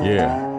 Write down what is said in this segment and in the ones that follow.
Yeah.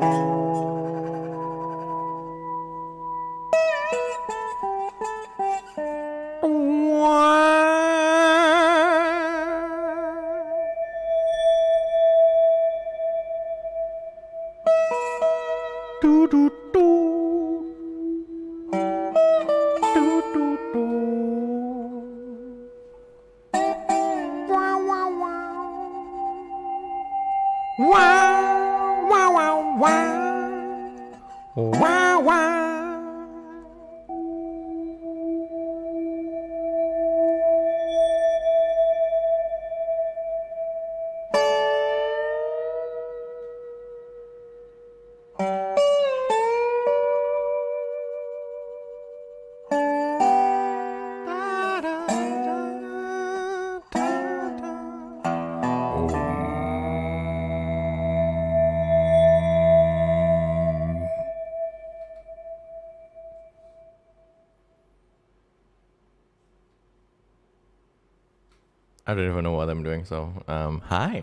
I don't even know what I'm doing, so, hi.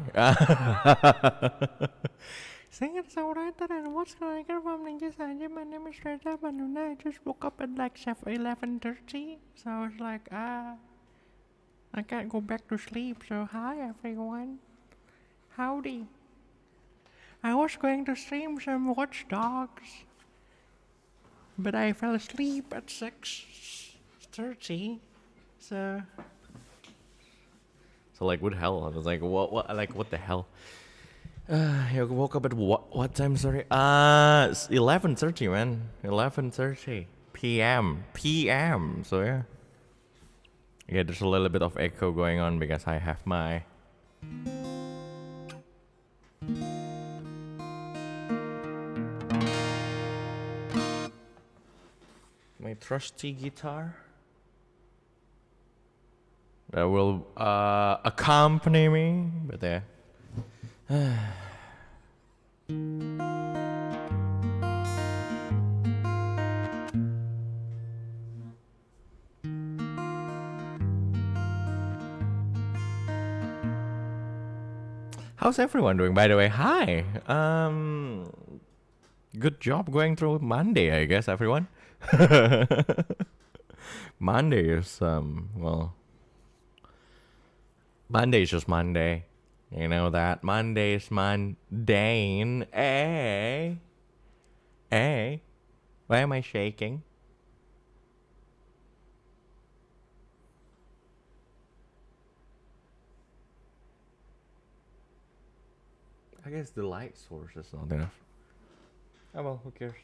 Saying it's alright that I watched the from NIJISANJI. My name is Reza, Avanluna. I just woke up at like 11:30, so I was like, I can't go back to sleep, so hi everyone. Howdy. I was going to stream some Watch Dogs, but I fell asleep at 6:30, so like, what the hell? I was like, what the hell? I woke up at what time? Sorry, it's 11:30, man. 11:30 p.m. So yeah, there's a little bit of echo going on because I have my trusty guitar that will accompany me, but yeah. How's everyone doing, by the way? Hi. Good job going through Monday, I guess, everyone. Monday is well, Monday is just Monday. You know that Monday is mundane. Why am I shaking? I guess the light source is not enough. Oh well, who cares?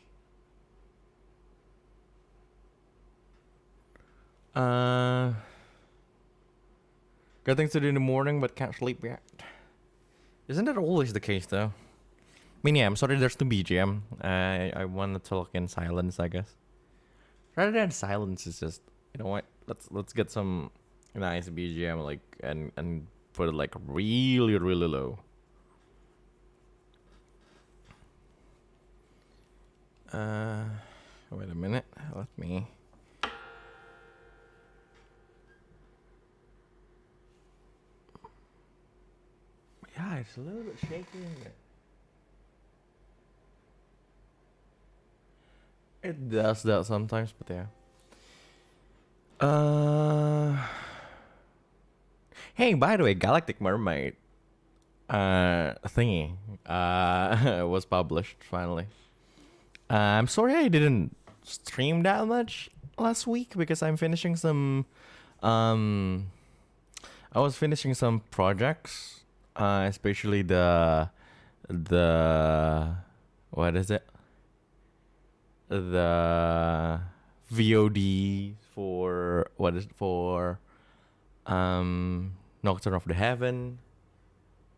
Got things to do in the morning, but can't sleep yet. Isn't that always the case, though? I mean, yeah, I'm sorry there's no BGM. I want to talk in silence, I guess. Rather than silence, it's just, you know what? Let's get some nice BGM, like, and put it like really low. Wait a minute. Let me. Yeah, it's a little bit shaky, isn't it? It does that sometimes, but yeah. Hey, by the way, Galactic Mermaid thingy was published finally. I'm sorry I didn't stream that much last week because I'm finishing some I was finishing some projects, especially the what is it? The VOD for Nocturne of the Heaven,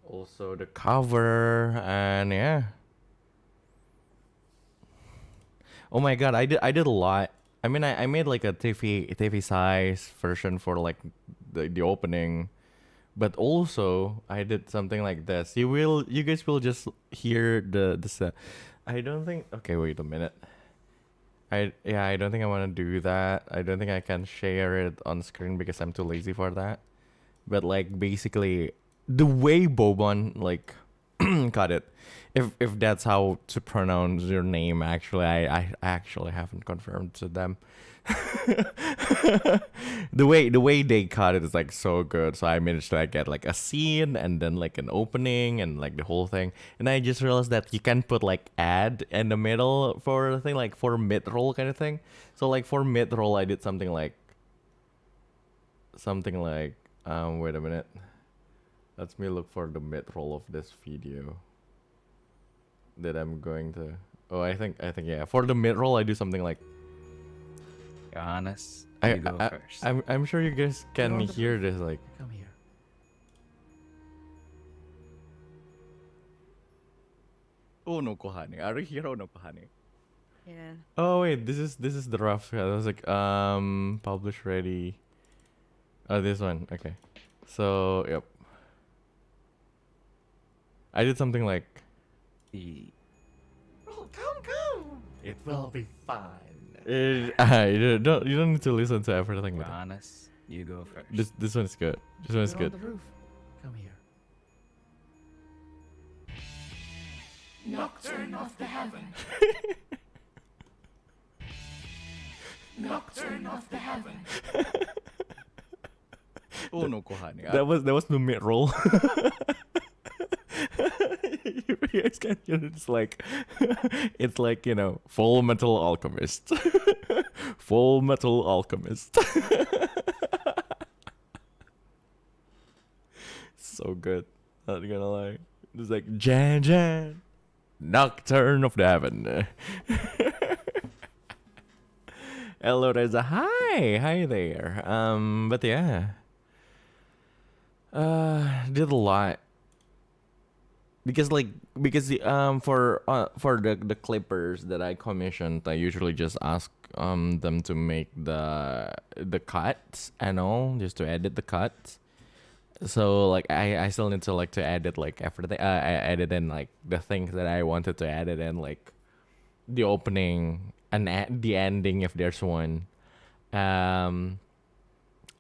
also the cover, and yeah. Oh my god, I did a lot. I mean, I made like a TV size version for like the opening, but also I did something like this. You guys will just hear the I don't think. Okay, wait a minute. I don't think I want to do that. I don't think I can share it on screen because I'm too lazy for that. But like basically, the way Bobon like got it. If that's how to pronounce your name, actually, I actually haven't confirmed to them. the way they cut it is like so good. So I managed to like, get like a scene and then like an opening and like the whole thing. And I just realized that you can put like ad in the middle for the thing, like for mid roll kind of thing. So like for mid roll, I did something like wait a minute. Let me look for the mid roll of this video that I'm going to. Oh, I think yeah. For the mid roll, I do something like. Honest, you go first. I'm sure you guys can hear this. Like, Come here. oh no kohane, are you here? Oh no kohane. Yeah. Oh wait, this is the rough. I was like, publish ready. Oh, this one. Okay. So yep. I did something like. Oh, come. It will be fine. You don't need to listen to everything. Be But honest, you go first. this one is good. This one is You're on good. the roof. Come here. Nocturne of the Heaven. Nocturne of the Heaven. Oh no kohane. That was the mid roll. You guys can hear it's like you know, Full Metal Alchemist. Full Metal Alchemist. So good. Not gonna lie. It's like Jan Nocturne of the Heaven. Hello Reza. Hi there. But yeah. Did a lot. Because for the clippers that I commissioned, I usually just ask them to make the cuts and all, just to edit the cuts. So like I still need to like to edit like everything. I edit in like the things that I wanted to edit in, like the opening and the ending if there's one, and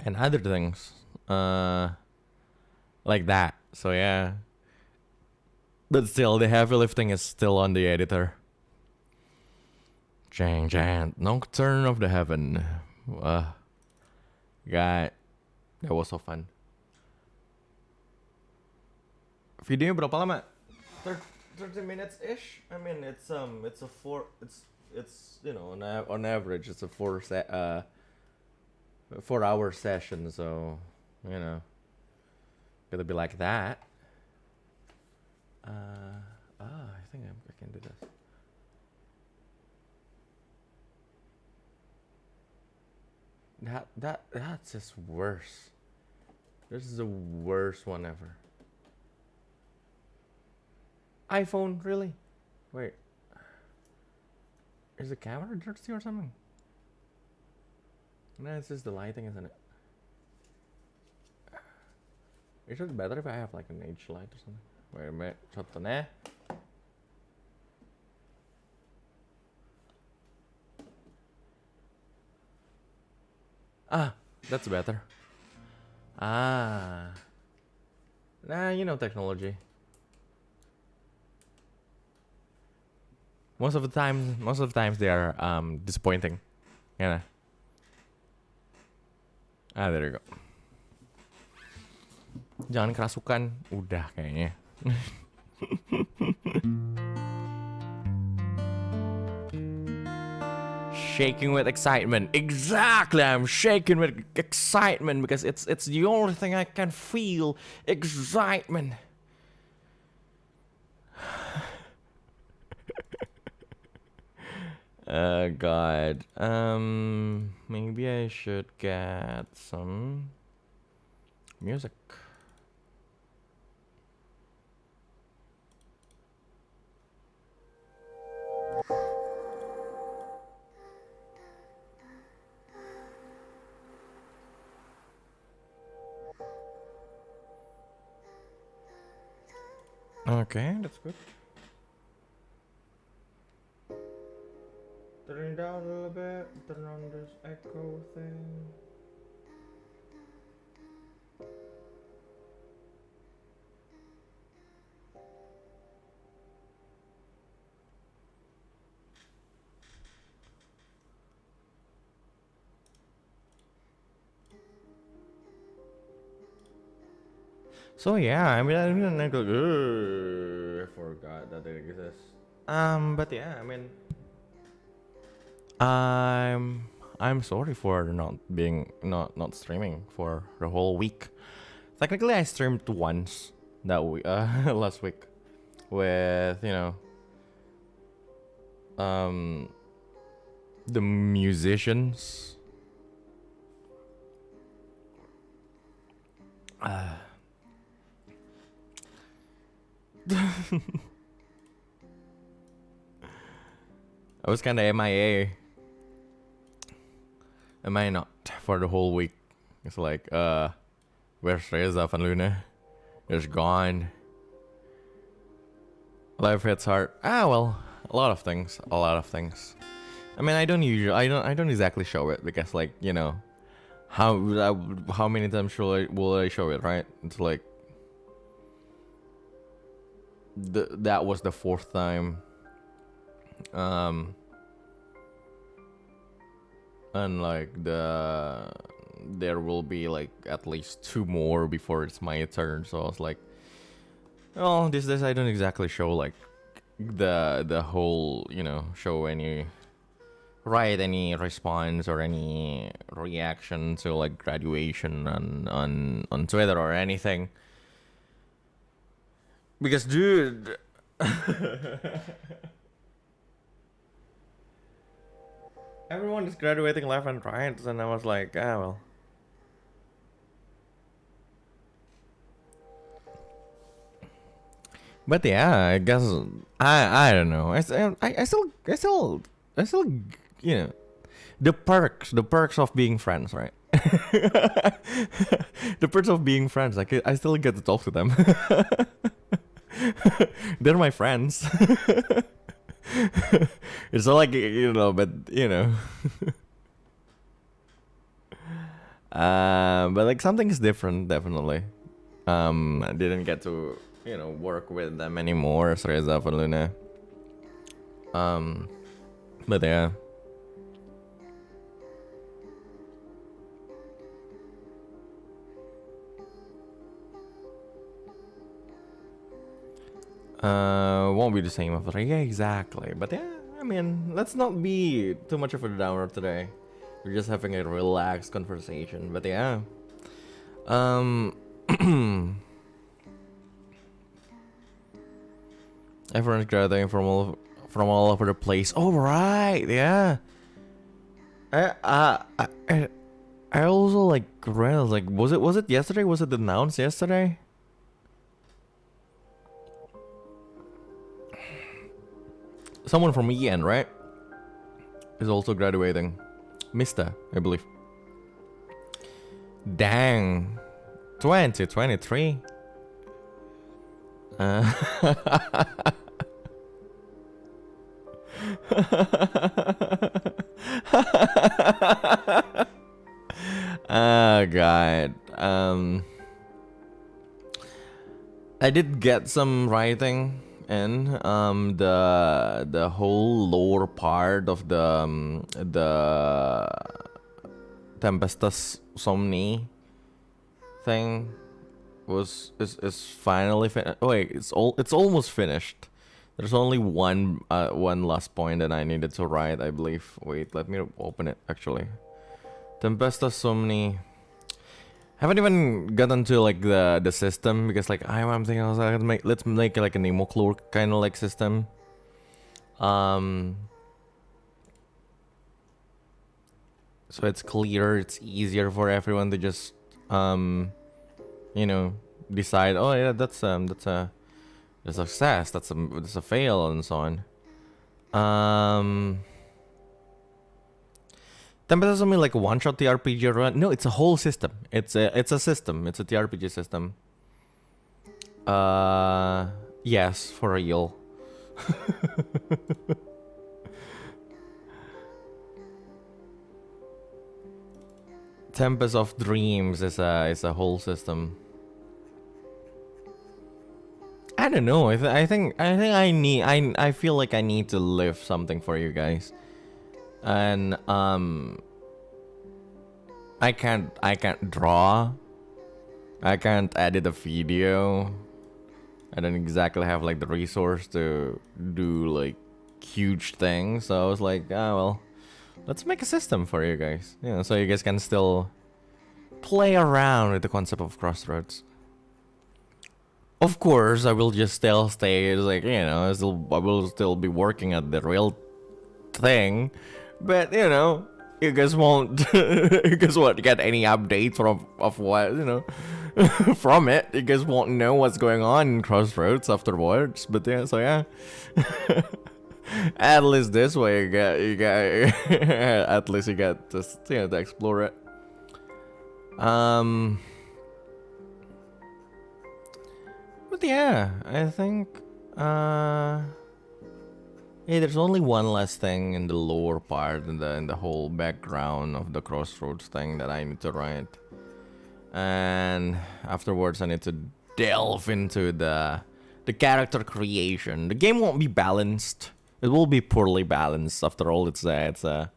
other things like that. So yeah. But still, the heavy lifting is still on the editor. Jan, Nocturne of the Heaven. God, that was so fun. Videonya berapa lama? 30 minutes ish. I mean, it's you know, on average it's a 4-hour session. So you know, gotta be like that. I think I can do this. That's just worse. This is the worst one ever. iPhone, really? Wait. Is the camera dirty or something? No, it's just the lighting, isn't it? Is it better if I have like an H light or something? Wait a minute, ちょっとね。Ah, that's better. Ah. Nah, you know technology. Most of the times they are disappointing. Yeah. Ah, there you go. Jangan kerasukan, udah kayaknya. Shaking with excitement. Exactly, I'm shaking with excitement because it's the only thing I can feel. Excitement. God. Maybe I should get some music. Okay, that's good. Turn it down a little bit. Turn on this echo thing. So yeah, I mean, I forgot that it exists. But yeah, I mean, I'm sorry for not streaming for the whole week. Technically, I streamed once that week, last week, with the musicians. I was kind of MIA. Am I not for the whole week? It's like, where's Reza, Avanluna? It's gone. Life hits hard. Well, a lot of things. I mean, I don't exactly show it because, like, how many times will I show it, right? It's like that was the fourth time. And like there will be like at least 2 more before it's my turn. So I was like, well, this I don't exactly show like the whole, show any response or any reaction to like graduation on Twitter or anything. Because dude, everyone is graduating left and right, and I was like, well. But yeah, I guess I don't know. I still the perks of being friends, right? The perks of being friends. Like I still get to talk to them. They're my friends. It's not like, but but like something is different, definitely. I didn't get to work with them anymore, Reza, Avanluna. But yeah. Won't be the same after. Yeah, exactly. But yeah, I mean, let's not be too much of a downer today. We're just having a relaxed conversation. But yeah, everyone's graduating from all over the place. Oh right, yeah. I also like read, like, was it yesterday? Was it announced yesterday? Someone from EN, right, is also graduating. Mr. I believe. Dang. 2023. Oh god. I did get some writing in the whole lower part of the Tempestus Somni thing is finally finished. Oh, wait, it's almost finished. There's only one last point that I needed to write, I believe. Wait, let me open it actually. Tempestus Somni. Haven't even gotten to like the system because like I'm thinking I was like, let's make like an Nemoclure kind of like system. So it's clear, it's easier for everyone to just decide, oh yeah, that's a success, that's a fail, and so on. Tempest is only like a one-shot TRPG run. No, it's a whole system. It's a system. It's a TRPG system. Yes, for real. Tempest of Dreams is a whole system. I don't know. I think I feel like I need to lift something for you guys. And I can't draw I can't edit a video. I don't exactly have like the resource to do like huge things. So I was like, ah, well, let's make a system for you guys. You know, so you guys can still play around with the concept of Crossroads. Of course, I will just still stay, like, you know, I will still be working at the real thing. But, you know, you guys won't, you guys won't get any updates of what, you know, from it. You guys won't know what's going on in Crossroads afterwards. But yeah, so yeah. At least this way you get at least you get to, you know, to explore it. But yeah, I think hey, there's only one last thing in the lower part in the whole background of the Crossroads thing that I need to write. And afterwards I need to delve into the character creation. The game won't be balanced. It will be poorly balanced. After all, it's a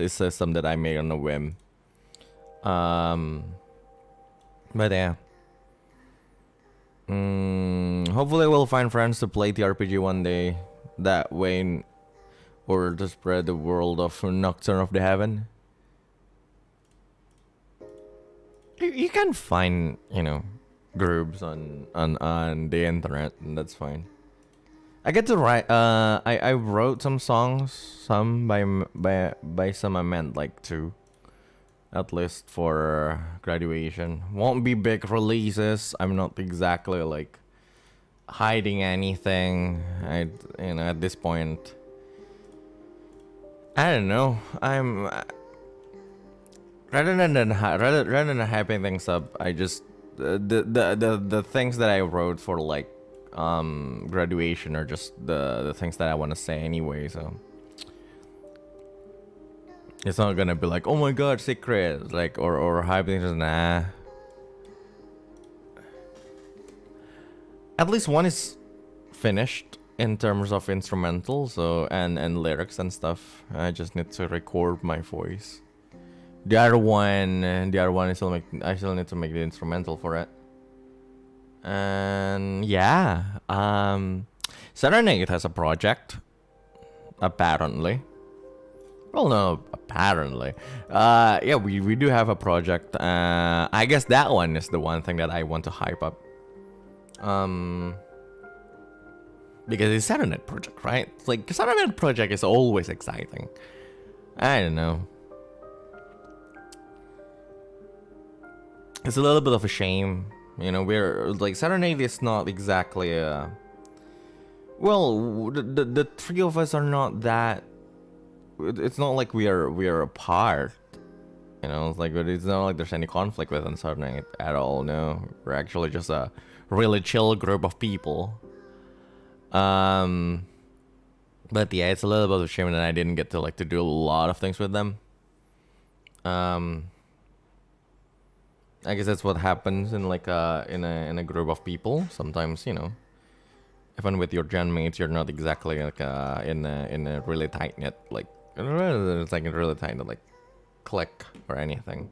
system that I made on a whim. But yeah. Hopefully we'll find friends to play the RPG one day. That way, or to spread the world of Nocturne of the Heaven. You can find, you know, groups on the internet, and that's fine. I get to write. I wrote some songs. Some by some I meant like 2, at least for graduation. Won't be big releases. I'm not exactly like hiding anything. You know, at this point, I don't know. I'm rather than hyping things up. I just the things that I wrote for like graduation are just the things that I want to say anyway. So it's not gonna be like, oh my god, secret, like or hyping. Just nah. At least one is finished in terms of instrumental, so and lyrics and stuff. I just need to record my voice. The other one is still I still need to make the instrumental for it. And yeah, Saturday it has a project, apparently. Well, no, apparently. Yeah, we do have a project. I guess that one is the one thing that I want to hype up. Because it's Saturday project, right? It's like Saturday project is always exciting. I don't know. It's a little bit of a shame. You know, we're like Saturday is not exactly a. Well, the three of us are not that. It's not like we are apart. You know, it's like it's not like there's any conflict with Saturday at all. No, we're actually just a really chill group of people. But yeah, it's a little bit of a shame that I didn't get to to do a lot of things with them. I guess that's what happens in like in a group of people. Sometimes, you know, even with your gen mates, you're not exactly like in a really tight knit it's like a really tight knit like clique or anything.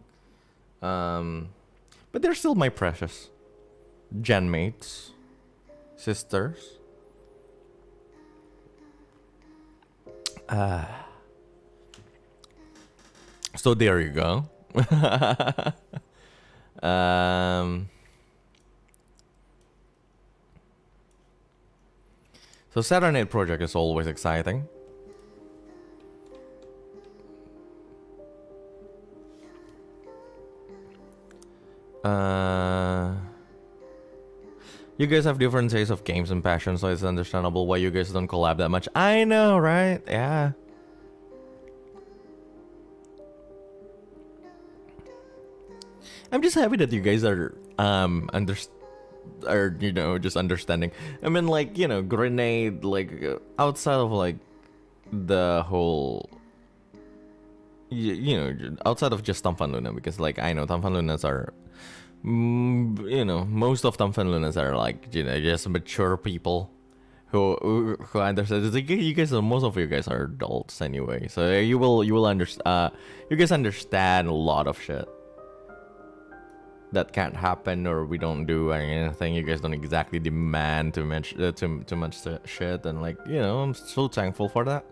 But they're still my precious gen mates, sisters. So there you go. So Saturday project is always exciting. You guys have different tastes of games and passions, so it's understandable why you guys don't collab that much. I know, right? Yeah. I'm just happy that you guys are you know, just understanding. I mean, like, you know, Grenade, like outside of like the whole, you know, outside of just Avanluna, because like I know Avanlunas are, you know, most of Avanlunas are like, you know, just mature people who understand. It's like you guys, most of you guys are adults anyway, so you will understand. You guys understand a lot of shit. that can't happen, or we don't do anything. You guys don't exactly demand too much shit, and like, you know, I'm so thankful for that.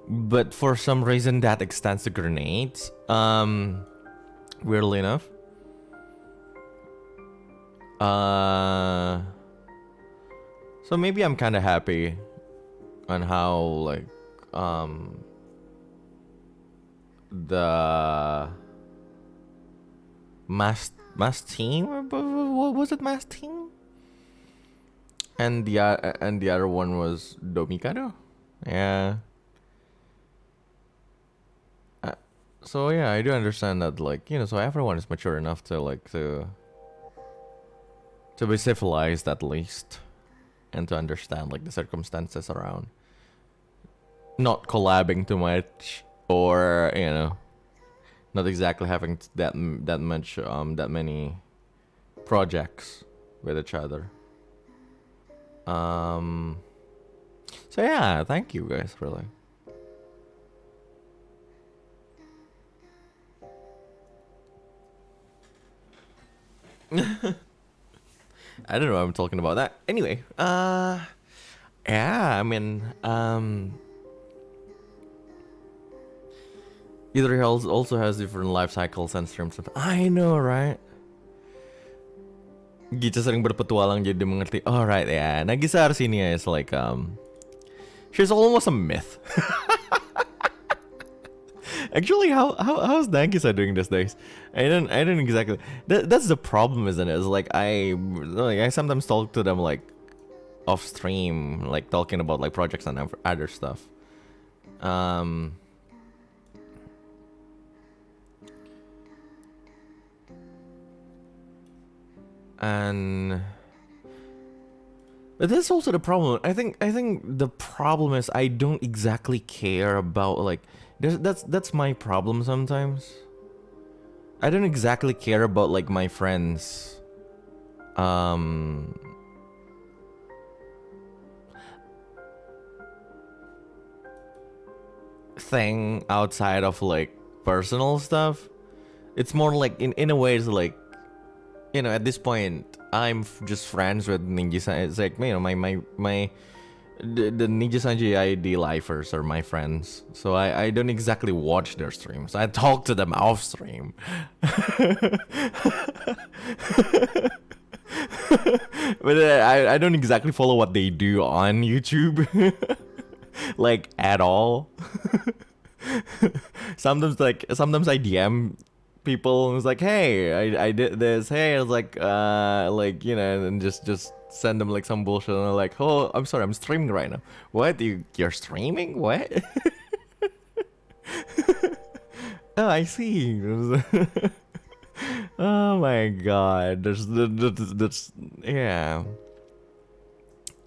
But for some reason that extends to grenades. Weirdly enough. So maybe I'm kind of happy on how like the mass team, what was it, mass team, and the other one was Domikado. Yeah. So yeah, I do understand that, like, you know, so everyone is mature enough to like to be civilized at least, and to understand like the circumstances around not collabing too much, or, you know, not exactly having that many projects with each other. So yeah, thank you guys, really. I don't know why I'm talking about that. Anyway, yeah, I mean, either he also has different life cycles and streams. I know, right? Gica sering berpetualang jadi mengerti. Oh, right, yeah. Nagisa Arsinia is like, she's almost a myth. Actually, how's Nagisa doing these days? I don't exactly. That's the problem, isn't it? It's like I sometimes talk to them like off stream, like talking about like projects and other stuff. And but that's also the problem. I think the problem is I don't exactly care about like that's my problem sometimes. I don't exactly care about like my friends thing outside of like personal stuff. It's more like in a way it's like, you know, at this point I'm just friends with NIJISANJI. It's like, you know, the NIJISANJI ID lifers are my friends, so I don't exactly watch their streams. I talk to them off stream. But I don't exactly follow what they do on YouTube. Like at all. Sometimes I DM people and it's like, hey, I did this, hey, I was like, you know, and just send them like some bullshit, and they're like, oh, I'm sorry, I'm streaming right now. What? You're streaming? What? Oh, I see. Oh my god, there's yeah.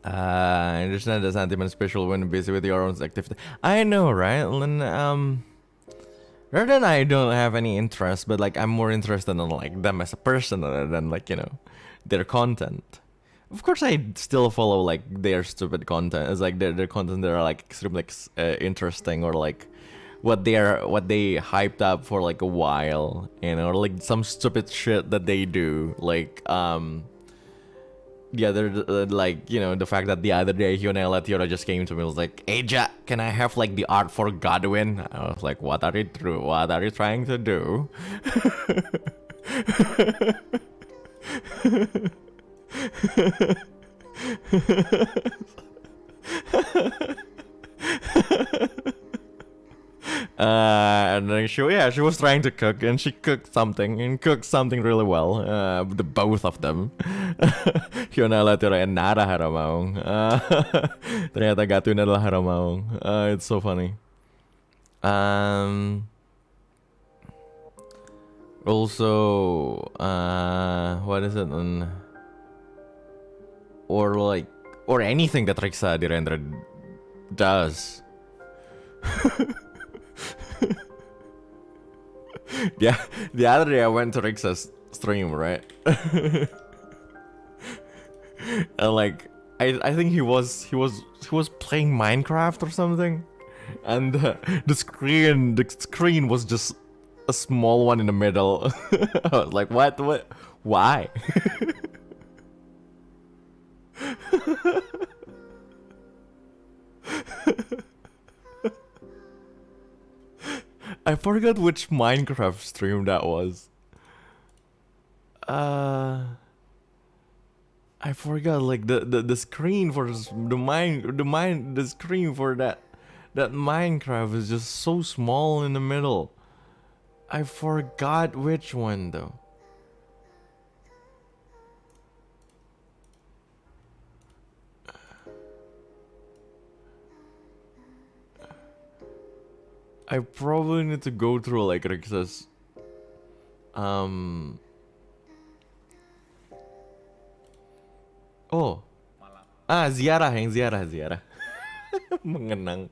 I understand the sentiment, special when busy with your own activity. I know, right? And rather than I don't have any interest, but like I'm more interested in like them as a person rather than like, you know, their content. Of course, I still follow like their stupid content. It's like their content that are like extremely interesting, or like what they hyped up for like a while, you know, or like some stupid shit that they do. Like the other like, you know, the fact that the other day Hyunela just came to me, was like, hey Jack, can I have like the art for Godwin? I was like, what are you trying to do? And then she was trying to cook, and she cooked something really well. The both of them. Hyunela and Nara Haramaung. Ternyata Gatun adalah Haramaung. It's so funny. Also, what is it? Or anything that Reza Direndra does. Yeah, the other day I went to Reza's stream, right? And like I think he was playing Minecraft or something, and the screen was just a small one in the middle. I was like, what? Why? I forgot which Minecraft stream that was. I forgot, like the screen for the screen for that Minecraft is just so small in the middle. I forgot which one though. I probably need to go through like Rex's oh. Ziarah mengenang.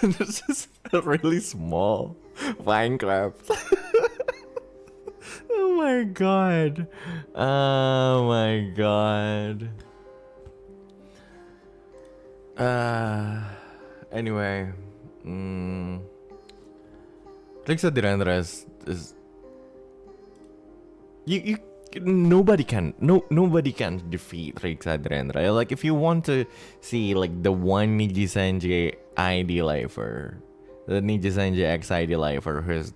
This is really small Minecraft. Oh my god. Oh my god. Anyway, Rixa Direndra is you nobody can defeat Rixa Direndra. Like if you want to see like the one NIJISANJI ID lifer, the NIJISANJI X ID lifer who's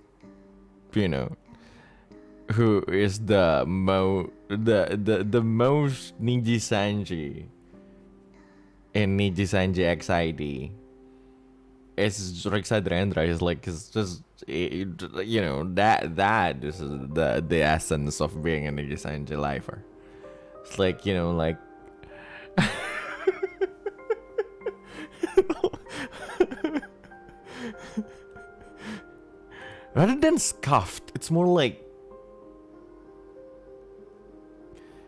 who is the most NIJISANJI in NIJISANJI X ID. It's Rixa Direndra is like it's just that is the essence of being a NIJISANJI lifer. It's like like rather than scuffed, it's more like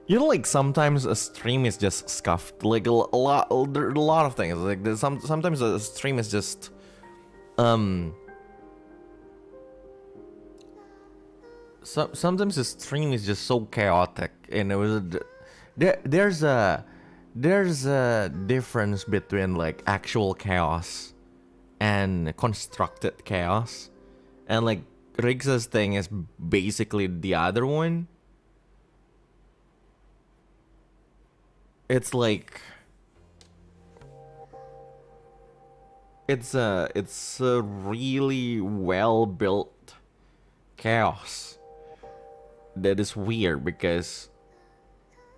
like sometimes a stream is just scuffed. Like a lot of things. Like sometimes a stream is just sometimes the stream is just so chaotic, and it was there's a difference between like actual chaos and constructed chaos, and like Rixa's thing is basically the other one. It's like it's a really well built chaos that is weird because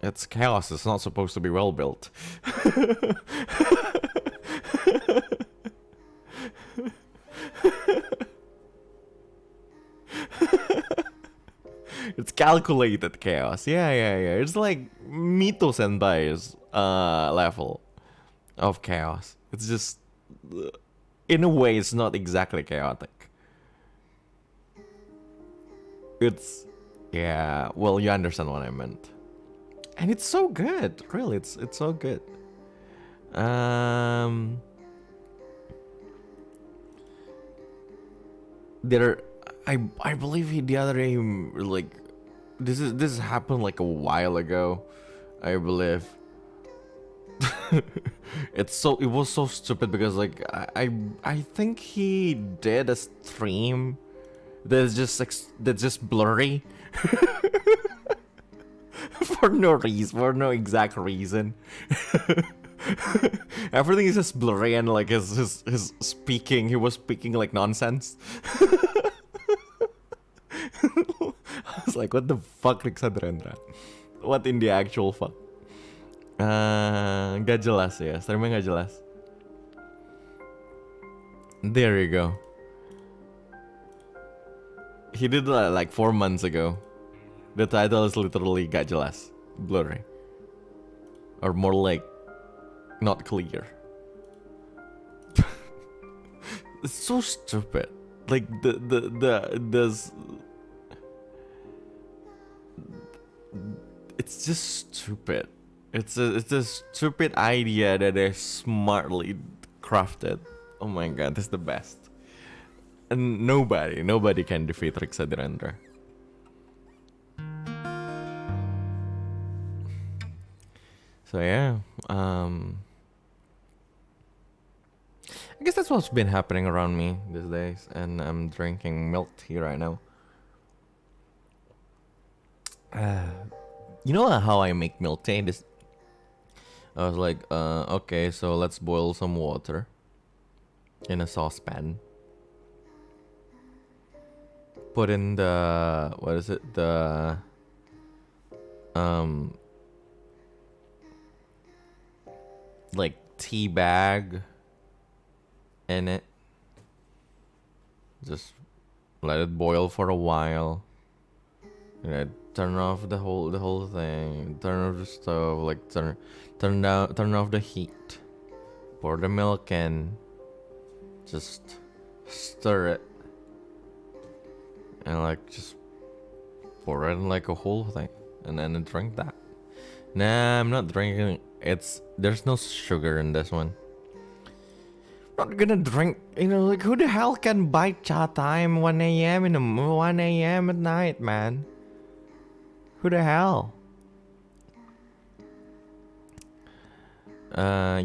it's chaos. It's not supposed to be well built. It's calculated chaos. Yeah. It's like Mito Sendai's level of chaos. It's just, in a way, it's not exactly chaotic. It's, yeah, well, you understand what I meant. And it's so good, really. It's so good. I believe the other day, like, this happened like a while ago, I believe. It was so stupid because like I think he did a stream that's just blurry for no exact reason. Everything is just blurry, and like his speaking, he was speaking like nonsense. I was like, what the fuck, Rixa Direndra? What in the actual fuck? Gak jelas ya, streamnya gak jelas. There you go. He did that like 4 months ago. The title is literally gak jelas, blurry, or more like not clear. It's so stupid. Like it's just stupid. It's a stupid idea that is smartly crafted. Oh my god, this is the best. And nobody can defeat Rixa Direndra. So yeah, I guess that's what's been happening around me these days, and I'm drinking milk tea right now. You know how I make milk tea? I was like, okay, so let's boil some water in a saucepan. Put in the, what is it? The, like tea bag in it. Just let it boil for a while. And then turn off the whole thing. Turn off the stove. Like turn off the heat. Pour the milk in. Just stir it. And like just pour it in like a whole thing. And then drink that. Nah, I'm not drinking. There's no sugar in this one. I'm not gonna drink, like who the hell can buy cha time 1 a.m. 1 a.m. at night, man? Who the hell?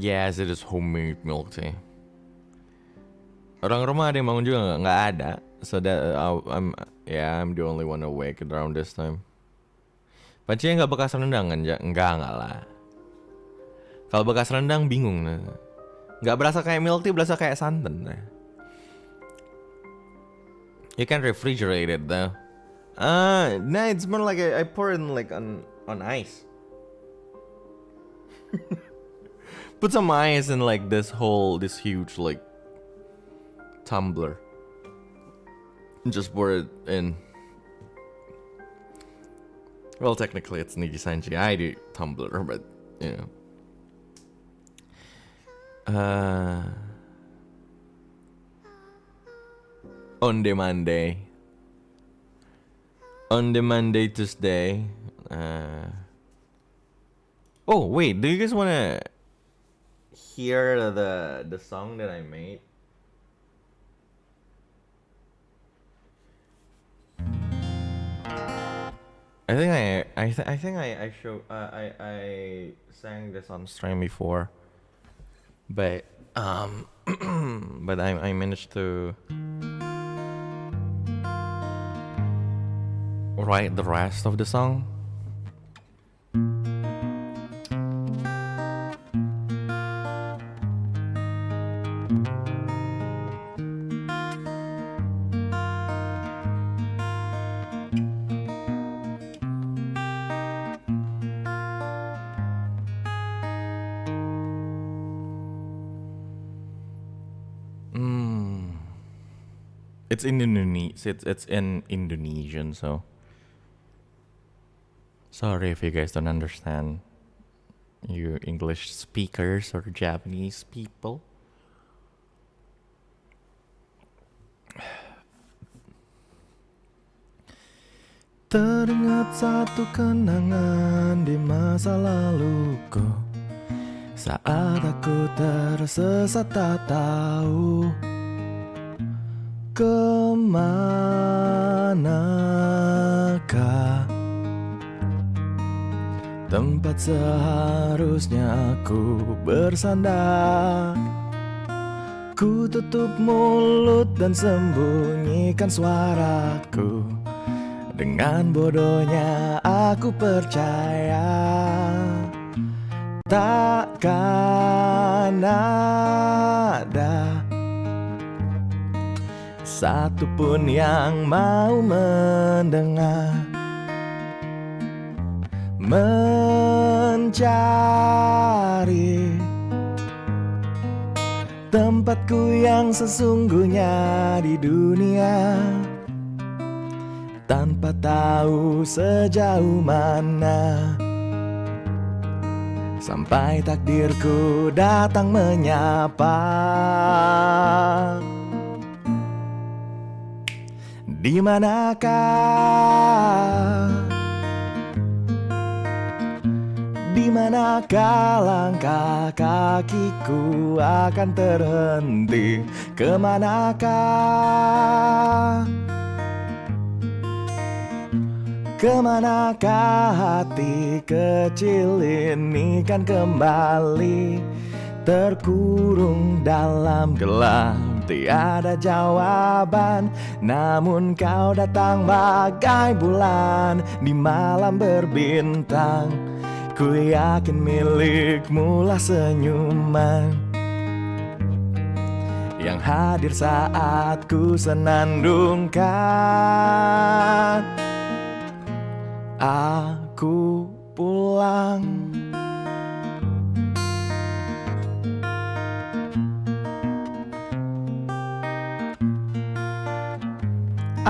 Yes, it is homemade milk tea. Orang rumah ada yang bangun juga nggak ada. So that I'm the only one awake around this time. Pancinya nggak bekas rendang kan? Enggak lah. Kalau bekas rendang bingung nah. Nggak berasa kayak milk tea, berasa kayak santan nah. You can refrigerate it though. Nah, it's more like I pour it in like on ice. Put some ice in like this huge like tumbler. Just pour it in. Well, technically it's NIJISANJI. I do tumbler, but you know. On the Monday, Tuesday. Oh wait, do you guys wanna hear the song that I made? I think I showed I sang this on stream before, but but I managed to write the rest of the song. It's in it's in Indonesian, so sorry if you guys don't understand, you English speakers or Japanese people. Teringat satu kenangan di masa laluku, saat aku tersesat tak tahu kemanakah tempat seharusnya aku bersandar. Ku tutup mulut dan sembunyikan suaraku. Dengan bodohnya aku percaya takkan ada satu pun yang mau mendengar, mencari tempatku yang sesungguhnya di dunia, tanpa tahu sejauh mana sampai takdirku datang menyapa. Di manakah langkah kakiku akan terhenti? Kemanakah hati kecil ini kan kembali terkurung dalam gelap, tiada jawaban. Namun kau datang bagai bulan di malam berbintang. Ku yakin milikmu lah senyuman yang hadir saat ku senandungkan. Aku pulang.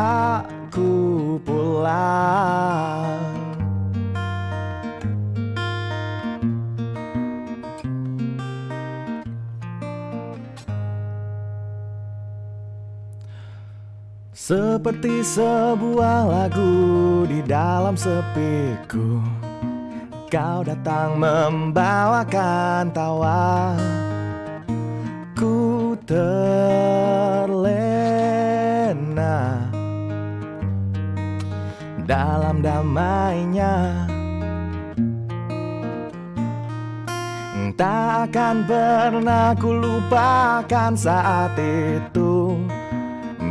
Aku pulang. Seperti sebuah lagu di dalam sepiku, kau datang membawakan tawa. Ku terlena dalam damainya. Tak akan pernah ku lupakan saat itu,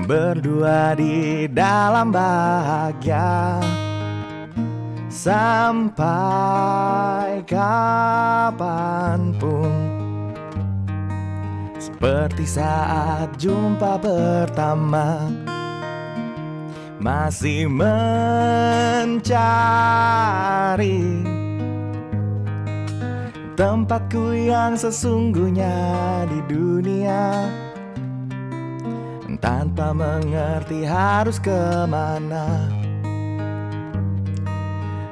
berdua di dalam bahagia. Sampai kapanpun, seperti saat jumpa pertama, masih mencari tempatku yang sesungguhnya di dunia, tanpa mengerti harus kemana.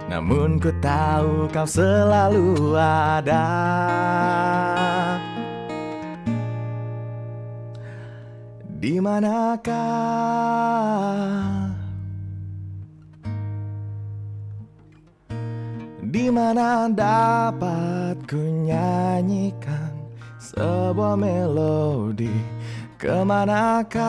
Namun ku tahu kau selalu ada. Di manakah, di mana dapat ku nyanyikan sebuah melodi? Kemanakah,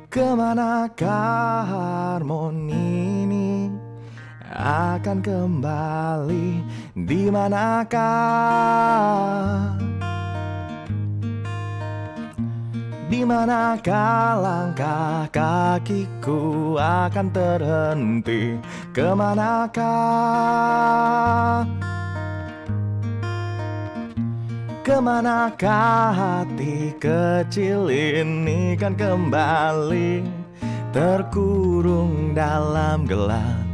kemanakah harmoni ini akan kembali? Di manakah, di manakah langkah kakiku akan terhenti? Kemanakah, kemanakah hati kecil ini kan kembali? Terkurung dalam gelap,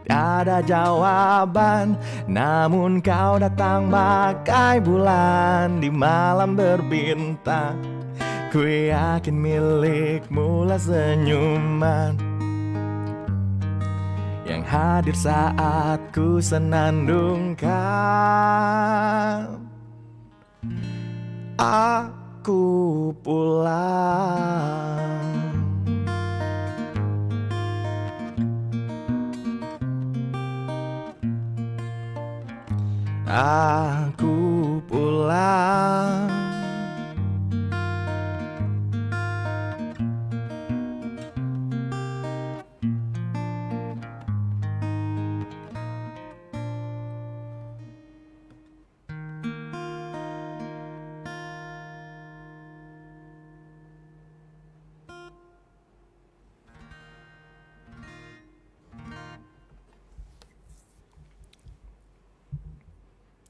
ada jawaban. Namun kau datang bagai bulan di malam berbintang. Ku yakin milikmu lah senyuman yang hadir saat ku senandungkan. Aku pulang. Aku pulang.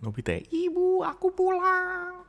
Nobita, ibu, aku pulang.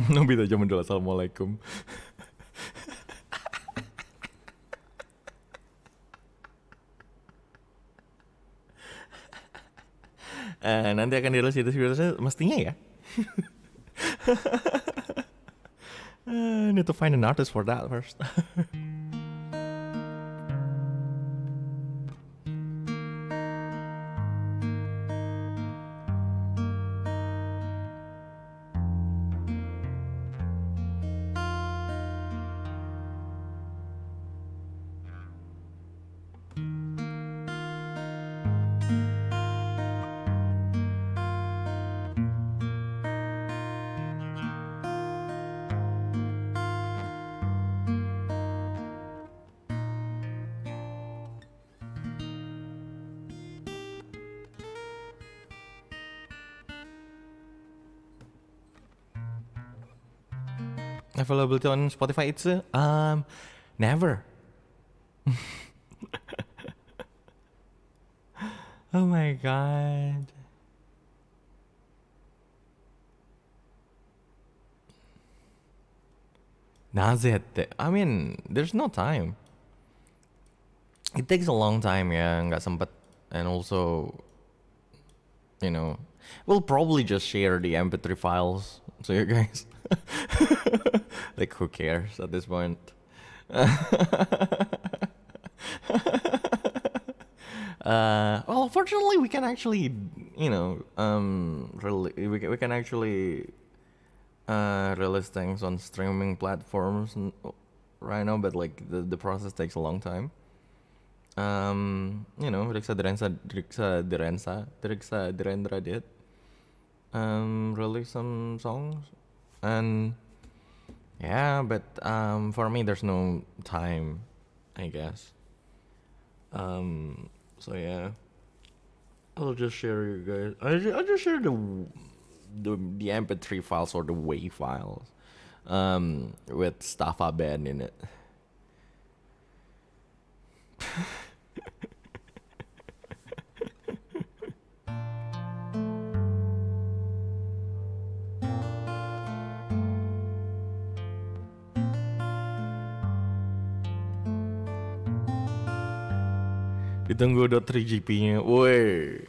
Nobita zaman dulu, assalamualaikum. Nanti akan dirilis itu mestinya ya. Need to find an artist for that first. Availability on Spotify it's never. Oh my god. Nazete. I mean, there's no time. It takes a long time ya, nggak sempet. And also, you know, we'll probably just share the MP3 files so you guys. Like, who cares at this point? Well, fortunately, we can actually, you know, we can actually release things on streaming platforms right now, but like the process takes a long time. You know, Reza Direndra did release some songs, and yeah, but for me, there's no time, I guess. So yeah, I'll just share you guys. I'll just share the MP3 files or the WAV files, with Staffa Band in it. Ditunggu .3GP-nya, woi.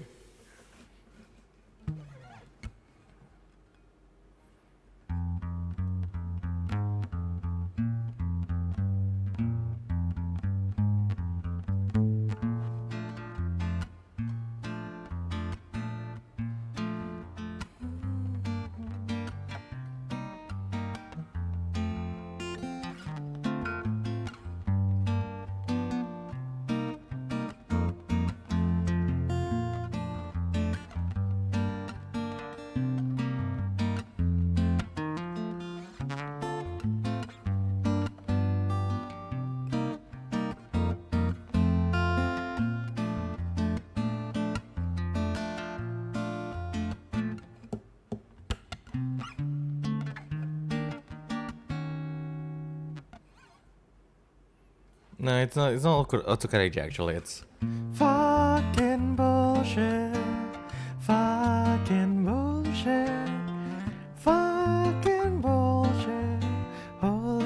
No, it's not autocorrect actually. It's fucking bullshit. Fucking bullshit. Fucking bullshit. Holy.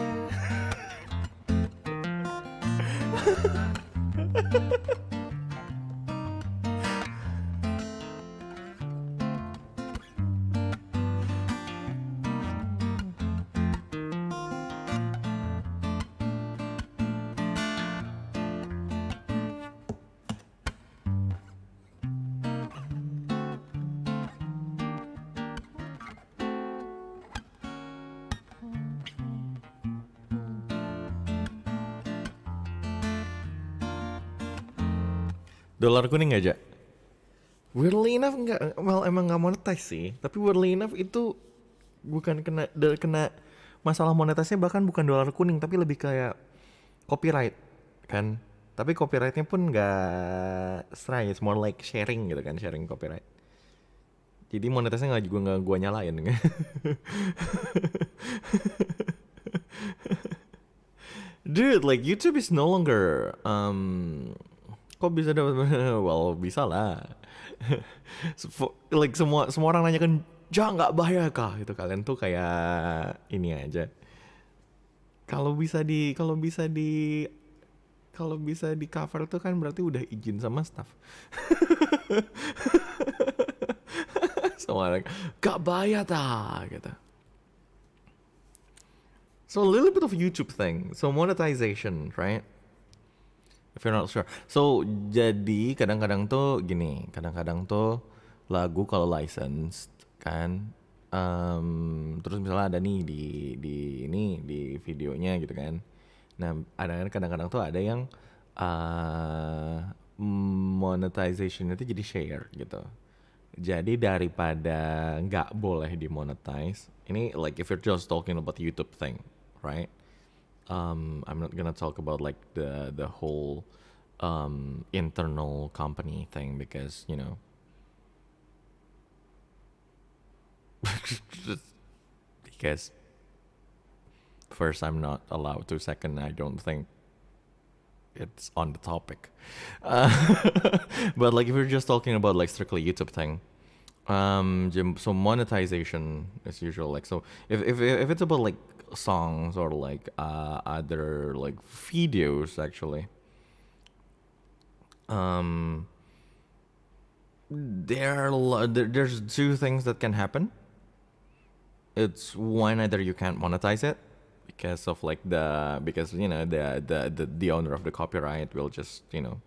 Dolar kuning aja. Weirdly enough enggak, well emang nggak monetize sih. Tapi weirdly enough itu bukan kena masalah monetasnya, bahkan bukan dolar kuning, tapi lebih kayak copyright kan. Tapi copyrightnya pun nggak strike, it's more like sharing gitu kan, sharing copyright. Jadi monetasnya nggak gua nyalain. Dude, like YouTube is no longer kok bisa dapat? Well, bisa lah. Like semua orang nanya kan, nggak bahaya kah? Itu kalian tuh kayak ini aja. Kalau bisa di cover tuh kan berarti udah izin sama staff. Semua orang nggak bahaya ta gitu. So a little bit of YouTube thing. So monetization, right? If you're not sure. So jadi kadang-kadang tuh gini, kadang-kadang tuh lagu kalau licensed kan, terus misalnya ada nih di videonya gitu kan. Nah ada kadang-kadang tuh ada yang monetization itu jadi share gitu. Jadi daripada nggak boleh dimonetize, ini like if you're just talking about YouTube thing, right? I'm not gonna talk about like the whole internal company thing because you know because First, I'm not allowed to. Second, I don't think it's on the topic. But like if we're just talking about like strictly YouTube thing, so monetization is usual. Like so if it's about like songs or like other like videos actually, there's two things that can happen. It's one, either you can't monetize it because of like because you know the owner of the copyright will just, you know,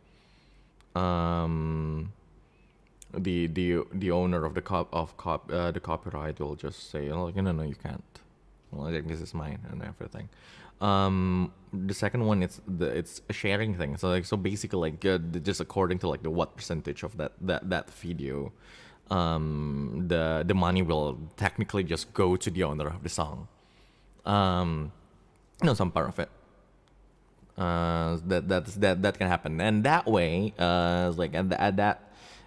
the owner of the the copyright will just say, oh, no, you can't. Well, like, this is mine and everything. The second one, it's a sharing thing. So like, so basically like just according to like the what percentage of that video, the money will technically just go to the owner of the song. You know, some part of it. That can happen, and that way, like at that.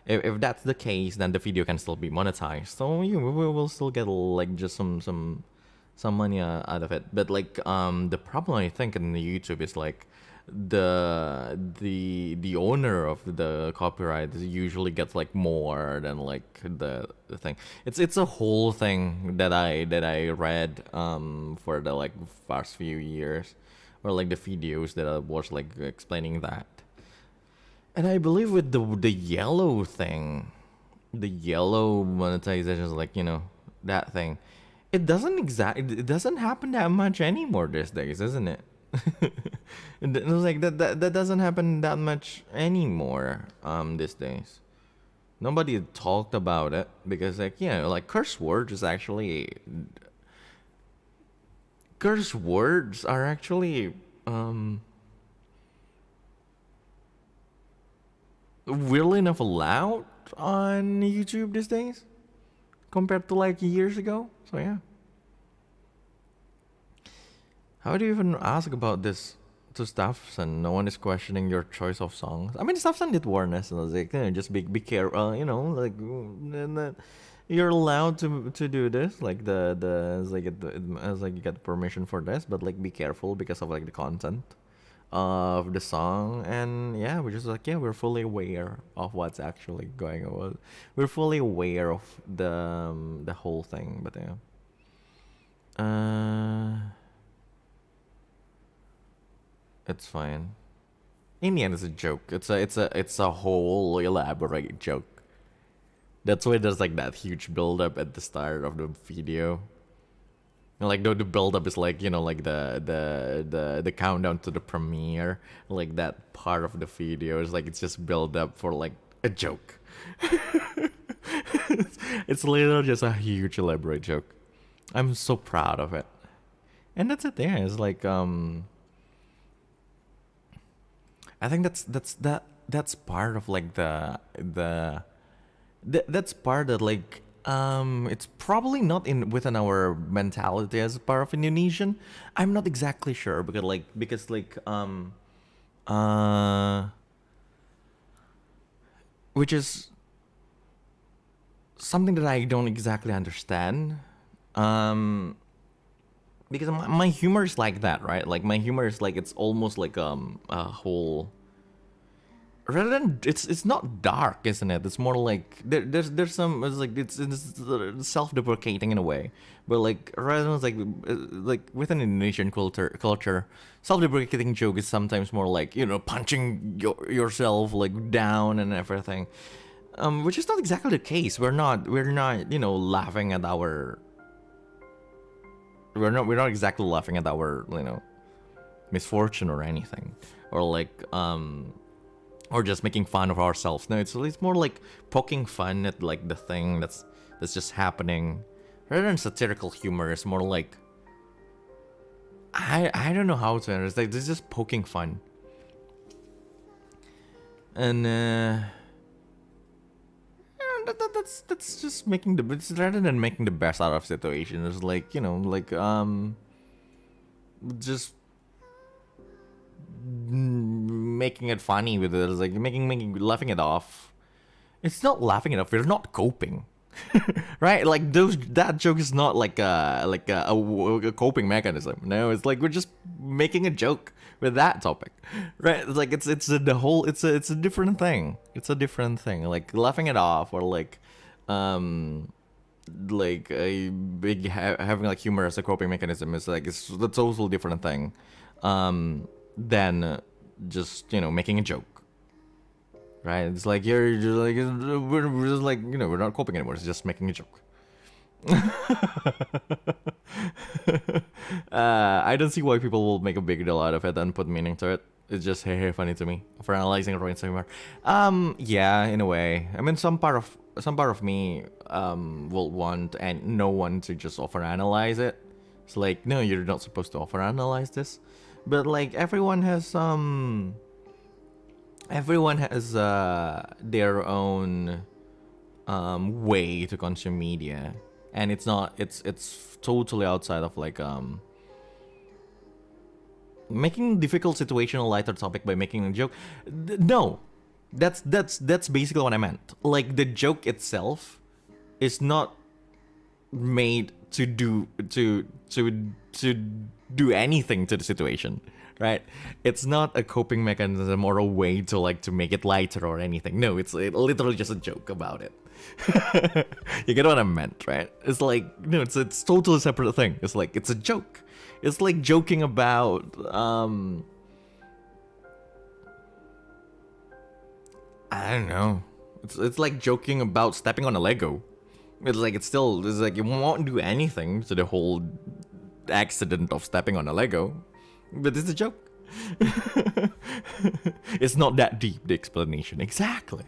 If that's the case, then the video can still be monetized. So we will still get like just some money out of it. But like the problem I think in the YouTube is like the owner of the copyright usually gets like more than like the thing. It's a whole thing that I read for the like past few years, or like the videos that I watched like explaining that. And I believe with the yellow thing, the yellow monetization is like, you know, that thing. It doesn't happen that much anymore these days, isn't it? It was like that doesn't happen that much anymore these days. Nobody talked about it because like, you know, like curse words are actually weirdly enough allowed on YouTube these days compared to like years ago. So yeah. How do you even ask about this to Staffson? No one is questioning your choice of songs. I mean, Staffson did warn us. And I was like, you know, just be careful. You know, like you're allowed to do this. Like it's like you get permission for this, but like be careful because of like the content of the song. And yeah, we're just like, yeah, we're fully aware of what's actually going on. We're fully aware of the whole thing. But yeah, it's fine. In the end, it's a joke. It's a whole elaborate joke. That's why there's like that huge build up at the start of the video. And like the build up is like, you know, like the countdown to the premiere. Like that part of the video is like, it's just build up for like a joke. It's literally just a huge elaborate joke. I'm so proud of it. And that's it there. It's like I think that's part of like that's part that like it's probably not within our mentality as part of Indonesian. I'm not exactly sure because which is something that I don't exactly understand. Because my humor is like that, right? Like my humor is like, it's almost like a whole. Rather than it's not dark, isn't it? It's more like there's some, it's like it's self-deprecating in a way, but like rather than like within Indonesian culture, self-deprecating joke is sometimes more like, you know, punching yourself like down and everything, which is not exactly the case. We're not you know laughing at our. We're not exactly laughing at our, you know, misfortune or anything, or like or just making fun of ourselves. No, it's more like poking fun at like the thing that's just happening. Rather than satirical humor, it's more like I don't know how to understand. Like, this is just poking fun. And that's just making it's rather than making the best out of situation. It's like, you know, like just making it funny with it. It's like making laughing it off. It's not laughing it off. We're not coping. Right? Like that joke is not like a coping mechanism. No, it's like we're just making a joke with that topic, right? It's like it's the whole it's a different thing. It's a different thing. Like laughing it off or like a big having like humor as a coping mechanism is like it's a totally different thing than just making a joke. Right, it's like you're just like we're just like we're not coping anymore. It's just making a joke. I don't see why people will make a big deal out of it and put meaning to it. It's just hey funny to me for analyzing Roy's humor. Yeah, in a way. I mean, some part of me will want and no one to just overanalyze it. It's like no, you're not supposed to overanalyze this, but like everyone has their own way to consume media, and it's totally outside of like making difficult situation a lighter topic by making a joke. No, that's basically what I meant. Like the joke itself is not made to do anything to the situation. Right, it's not a coping mechanism or a way to make it lighter or anything. No, it's literally just a joke about it. You get what I meant, right? It's like no, it's totally separate thing. It's like it's a joke. It's like joking about I don't know. It's like joking about stepping on a Lego. It's like you won't do anything to the whole accident of stepping on a Lego. But it's a joke. It's not that deep, the explanation. Exactly.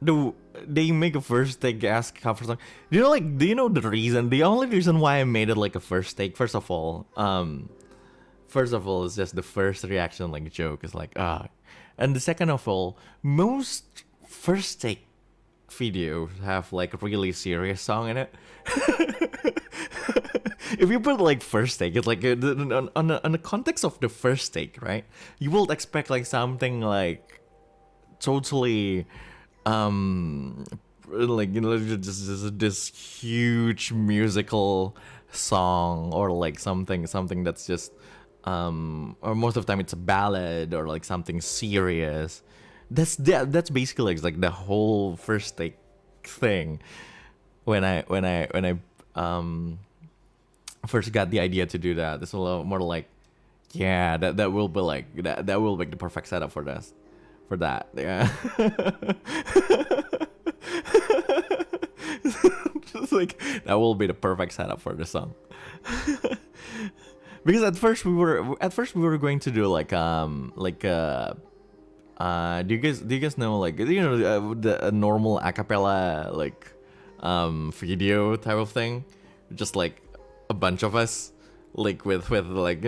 Do they make a first take ask cover song? Do you know the reason? The only reason why I made it like a first take, first of all, is just the first reaction like joke is like and the second of all, most first take videos have like a really serious song in it. If you put like first take, it's like on the context of the first take, right? You will expect like something like totally like just this huge musical song or like something that's just or most of the time it's a ballad or like something serious. That's basically like the whole first take thing. When I first got the idea to do that, it's a little more like, yeah, that will be like that will make the perfect setup for this, for that. Yeah. Just like that will be the perfect setup for the song. Because at first we were going to do like do you guys know like the normal acapella like video type of thing, just like a bunch of us like with like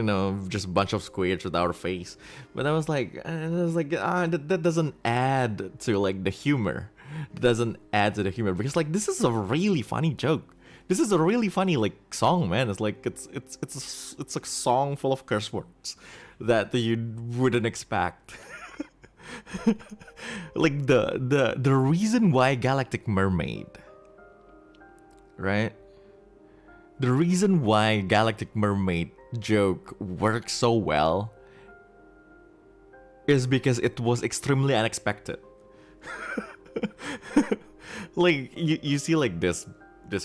just a bunch of squares with our face. But I was like that doesn't add to like the humor. It doesn't add to the humor because like this is a really funny joke. This is a really funny like song, man. It's like it's a song full of curse words that you wouldn't expect. Like the reason why Galactic Mermaid, right? The reason why Galactic Mermaid joke works so well is because it was extremely unexpected. Like you see like this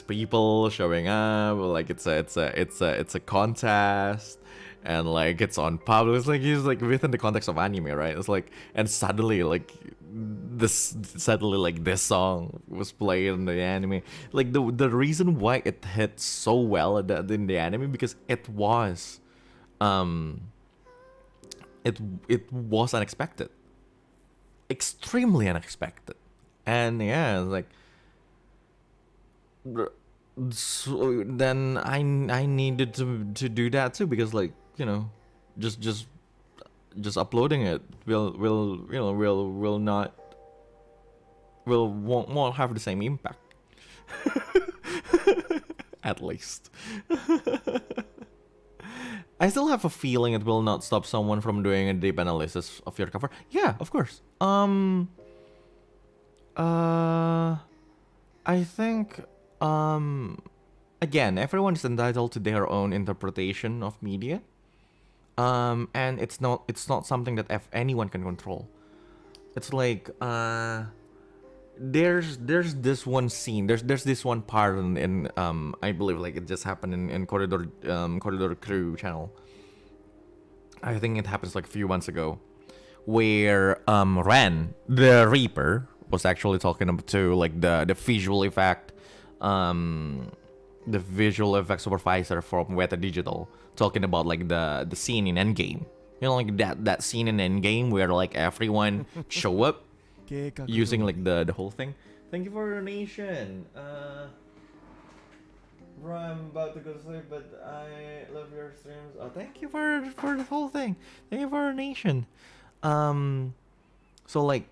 people showing up, like it's a contest, and like it's on public. It's like he's like within the context of anime, right? It's like and suddenly like this song was played in the anime. Like the reason why it hit so well in the anime because it was unexpected, extremely unexpected, and yeah, it's like. So then I needed to do that too because like just uploading it won't have the same impact. At least. I still have a feeling it will not stop someone from doing a deep analysis of your cover. Yeah, of course. I think again, everyone is entitled to their own interpretation of media. And it's not something that anyone can control. It's like there's this one scene, there's this one part in I believe like it just happened in Corridor Crew channel. I think it happens like a few months ago, where Ren the Reaper was actually talking about to like the visual effect the visual effects supervisor from Weta Digital, talking about like the scene in Endgame. You know, like that scene in Endgame where like everyone show up using like the whole thing. Thank you for your donation. Bro, I'm about to go to sleep, but I love your streams. Oh, thank you for the whole thing. Thank you for your donation. So like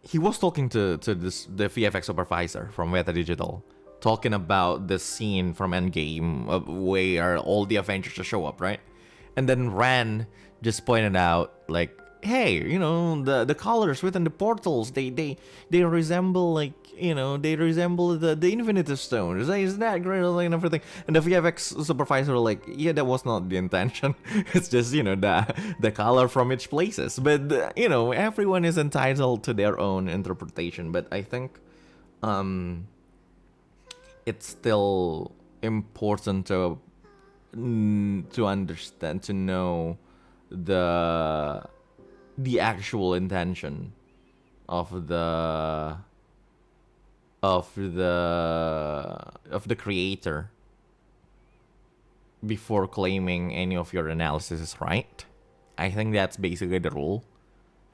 he was talking to the VFX supervisor from Weta Digital, talking about the scene from Endgame where all the Avengers just show up, right? And then Ran just pointed out like, hey, you know, the colors within the portals, they resemble like, you know, they resemble the Infinity Stone. Isn't that great? Like, and everything. And the VFX supervisor were like, yeah, that was not the intention. It's just, you know, the color from each places. But you know, everyone is entitled to their own interpretation. But I think it's still important to understand, to know the actual intention of the creator before claiming any of your analysis is right. I think that's basically the rule.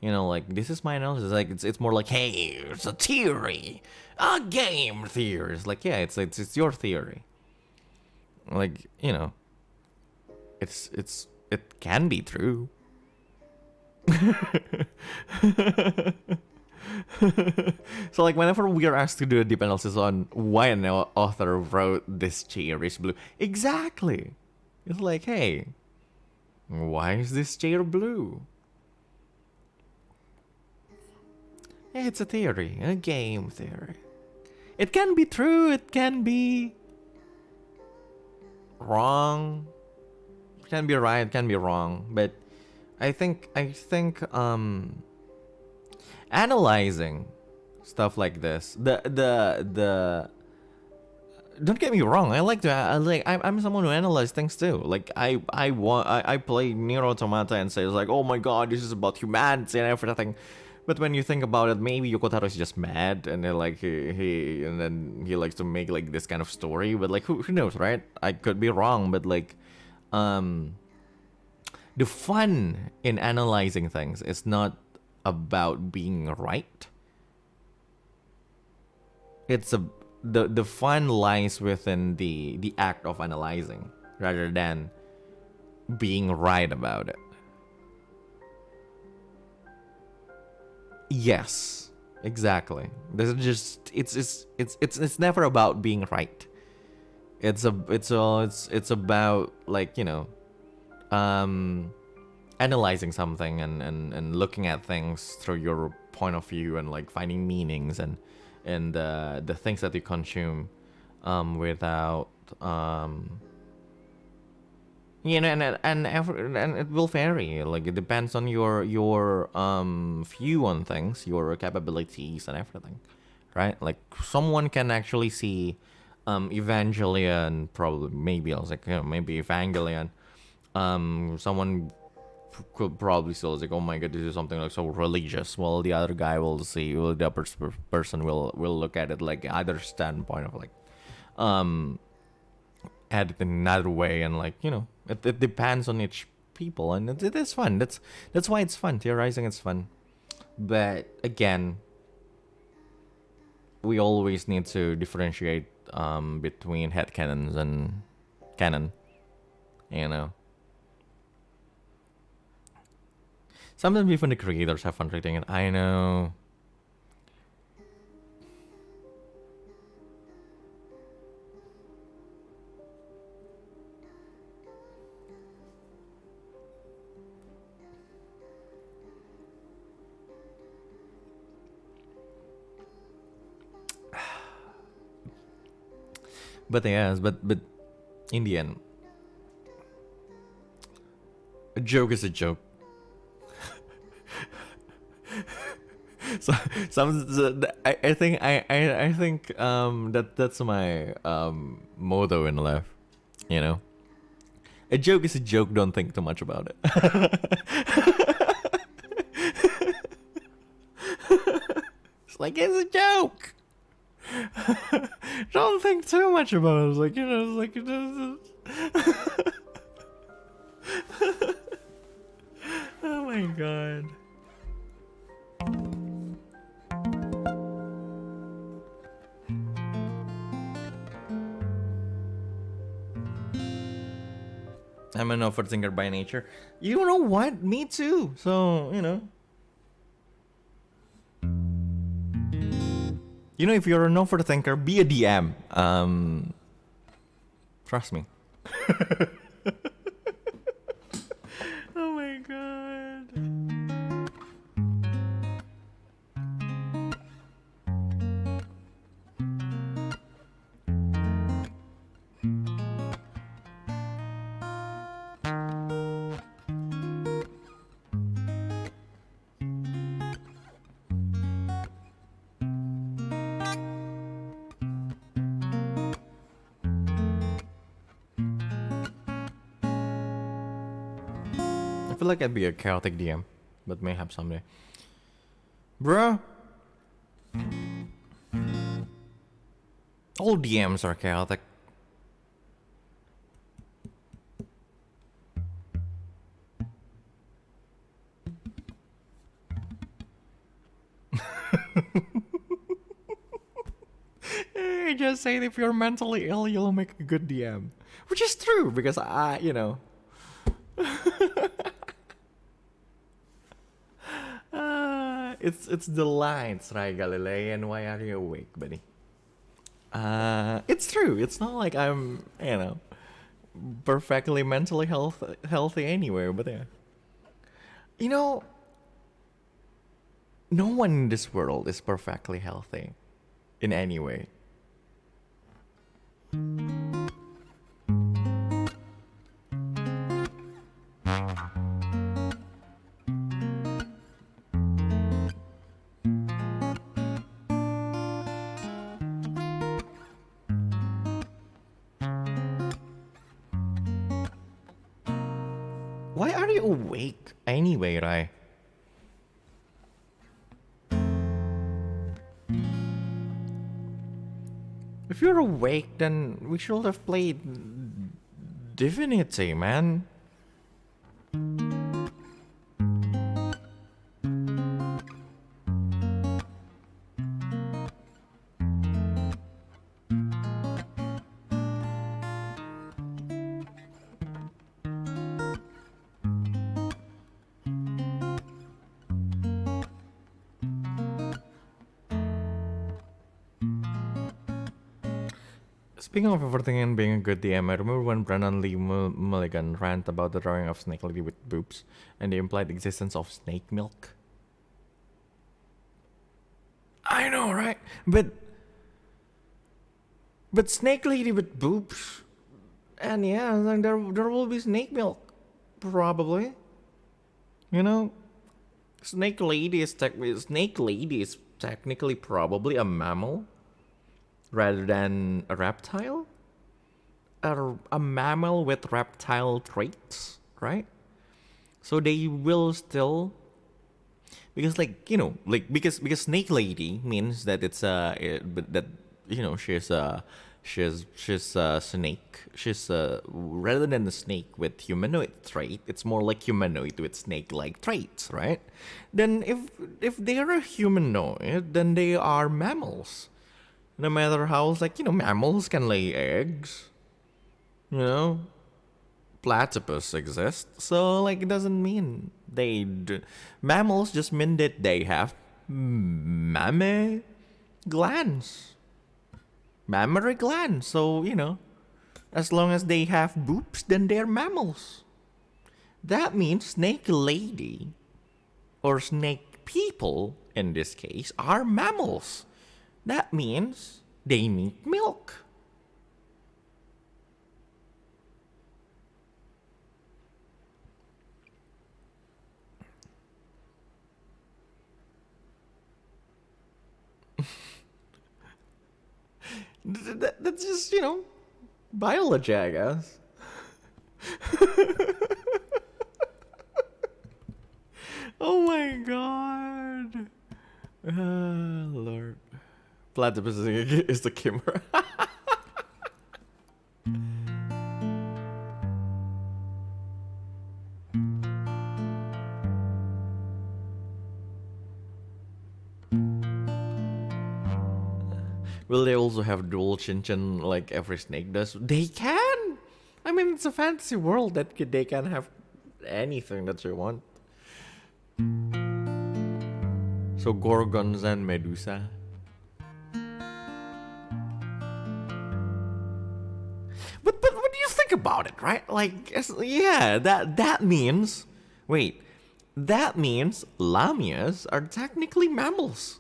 You know, like, this is my analysis. Like, it's more like, hey, it's a theory, a game theory. It's like, yeah, it's your theory. Like, you know, it can be true. So like whenever we are asked to do a deep analysis on why an author wrote this chair is blue, exactly, it's like, hey, why is this chair blue? It's a theory, a game theory. It can be true, it can be wrong, it can be right, it can be wrong, but I think analyzing stuff like this, the don't get me wrong, I'm someone who analyzes things too. Like I play Nier Automata and say like, oh my god, this is about humanity and everything. But when you think about it, maybe Yokotaro is just mad, and then like he likes to make like this kind of story. But like who knows, right? I could be wrong, but like the fun in analyzing things is not about being right. It's the fun lies within the act of analyzing rather than being right about it. Yes, exactly. This is just it's never about being right. It's about like, you know, analyzing something and looking at things through your point of view and like finding meanings and the things that you consume without you know, and it will vary. Like it depends on your view on things, your capabilities and everything, right? Like someone can actually see Evangelion, probably, maybe I was like, you know, maybe Evangelion, someone could probably still like, oh my god, this is something like so religious. Well, the other guy will see, well, the other person will look at it like either standpoint of like at it in another way, and like, you know, it depends on each people, and it is fun. That's why it's fun. Theorizing, it's fun. But again, we always need to differentiate between headcanons and canon, you know. Sometimes even the creators have fun reading it. I know. But yes, but in the end, a joke is a joke. I think that's my motto in life. You know, a joke is a joke. Don't think too much about it. It's like it's a joke. Don't think too much about it. It's like, you know, it's like oh my god. I'm an overthinker by nature. You know what? Me too. So, you know. You know, if you're an overthinker, be a DM. Trust me. Oh my god. I feel like I'd be a chaotic DM, but mayhap someday. Bruh. All DMs are chaotic. I just say if you're mentally ill, you'll make a good DM. Which is true, because you know. It's the lights, right, Galilean? Why are you awake, buddy? It's true. It's not like I'm, you know, perfectly mentally healthy anywhere, but yeah. You know, no one in this world is perfectly healthy in any way. Why are you awake anyway, Rai? If you're awake, then we should have played Divinity, man. Speaking of overthinking and being a good DM, I remember when Brennan Lee Mulligan ranted about the drawing of Snake Lady with boobs and the implied existence of snake milk. I know, right? But Snake Lady with boobs, and yeah, like there will be snake milk, probably. You know, Snake Lady is technically probably a mammal. Rather than a reptile? A mammal with reptile traits, right? So they will still, because like, you know, like because Snake Lady means that it's that, you know, she's a snake. She's rather than a snake with humanoid trait, it's more like humanoid with snake-like traits, right? Then if they are a humanoid, then they are mammals. No matter how, like, you know, mammals can lay eggs. You know, platypus exist. So, like, it doesn't mean mammals just mean that they have mammary glands. So, you know, as long as they have boobs, then they're mammals. That means Snake Lady, or snake people, in this case, are mammals. That means they need milk. That's just, biology, I guess. Oh my god. Lord. Platypus is the camera. Will they also have dual chin like every snake does? They can! I mean, it's a fantasy world that they can have anything that you want. So Gorgons and Medusa. But what do you think about it, right? Like, yeah, that means... Wait, that means lamias are technically mammals.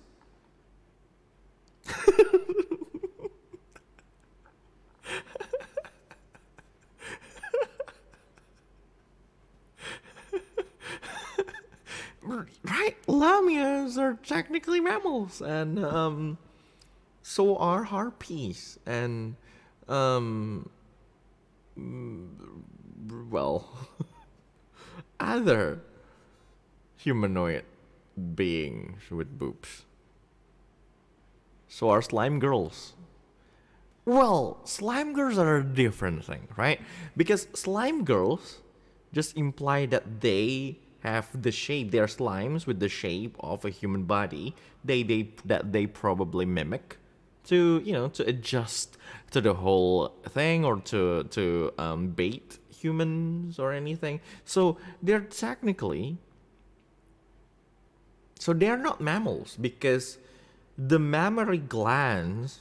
Right? Lamias are technically mammals, and so are harpies, and well, other humanoid beings with boobs. So are slime girls. Well, slime girls are a different thing, right? Because slime girls just imply that they have the shape. They are slimes with the shape of a human body. That they probably mimic to to adjust to the whole thing, or to bait humans or anything. So they're not mammals, because the mammary glands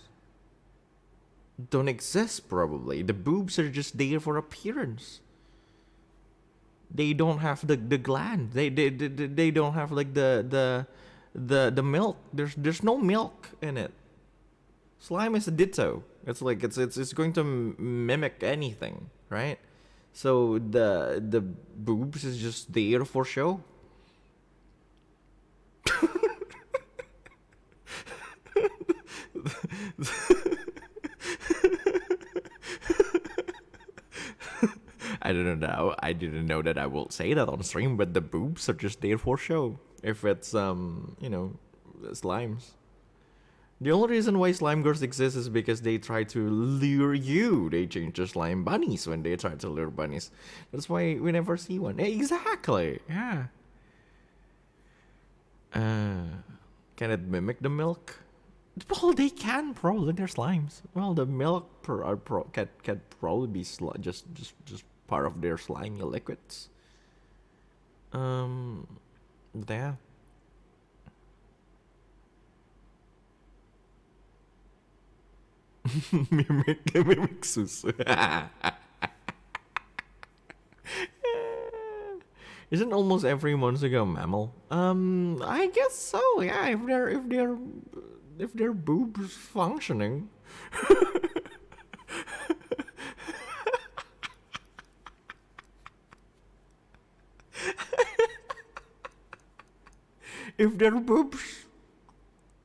don't exist probably. The boobs are just there for appearance. They don't have the gland. They don't have like the milk. There's no milk in it. Slime is a ditto. It's like it's going to mimic anything, right? So the boobs is just there for show. I didn't know that I will say that on stream, but the boobs are just there for show. If it's slimes. The only reason why slime girls exist is because they try to lure you. They change to slime bunnies when they try to lure bunnies. That's why we never see one. Exactly. Yeah. Can it mimic the milk? Well, they can probably. They're slimes. Well, the milk can probably be just part of their slimy liquids. Yeah. mimic susu. Isn't almost every monster a mammal? I guess so. Yeah, if their boobs functioning. If their boobs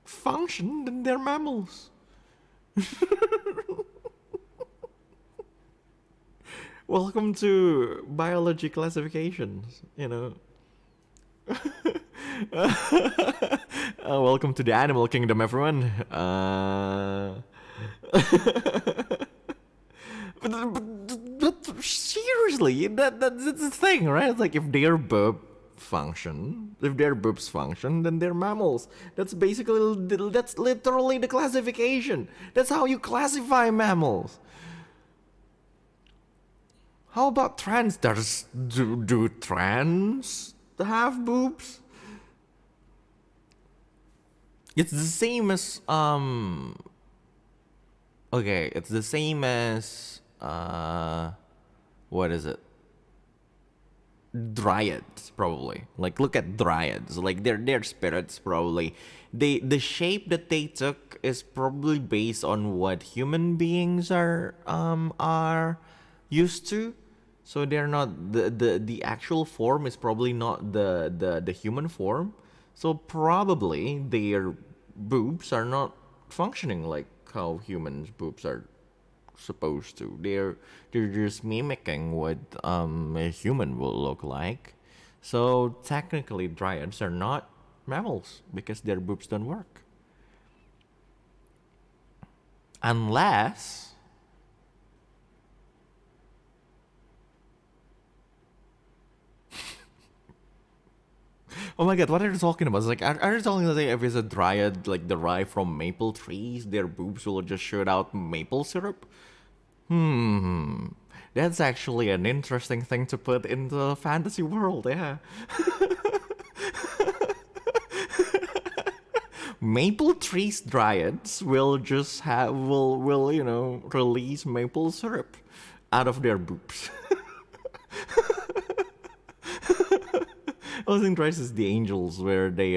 function, then they're mammals. Welcome to biology classifications, welcome to the animal kingdom, everyone. But seriously, that's the thing, right? It's like if their boobs function, then they're mammals. That's literally the classification. That's how you classify mammals. How about trans? Do trans have boobs? It's the same as okay, it's the same as what is it? Dryads, probably. Like, look at dryads. Like, they're spirits, probably. The shape that they took is probably based on what human beings are used to. So they're not the actual form is probably not the human form. So probably their boobs are not functioning like how humans' boobs are supposed to. They're just mimicking what a human will look like. So technically, dryads are not mammals because their boobs don't work. Unless oh my god, what are you talking about? It's like, are you talking about if it's a dryad like derived from maple trees, their boobs will just shoot out maple syrup? That's actually an interesting thing to put in the fantasy world, yeah. Maple trees dryads will just will release maple syrup out of their boobs. I think dryads is the angels where they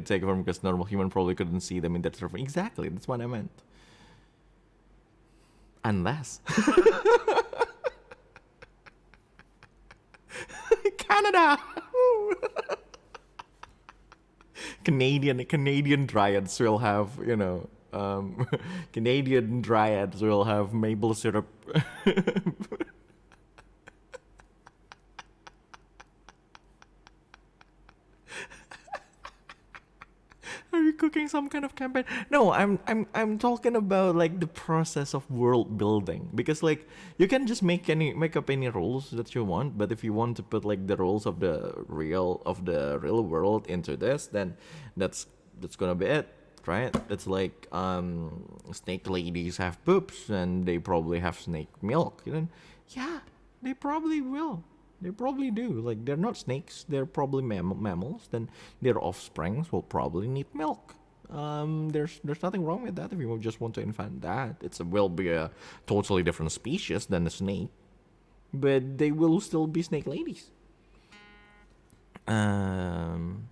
take from because normal human probably couldn't see them in that sort of exactly. That's what I meant. Unless Canada. Canadian dryads will have, Canadian dryads will have maple syrup. Are you cooking some kind of campaign? No, I'm talking about like the process of world building, because like you can just make up any rules that you want, but if you want to put like the rules of the real world into this, then that's gonna be it, right? It's like snake ladies have boobs and they probably have snake milk, Yeah, they probably will. They probably do. Like, they're not snakes. They're probably mammals. Then their offsprings will probably need milk. There's nothing wrong with that if you just want to infant that. Will be a totally different species than a snake, but they will still be snake ladies. Do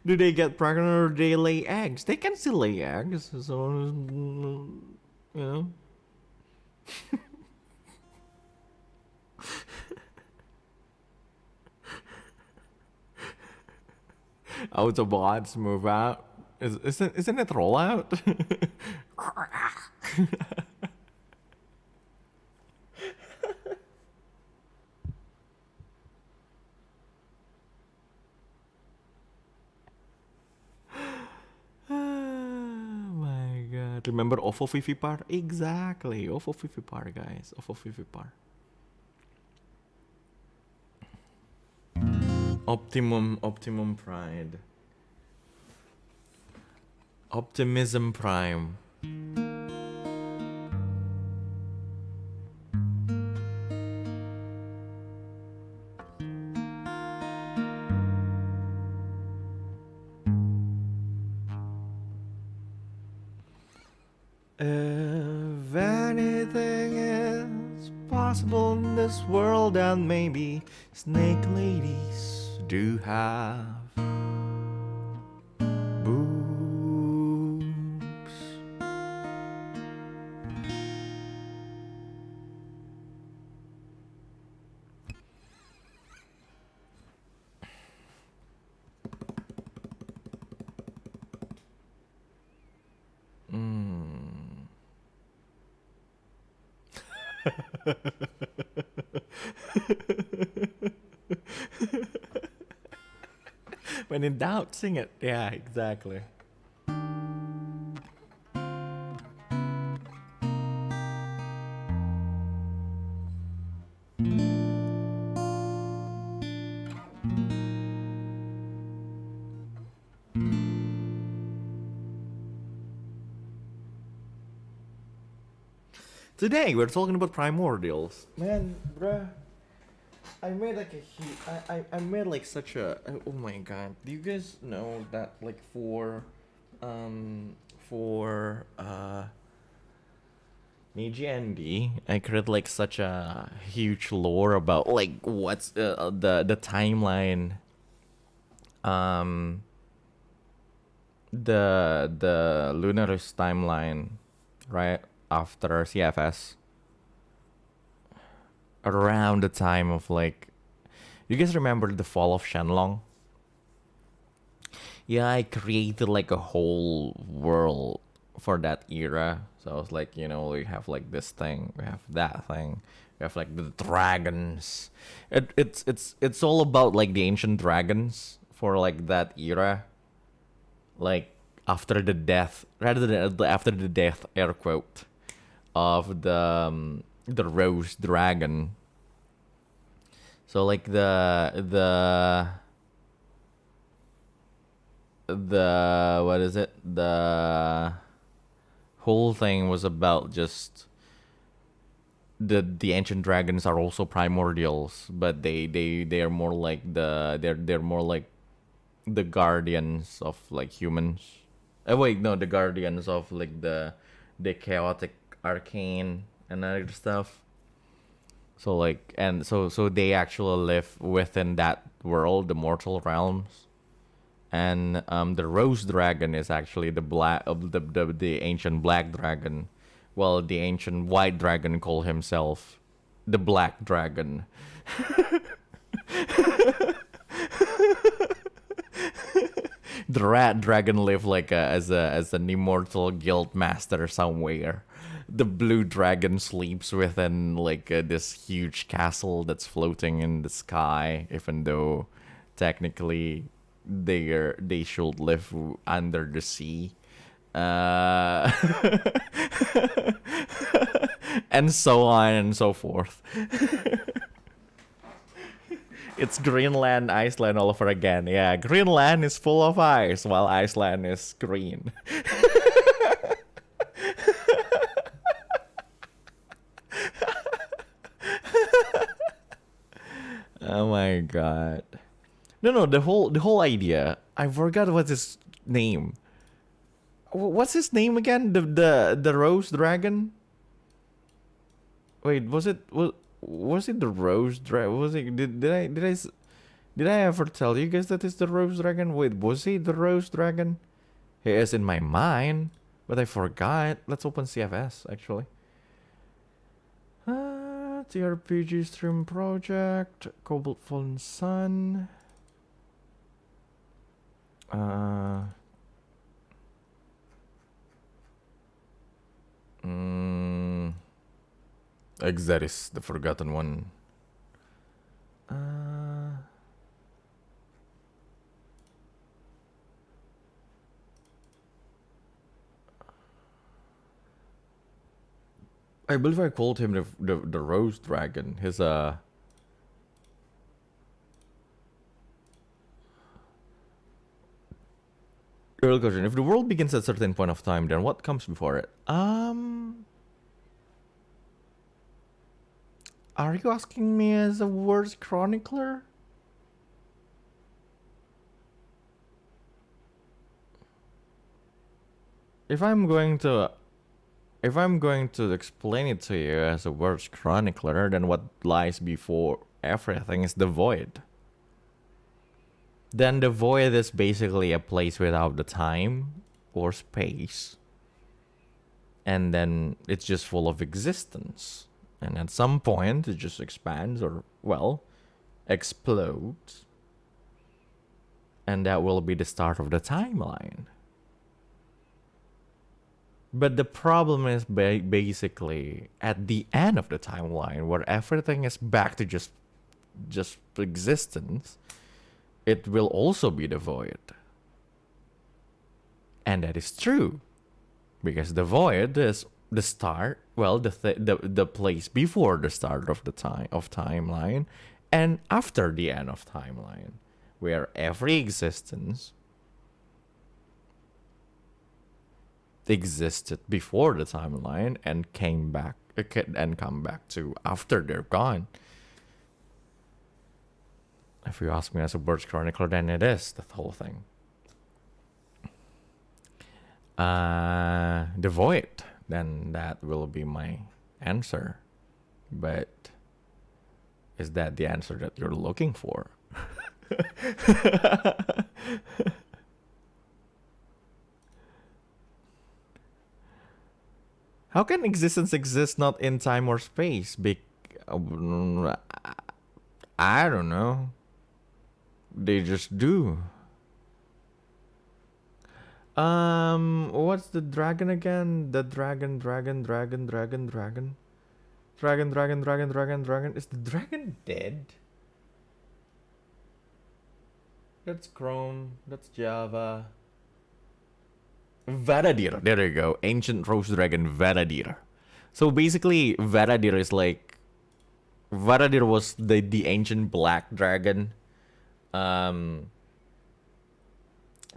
they get pregnant or do they lay eggs? They can still lay eggs, so Autobots move out. Isn't it rollout? My god. Remember OFO Vivipar? Exactly. OFO Vivipar, guys. OFO Vivipar. Optimum Pride. Optimism Prime. If anything is possible in this world, and maybe snake ladies do have boobs. When in doubt, sing it. Yeah, exactly. Today we're talking about primordials. Man, bruh, I made like I made like such a, oh my god. Do you guys know that like for NIJISANJI, I created like such a huge lore about like what's the timeline, the Lunaris timeline, right after CFS, around the time of like, you guys remember the fall of Shenlong? yeah, I created like a whole world for that era. So I was like, you know, we have like this thing, we have that thing, we have like the dragons. It's all about like the ancient dragons for like that era, like after the death, rather than after the death, air quote, of the rose dragon. So like the what is it? The whole thing was about just the ancient dragons are also primordials, but they are more like they're more like the guardians of like humans. Wait, no, the guardians of like the chaotic arcane and other stuff. So like and so they actually live within that world, the mortal realms. And the rose dragon is actually the black the ancient black dragon, while the ancient white dragon call himself the black dragon. The rat dragon live like as an immortal guild master somewhere. The blue dragon sleeps within like this huge castle that's floating in the sky, even though technically they should live under the sea. And so on and so forth. It's Greenland, Iceland all over again. Yeah, Greenland is full of ice while Iceland is green. Oh my god. No, the whole idea. I forgot what's his name. What's his name again? The rose dragon? Wait, was it the rose dragon? Was it did I ever tell you guys that it's the rose dragon? Wait, was he the rose dragon? He is in my mind, but I forgot. Let's open CFS actually. TRPG stream project, Cobalt Fallen Sun. Exeris, the forgotten one. I believe I called him the Rose Dragon. His real question: if the world begins at a certain point of time, then what comes before it? Are you asking me as a words chronicler? If I'm going to explain it to you as a words chronicler, then what lies before everything is the void. Then the void is basically a place without the time or space. And then it's just full of existence. And at some point it just expands or, well, explodes. And that will be the start of the timeline. But the problem is basically at the end of the timeline, where everything is back to just existence, it will also be the void. And that is true, because the void is the start, well, the place before the start of the timeline, and after the end of timeline, where every existence existed before the timeline and come back to after they're gone. If you ask me as a birds chronicler, then it is the whole thing. The void, then that will be my answer. But is that the answer that you're looking for? How can existence exist not in time or space? I don't know. They just do. What's the dragon again? The dragon. Is the dragon dead? That's Chrome. That's Java. Varadir. There you go. Ancient Rose Dragon Varadir. So basically, Varadir is like... Varadir was the ancient black dragon.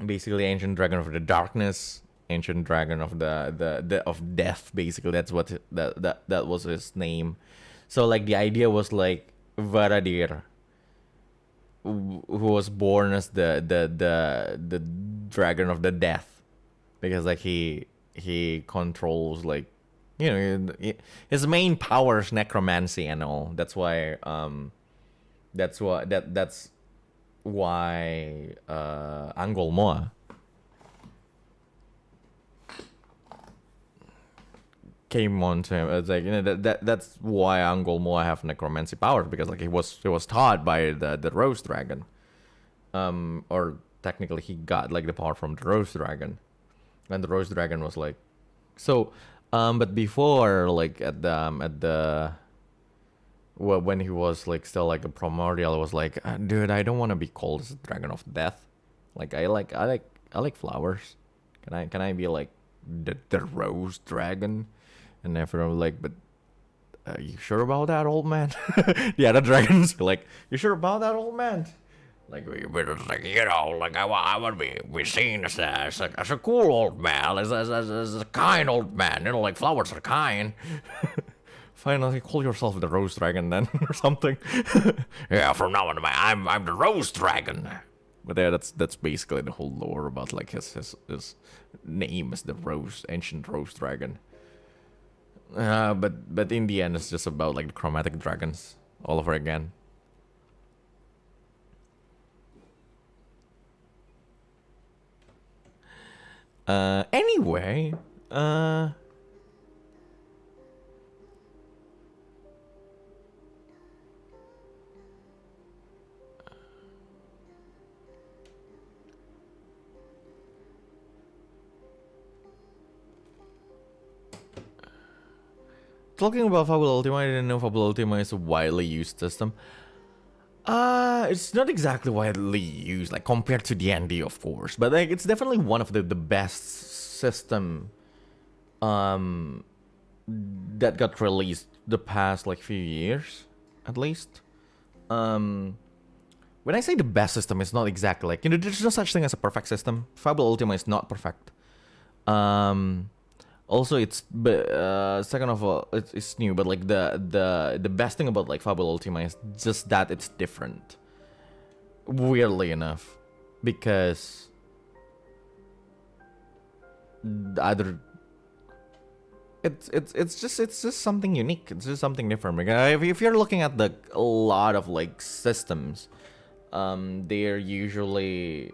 Basically, ancient dragon of the darkness. Ancient dragon of the of death. Basically, that's what that was his name. So like the idea was like Varadir, who was born as the dragon of the death, because like he controls like, you know, his main power is necromancy and all. That's why that's why Angol Moa came on to him. It's like, you know, that's why Angol Moa have necromancy powers, because like he was taught by the Rose Dragon, or technically he got like the power from the Rose Dragon, and the Rose Dragon was like, so but before, like at the well, when he was like still like a primordial, it was like, dude, I don't want to be called as the dragon of death. Like I like flowers. Can I be like the Rose Dragon? And everyone was like, but you sure about that, old man? The other dragons like, you sure about that, old man? Like, you better, like, you know, like I want to be seen as a cool old man, as a kind old man. You know, like flowers are kind. Finally, call yourself the Rose Dragon then, or something. Yeah, from now on, I'm the Rose Dragon. But yeah, that's basically the whole lore about like his name is the ancient Rose Dragon. But in the end, it's just about like the chromatic dragons all over again. Anyway, talking about Fable Ultima, I didn't know Fable Ultima is a widely used system. It's not exactly widely used, like compared to D&D, of course, but like it's definitely one of the best system that got released the past like few years, at least. When I say the best system, it's not exactly like, you know, there's no such thing as a perfect system. Fable Ultima is not perfect. Also, it's second of all, it's new, but like the best thing about like Fable Ultima is just that it's different. Weirdly enough, because the other, it's just something unique. It's just something different. Because if you're looking at a lot of like systems, they're usually,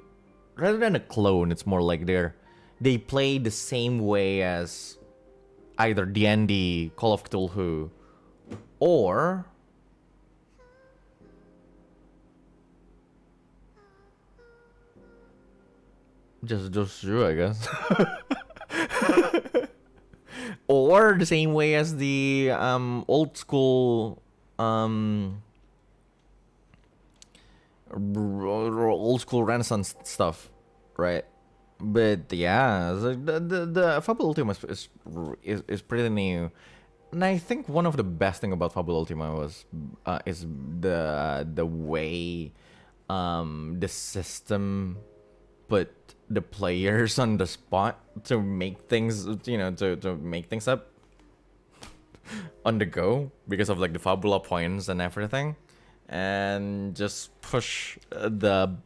rather than a clone, it's more like they play the same way as either D&D, Call of Cthulhu, or just you, I guess. Or the same way as the old school Renaissance stuff, right? But yeah, the Fable Ultima is pretty new, and I think one of the best thing about Fable Ultima is the way the system put the players on the spot to make things, you know, to make things up on the go because of like the Fabula points and everything, and just push the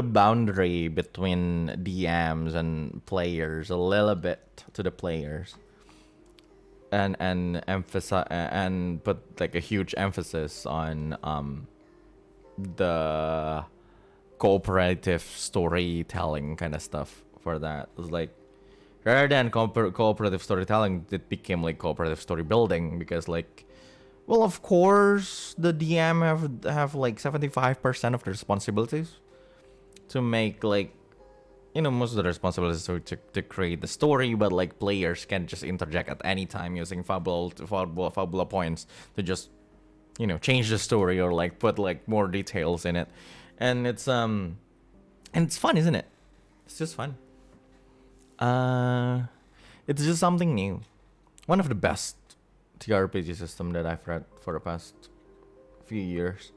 boundary between DMs and players a little bit to the players, and emphasize and put like a huge emphasis on the cooperative storytelling kind of stuff for that. It's like, rather than cooperative storytelling, it became like cooperative story building, because like, well, of course the DM have like 75% of the responsibilities to make like most of the responsibility is to create the story, but like players can just interject at any time using fabula points to just change the story or like put like more details in it, and it's fun, isn't it? It's just fun. It's just something new. One of the best TRPG system that I've read for the past few years.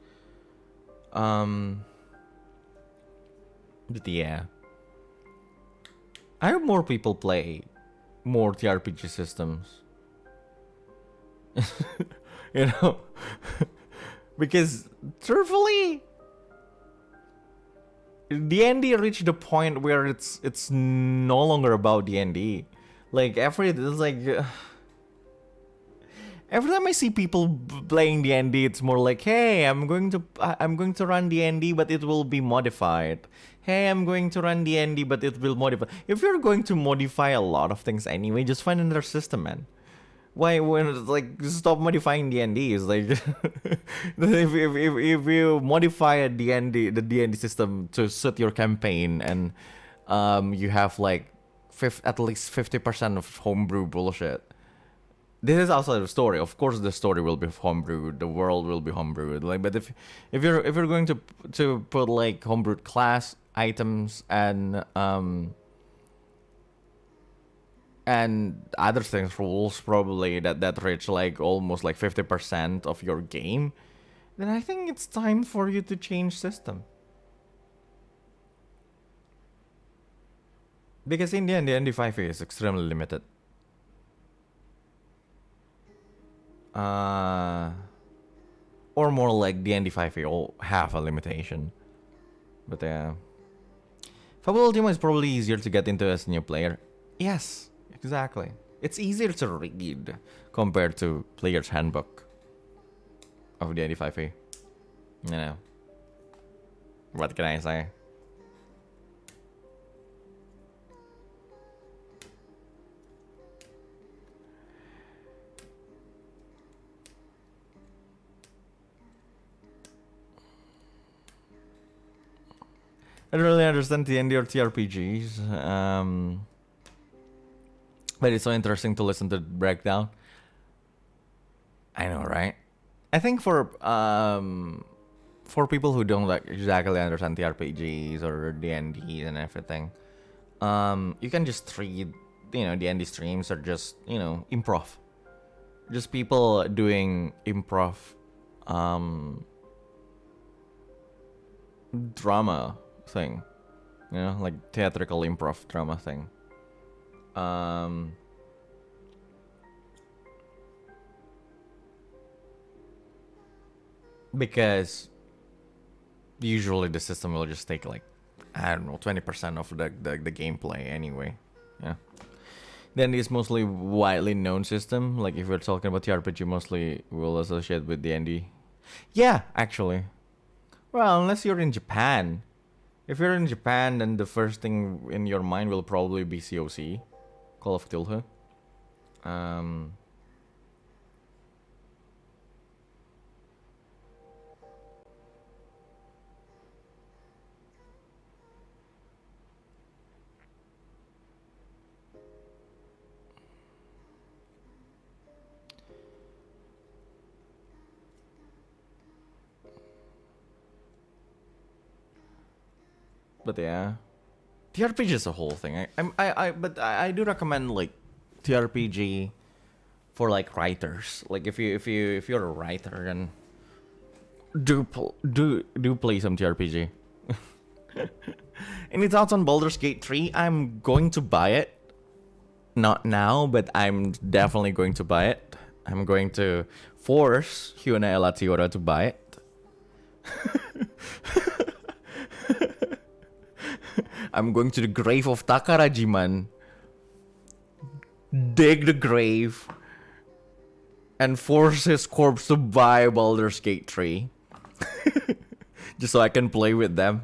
But yeah, I hope more people play more TRPG systems. Because truthfully, D&D reached the point where it's no longer about D&D. Like every time I see people playing D&D, it's more like, hey, I'm going to run D&D, but it will be modified. Hey, I'm going to run D&D, but it will modify. If you're going to modify a lot of things anyway, just find another system, man. Why when it's like stop modifying D&D? It's like if you modify the D&D system to suit your campaign, and you have like at least 50% of homebrew bullshit. This is outside the story. Of course, the story will be homebrewed. The world will be homebrewed. Like, but if you're going to put like homebrewed class items and other things, rules probably that reach like almost like 50% of your game, then I think it's time for you to change system. Because in the end, the ND5e is extremely limited. Or more like the ND5e all have a limitation. But yeah. Fable Ultima is probably easier to get into as a new player. Yes, exactly. It's easier to read compared to Player's Handbook of the ND5e. What can I say? I don't really understand D&D or TRPGs, but it's so interesting to listen to the breakdown. I know, right? I think for people who don't like exactly understand TRPGs or D&D and everything, you can just treat D&D streams or just improv, just people doing improv, drama thing, like theatrical improv drama thing. Because usually the system will just take like, I don't know, 20% of the gameplay anyway. Yeah. Then it's mostly widely known system. Like if we're talking about TRPG, mostly we'll associate with D&D. Yeah, actually. Well, unless you're in Japan. If you're in Japan, then the first thing in your mind will probably be COC, Call of Cthulhu. But yeah, TRPG is a whole thing. But I do recommend like TRPG for like writers. Like if you're a writer, then do play some TRPG. Any thoughts on Baldur's Gate 3? I'm going to buy it. Not now, but I'm definitely going to buy it. I'm going to force Hyuna Elatiora to buy it. I'm going to the grave of Takarajiman, dig the grave, and force his corpse to buy Baldur's Gate 3. Just so I can play with them.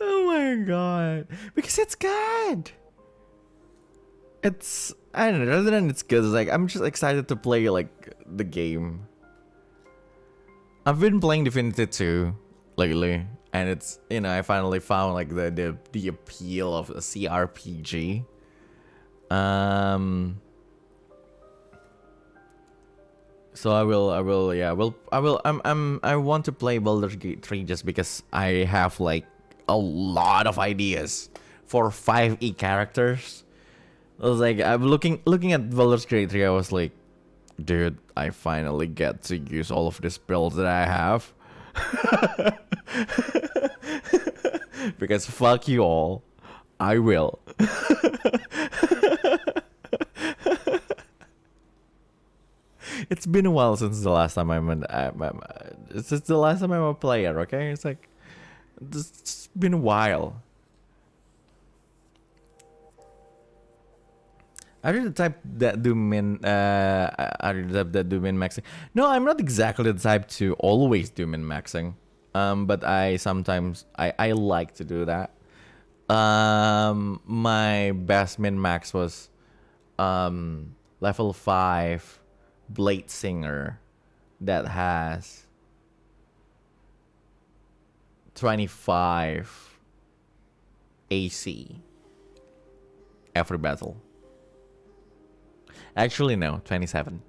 Oh my god. Because it's good. it's I don't know. Rather than it's good, it's like I'm just excited to play like the game. I've been playing Divinity 2 lately, and it's I finally found like the appeal of a CRPG. So I want to play Baldur's Gate 3 just because I have like a lot of ideas for 5e characters. I was like, I'm looking at Baldur's Gate 3, I was like, dude, I finally get to use all of this builds that I have. Because fuck you all, I will. It's been a while since the last time I'm a player, okay? It's like, it's been a while. Are you the type that do min maxing? No, I'm not exactly the type to always do min maxing. But I sometimes I like to do that. My best min max was level 5 Blade Singer that has 25 AC every battle. Actually, no, 27.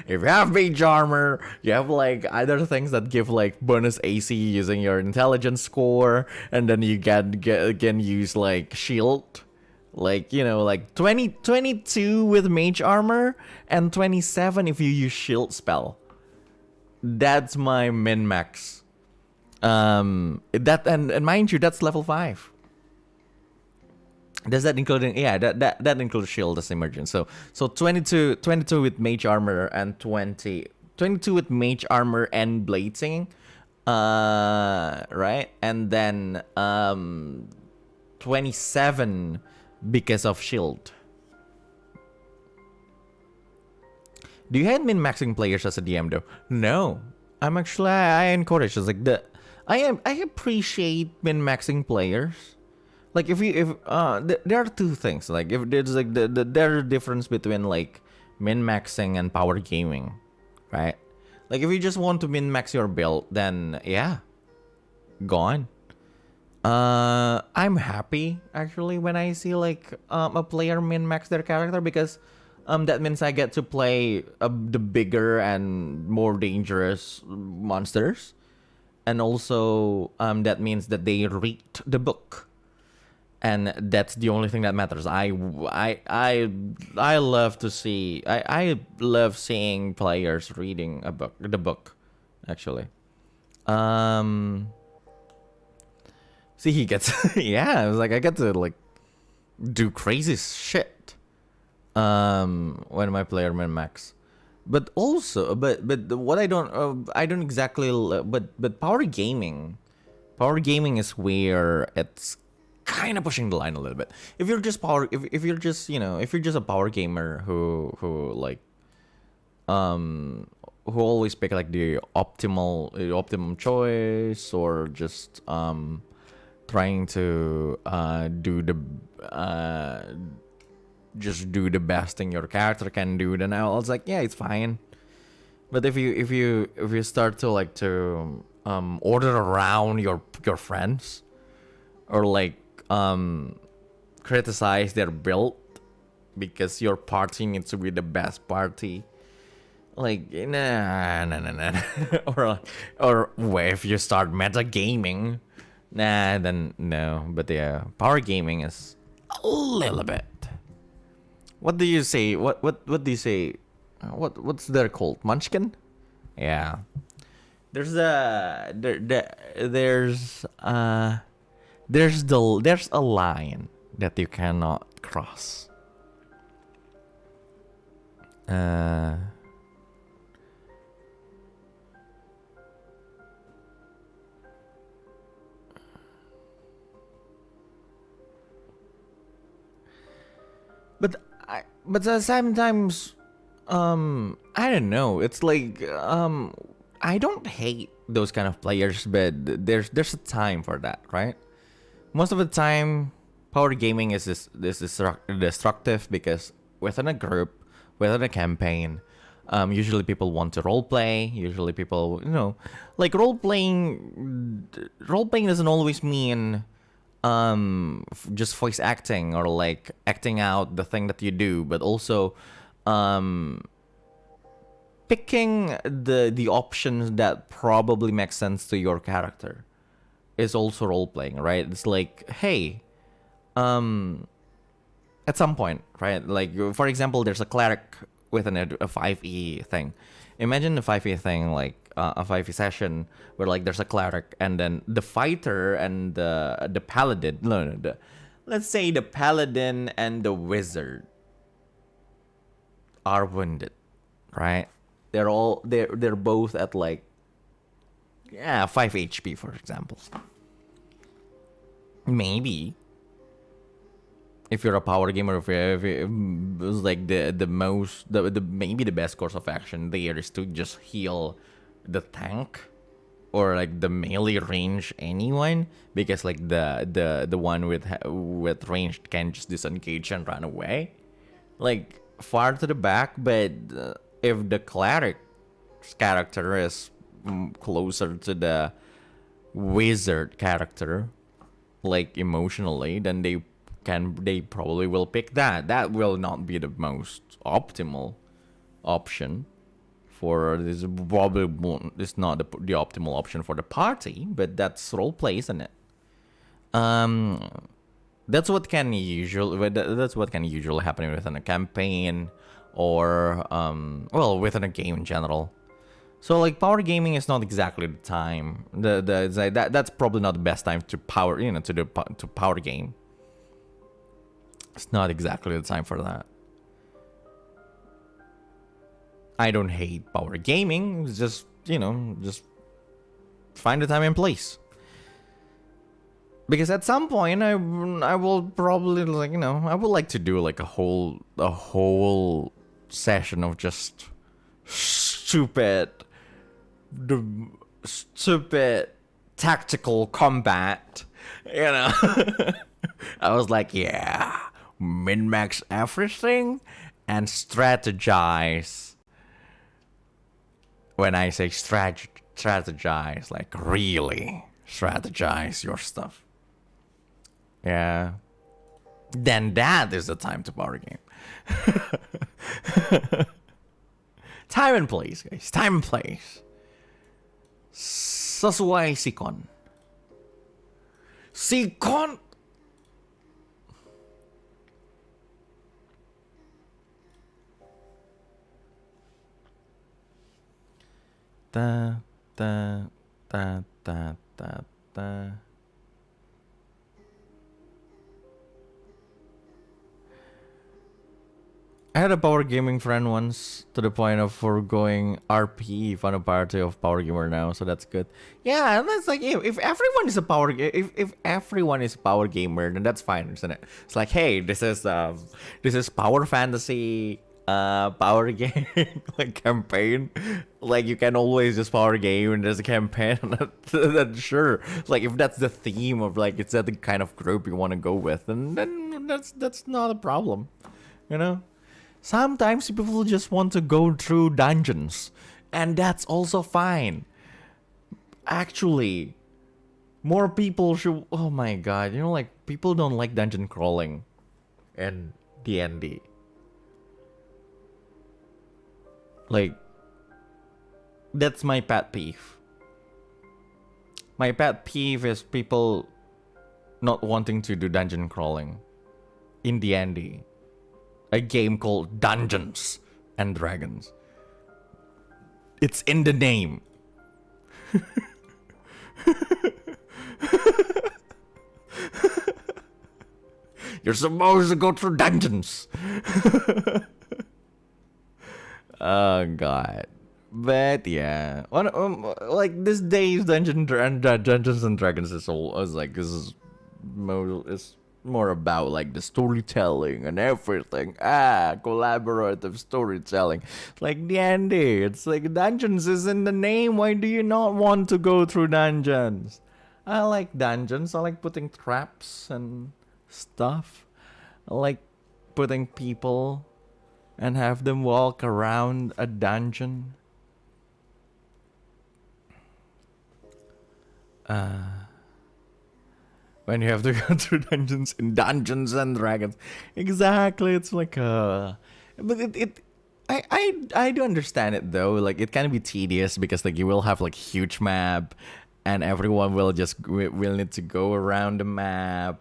If you have mage armor, you have like other things that give like bonus AC using your intelligence score, and then you can use like shield, like like 22 with mage armor and 27 if you use shield spell. That's my min max. That and mind you, that's level 5. Does that include? Yeah, that includes shield as emergent. So 22 with mage armor and 22 with mage armor and blade singing, right? And then 27 because of shield. Do you hate min maxing players as a DM though? No, I'm actually I encourage. It's like I appreciate min maxing players. Like there are two things. Like if there's like there's a difference between like min maxing and power gaming, right? Like if you just want to min max your build, then yeah, go on. I'm happy actually when I see like a player min max their character, because that means I get to play the bigger and more dangerous monsters, and also that means that they read the book. And that's the only thing that matters. I love to see. I love seeing players reading the book, actually. See, he gets yeah. I was like, I get to like do crazy shit. When my player min max, but also, but what I don't exactly. But power gaming is where it's kind of pushing the line a little bit. If you're just if you're just a power gamer who like who always pick like the optimum choice, or just trying to do the best thing your character can do, then I was like, yeah, it's fine. But if you start to like to order around your friends, or like criticize their build because your party needs to be the best party, like nah. or if you start meta gaming, nah, then no. But yeah, power gaming is a little bit. What do you say? What do you say? What's their called? Munchkin? Yeah. There's a line that you cannot cross. But sometimes I don't know. It's like I don't hate those kind of players, but there's a time for that, right? Most of the time, power gaming is this destructive because within a group, within a campaign, usually people want to role play. Usually people, like role playing. Role playing doesn't always mean just voice acting or like acting out the thing that you do, but also picking the options that probably make sense to your character is also role playing, right? It's like, hey, at some point, right? Like, for example, there's a cleric with a 5e thing. Imagine the 5e thing, like a 5e session where like there's a cleric and then the fighter and the paladin. Let's say the paladin and the wizard are wounded, right? They're both at like 5 HP, for example. Maybe if you're a power gamer, if it was like the maybe the best course of action there is to just heal the tank or like the melee range anyone, because like the one with ranged can just disengage and run away like far to the back. But if the cleric's character is closer to the wizard character, like emotionally, then they probably will pick that. That will not be the most optimal option for this. Probably it's not the optimal option for the party, but that's role play, isn't it? That's what can usually happen within a campaign or within a game in general. So like power gaming is not exactly the time. That's probably not the best time to power to power game. It's not exactly the time for that. I don't hate power gaming. It's just just find the time and place. Because at some point I will probably I would like to do like a whole session of just stupid tactical combat. I was like, yeah, min-max everything and strategize. When I say strategize, like really strategize your stuff. Yeah. Then that is the time to power game. Time and place, guys. Time and place. Sesuai sikon. Sikon. Ta ta ta ta ta ta. I had a power gaming friend once to the point of foregoing RP on a party of power gamer now, so that's good. Yeah, and that's like if everyone is a if everyone is a power gamer, then that's fine, isn't it? It's like, hey, this is power fantasy power game like campaign. Like you can always just power game and there's a campaign. Then sure, like if that's the theme of like it's that the kind of group you want to go with, and then that's not a problem, Sometimes people just want to go through dungeons, and that's also fine. Actually, more people should. Oh my god, like people don't like dungeon crawling in D&D. Like, that's my pet peeve. My pet peeve is people not wanting to do dungeon crawling in D&D. A game called Dungeons and Dragons. It's in the name. You're supposed to go through dungeons. Oh god. But yeah, like this day's Dungeons and Dragons is all. I was like, this is more about like the storytelling and everything. Collaborative storytelling. Like D&D, it's like dungeons is in the name. Why do you not want to go through dungeons? I like dungeons. I like putting traps and stuff. I like putting people and have them walk around a dungeon. When you have to go through dungeons in Dungeons and Dragons. Exactly, it's like but I do understand it though. Like it can be tedious because like you will have like huge map and everyone will need to go around the map.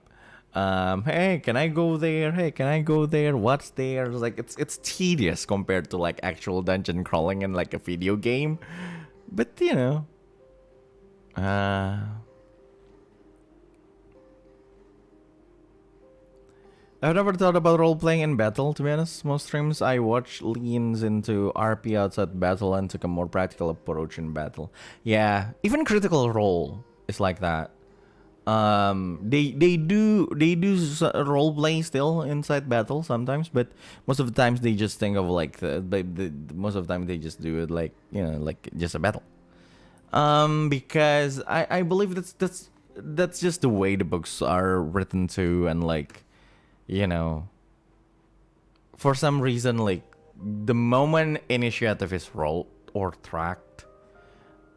Hey, can I go there? Hey, can I go there? What's there? Like it's tedious compared to like actual dungeon crawling in like a video game. But you know, I've never thought about role-playing in battle, to be honest. Most streams I watch leans into RP outside battle and took a more practical approach in battle. Yeah, even Critical Role is like that. They do role-play still inside battle sometimes, but most of the times they just think of like most of the time they just do it like, you know, like just a battle. Because I believe that's just the way the books are written too, and like, you know, for some reason, like the moment initiative is rolled or tracked,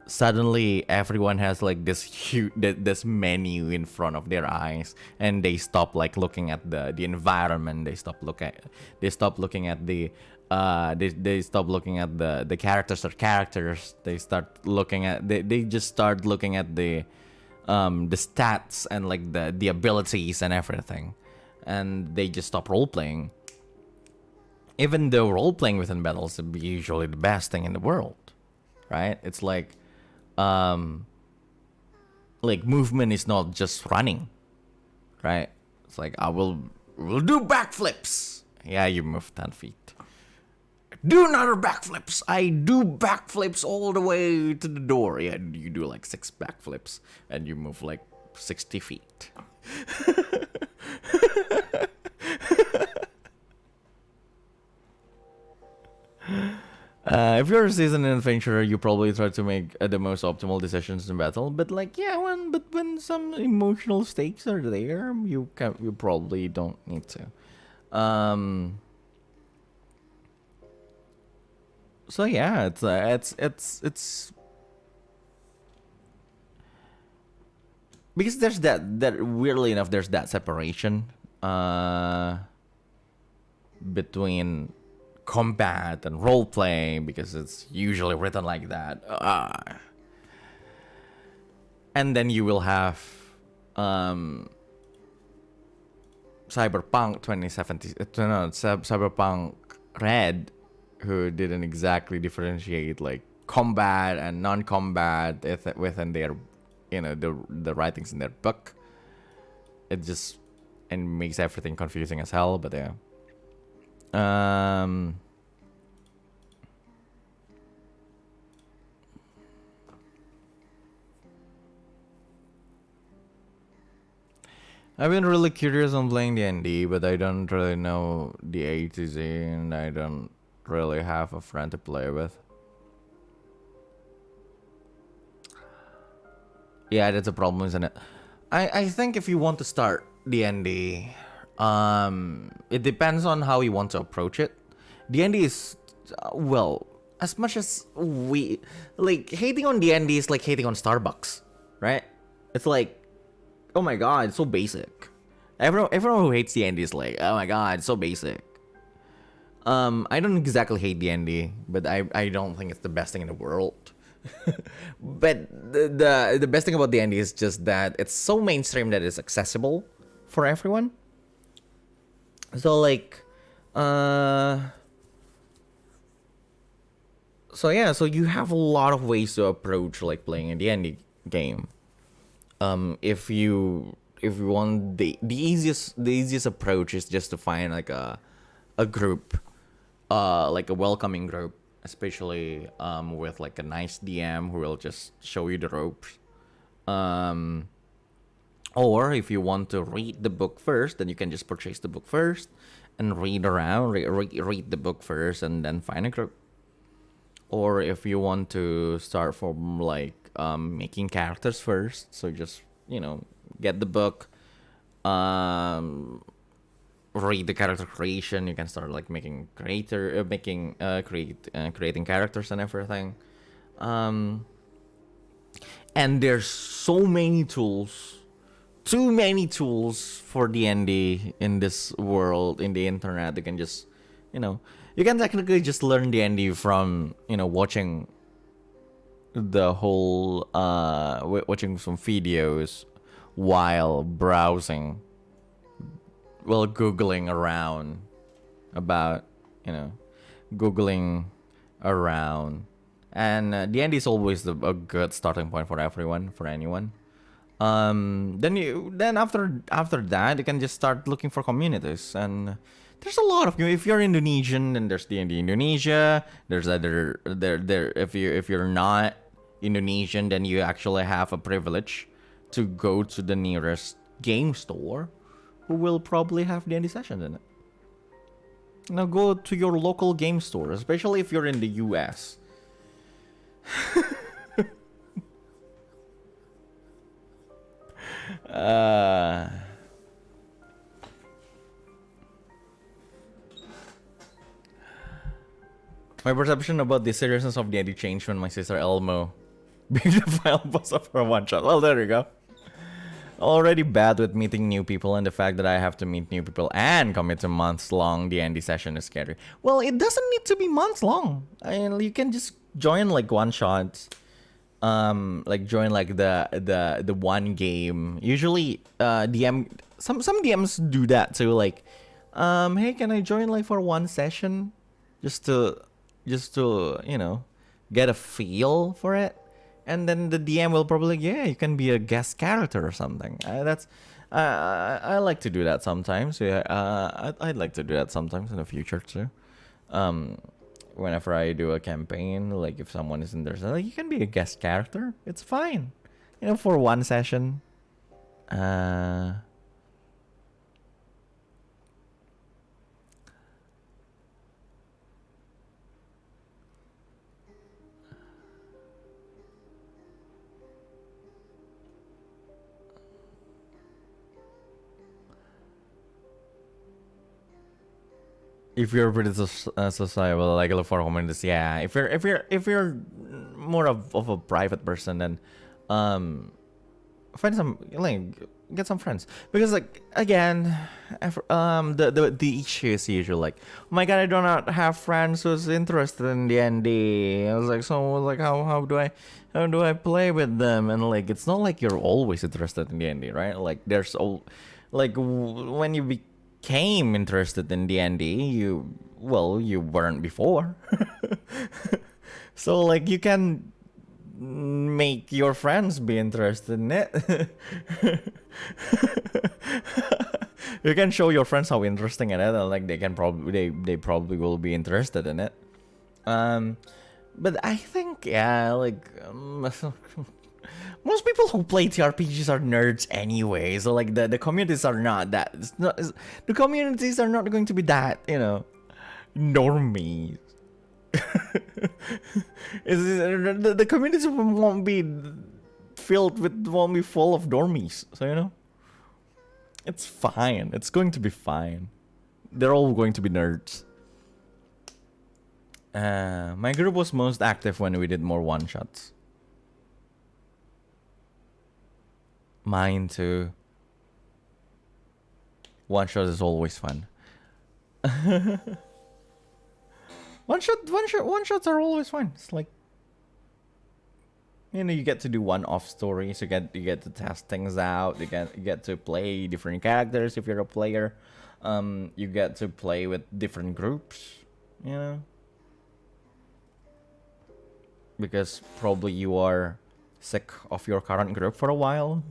suddenly everyone has like this huge this menu in front of their eyes, and they stop like looking at the environment. They stop looking at the characters or characters. They start looking at they just start looking at the stats and like the abilities and everything. And they just stop role-playing. Even though role-playing within battles is usually the best thing in the world, right? It's like movement is not just running, right? It's like we'll do backflips. Yeah, you move 10 feet. Do another backflips. I do backflips all the way to the door. Yeah, you do like 6 backflips and you move like 60 feet. If you're a seasoned adventurer, you probably try to make the most optimal decisions in battle. But like, yeah, when some emotional stakes are there, you probably don't need to. So yeah, it's because there's that weirdly enough there's that separation between combat and role playing, because it's usually written like that. And then you will have Cyberpunk 2070, Cyberpunk Red, who didn't exactly differentiate like combat and non-combat within their, you know, the writings in their book. It just makes everything confusing as hell. But yeah, I've been really curious on playing D&D, but I don't really know the A to Z, and I don't really have a friend to play with. Yeah, that's a problem, isn't it? I think if you want to start D&D, it depends on how you want to approach it. D&D is, well, as much as we like hating on D&D is like hating on Starbucks, right? It's like, oh my god, it's so basic. Everyone who hates D&D is like, oh my god, it's so basic. I don't exactly hate D&D, but I don't think it's the best thing in the world. But the best thing about D&D is just that it's so mainstream that it's accessible for everyone. So like, so yeah, so you have a lot of ways to approach like playing a D&D game. If you want the easiest approach is just to find like a group, like a welcoming group, especially with like a nice DM who will just show you the ropes, Or if you want to read the book first, then you can just purchase the book first and read around, read the book first, and then find a group. Or if you want to start from like making characters first, so just get the book, read the character creation. You can start like creating characters and everything. And there's so many tools. Too many tools for D&D in this world, in the internet. You can just, you can technically just learn D&D from, watching the whole, watching some videos while browsing, while Googling around about, Googling around. And D&D is always a good starting point for everyone, for anyone. Then after that you can just start looking for communities, and there's a lot of, if you're Indonesian, then there's D&D Indonesia. There's other there if you're not Indonesian, then you actually have a privilege to go to the nearest game store who will probably have D&D sessions in it. Now go to your local game store, especially if you're in the US. My perception about the seriousness of D&D changed when my sister Elmo being the final boss of her one shot. Well, there you go. Already bad with meeting new people, and the fact that I have to meet new people and commit to months-long D&D session is scary. Well, it doesn't need to be months long. I mean, you can just join like one shots. Like join like the one game. Usually DM some DMs do that too, like hey, can I join like for one session just to get a feel for it, and then the DM will probably you can be a guest character or something. I like to do that sometimes. I'd like to do that sometimes in the future too. Whenever I do a campaign, like if someone is in there, so like, you can be a guest character. It's fine, for one session. If you're pretty sociable, like look for communities, yeah. If you're more of a private person, then find some, like, get some friends, because like again, the issue is usually like, oh my god, I do not have friends who's interested in D&D. I was like, so like how do I play with them? And like, it's not like you're always interested in D&D, right? Like there's when you became interested in D&D, you weren't before. So like you can make your friends be interested in it. You can show your friends how interesting it is, and like they probably will be interested in it. But I think most people who play TRPGs are nerds anyway, so like the communities are not that. The communities are not going to be that, normies. The communities won't be full of normies. So it's fine. It's going to be fine. They're all going to be nerds. My group was most active when we did more one shots. Mine too. One shot is always fun. One shots are always fun. It's like, you get to do one-off stories. You get to test things out. You get to play different characters if you're a player. You get to play with different groups. Because probably you are sick of your current group for a while.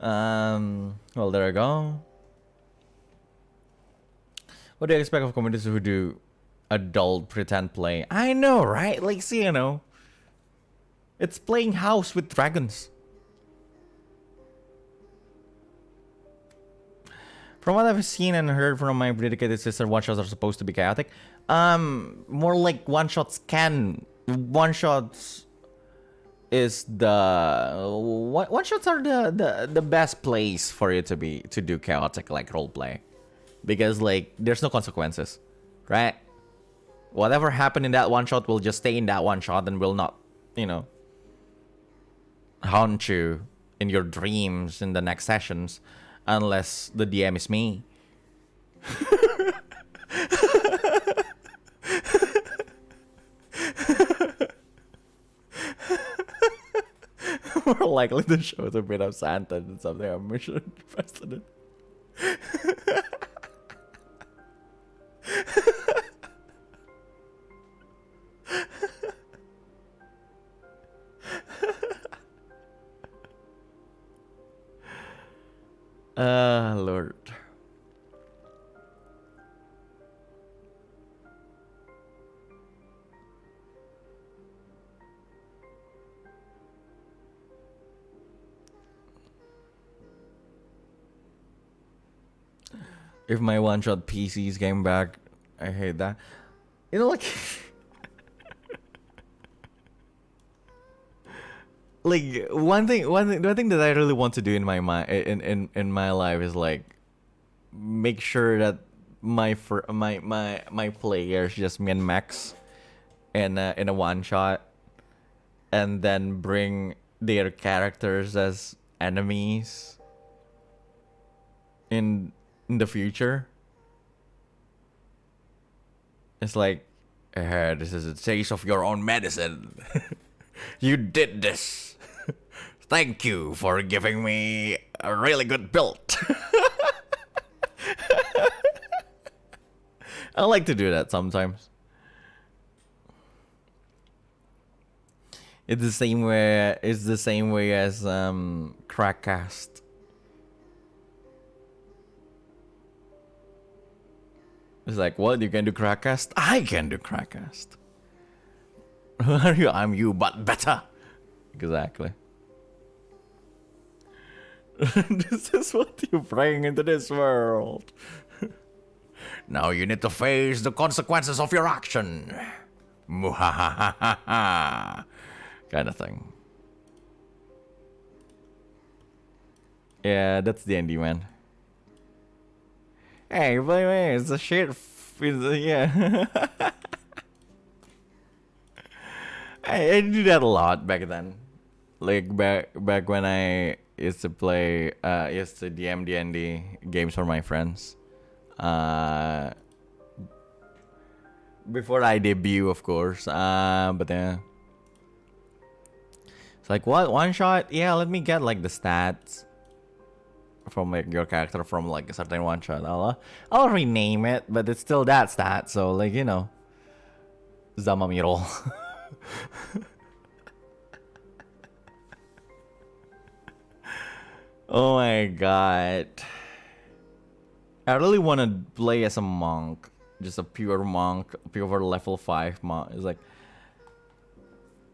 Well, there you go. What do you expect of communities who do adult pretend play? I know, right? Like, see, it's playing house with dragons. From what I've seen and heard from my dedicated sister, one shots are supposed to be chaotic. More like one shots is the one shots are the best place for you to do chaotic like roleplay, because like there's no consequences, right? Whatever happened in that one shot will just stay in that one shot and will not, you know, haunt you in your dreams in the next sessions, unless the DM is me. More likely to show a bit of Santa than something of mission precedent. Lord. If my one-shot PCs came back, I hate that. You know, like... like one thing that I really want to do in my mind in my life is like make sure that my players, just me and Max, in a one shot, and then bring their characters as enemies in the future. It's like, this is a taste of your own medicine. You did this. Thank you for giving me a really good build. I like to do that sometimes. It's the same way. It's the same way as Crackcast. It's like, what? You can do Crackcast? I can do Crackcast. Who are you? I'm you, but better. Exactly. This is what you bring into this world. Now you need to face the consequences of your action. Muhahaha. Kind of thing. Yeah, that's the ending, man. Hey, by the way, it's a shit. Yeah. I do that a lot back then. Like back when I used to play, used to DM D&D games for my friends. Before I debut, of course. But yeah. It's like, what? One shot? Yeah, let me get like the stats from like your character from like a certain one shot. I'll rename it, but it's still that stat. So like, you know, Zamamiro. Oh my god. I really want to play as a monk. Just a pure monk. Pure level 5 monk. It's like,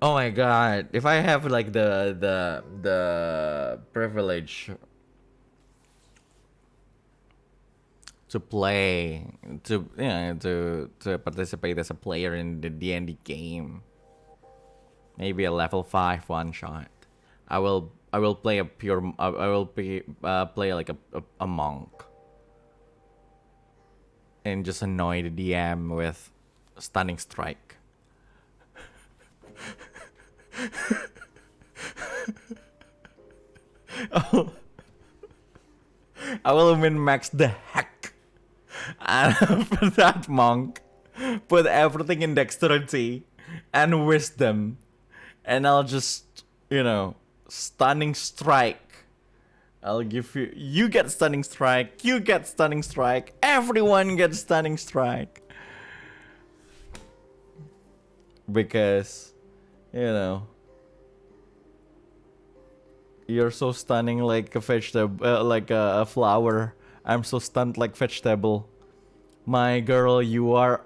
oh my god. If I have like the privilege to play, to participate as a player in the D&D game, maybe a level 5 one shot, I will play a pure. I will play like a monk, and just annoy the DM with stunning strike. I will min-max the heck for that monk. Put everything in dexterity and wisdom, and I'll just, you know, stunning strike. I'll give you. You get stunning strike. You get stunning strike. Everyone gets stunning strike. Because, you know, you're so stunning like a vegetable, like a flower. I'm so stunned like vegetable. My girl, you are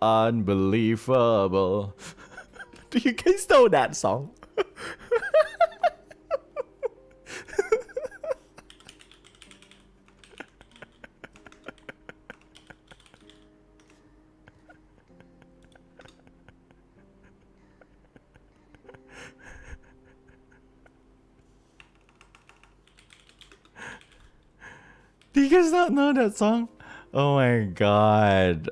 unbelievable. Do you guys know that song? Do you guys not know that song? Oh my god.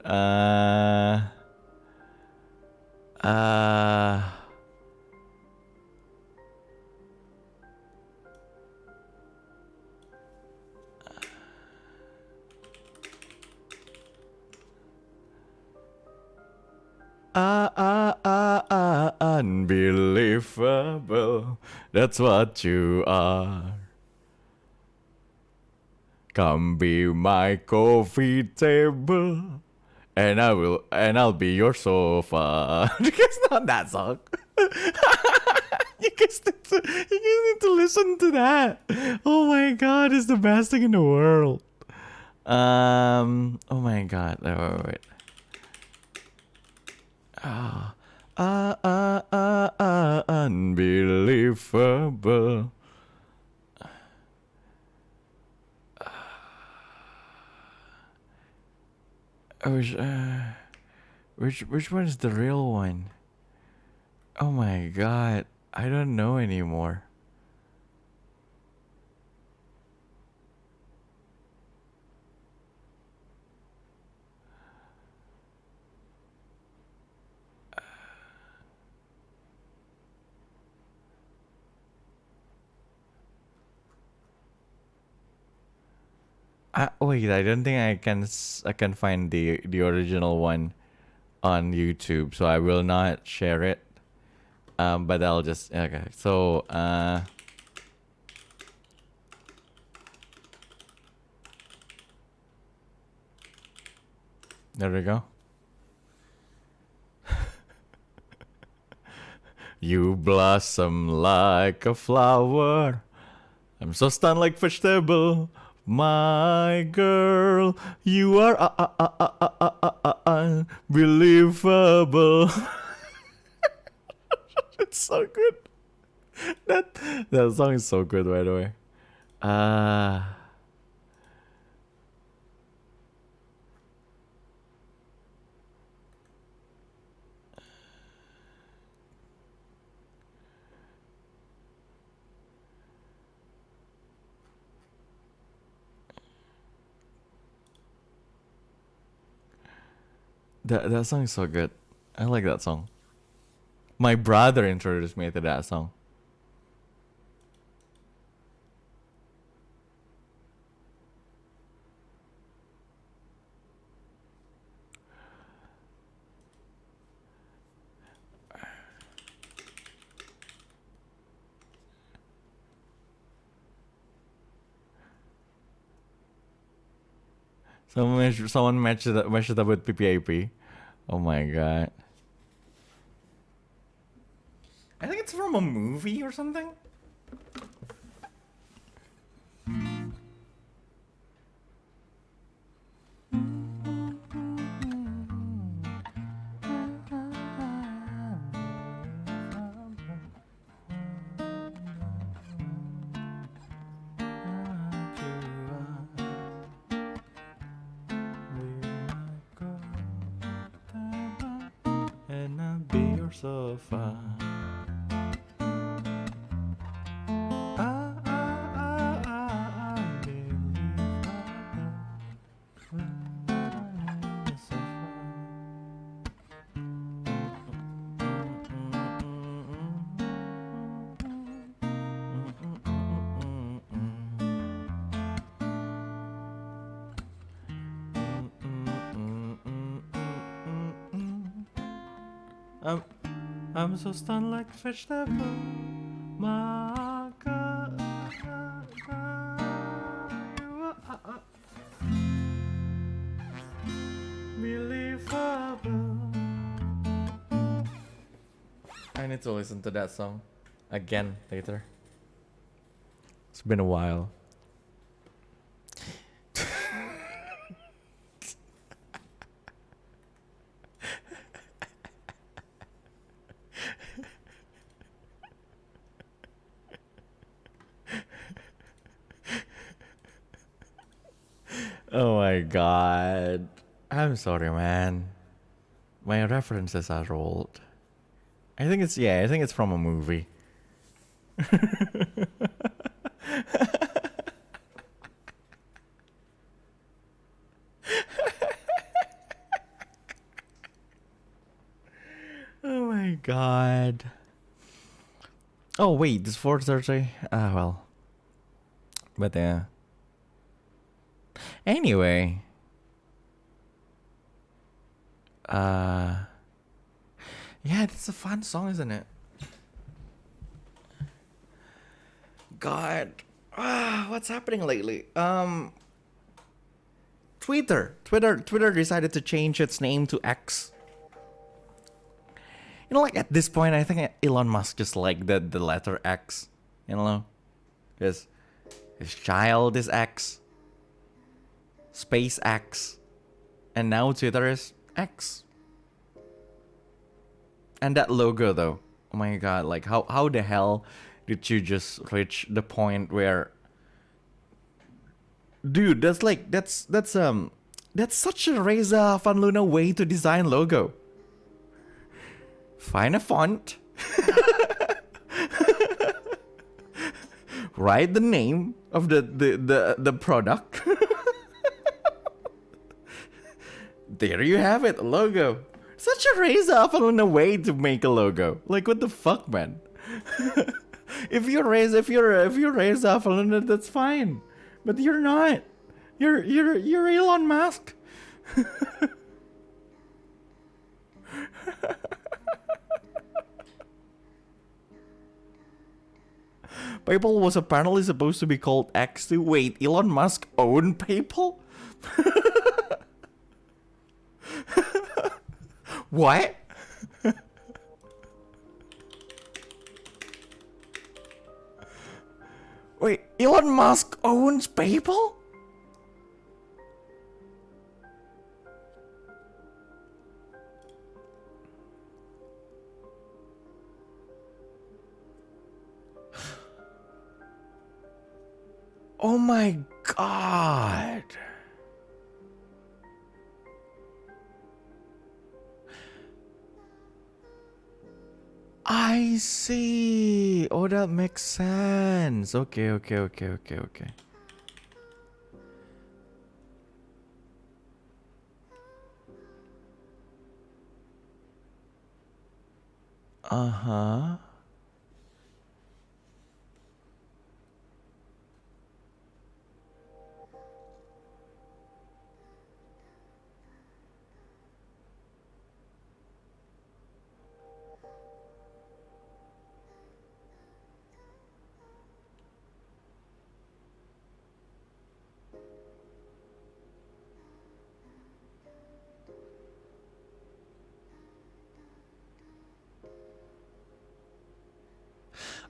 Unbelievable. That's what you are. Come be my coffee table, and I'll be your sofa. You guys know that song? you guys need to listen to that. Oh my god, it's the best thing in the world. Oh my god. Wait. Unbelievable. Which one is the real one? Oh my god, I don't know anymore. Wait, I don't think I can find the original one on YouTube, so I will not share it. But I'll just okay. So there we go. You blossom like a flower. I'm so stunned like vegetable. My girl, you are unbelievable. It's so good. That song is so good, by the way. That song is so good. I like that song. My brother introduced me to that song. Someone matched it up with PPAP. Oh my god. I think it's from a movie or something. And I'll be your sofa. I'm so stunned like a vegetable. My God, you are unbelievable. I need to listen to that song again later. It's been a while. Oh my god. I'm sorry, man. My references are old. I think it's from a movie. god. Oh wait, this 4:30. Well. But yeah. Anyway. Yeah, it's a fun song, isn't it? God. What's happening lately? Twitter decided to change its name to X. You know, like at this point, I think Elon Musk just like the letter X. You know, because his child is X, SpaceX, and now Twitter is X. And that logo, though, oh my god! Like how the hell did you just reach the point where, dude? That's such a Reza Avanluna way to design logo. Find a font, write the name of the product. There you have it, a logo. Such a Reza Avanluna way to make a logo. Like, what the fuck, man? if you're Reza Avanluna, that's fine, but you're not. You're Elon Musk. PayPal was apparently supposed to be called X. Wait, Elon Musk owned PayPal? What? Wait, Elon Musk owns PayPal? Oh my god. I see. Oh, that makes sense. Okay. Uh-huh.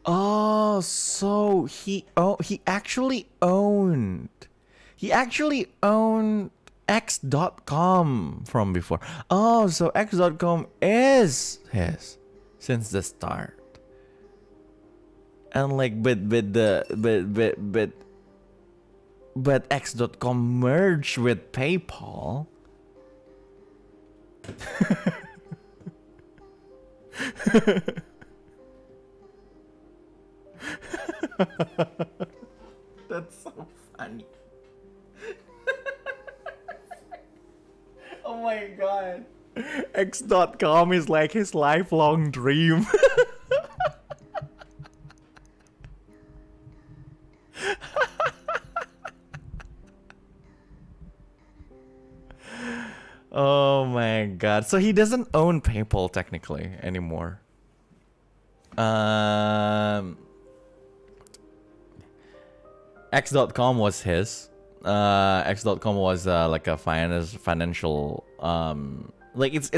Oh, so he actually owned X.com from before. Oh, so X.com is his since the start. And like but X.com merged with PayPal. That's so funny. Oh my god. X.com is like his lifelong dream. Oh my god. So he doesn't own PayPal technically anymore. X.com was his. X.com was like a financial like it's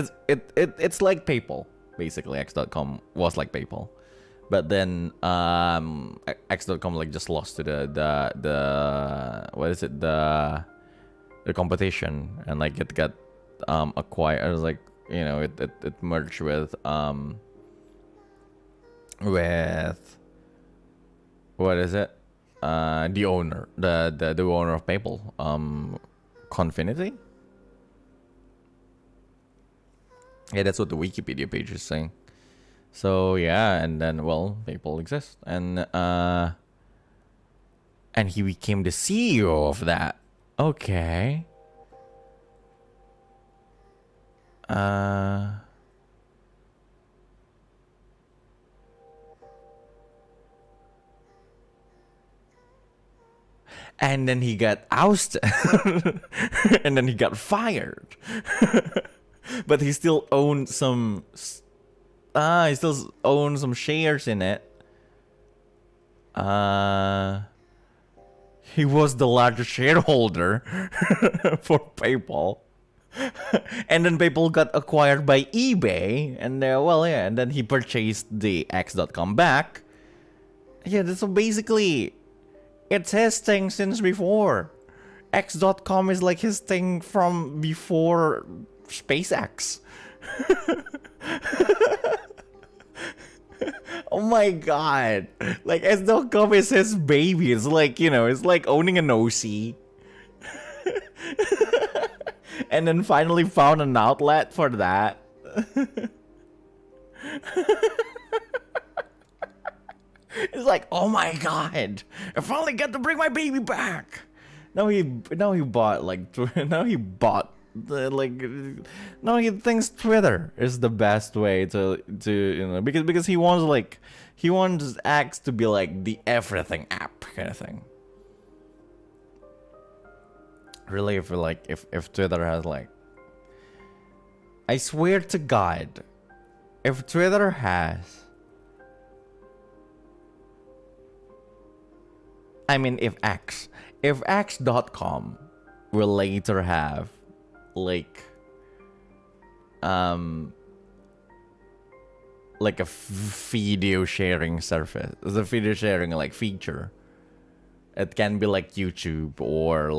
like PayPal basically. X.com was like PayPal, but then X.com like just lost to the what is it, the competition, and like it got acquired. It was like, you know, it merged with what is it? The owner, the owner of PayPal, Confinity. Yeah, that's what the Wikipedia page is saying. So yeah, and then well, PayPal exists, and he became the CEO of that. Okay. and then he got ousted, and then he got fired. But he still owned some. He still owns some shares in it. He was the largest shareholder for PayPal. And then PayPal got acquired by eBay, and and then he purchased the X.com back. Yeah, so basically, it's his thing since before. X.com is like his thing from before SpaceX. Oh my god. Like, X.com is his baby. It's like, it's like owning an OC. And then finally found an outlet for that. It's like, oh my god, I finally get to bring my baby back. Now he bought now he thinks Twitter is the best way to because he wants X to be like the everything app kind of thing. Really, if Twitter has I swear to God, if Twitter has, if X.com will later have a video sharing service, the video sharing feature. It can be like YouTube or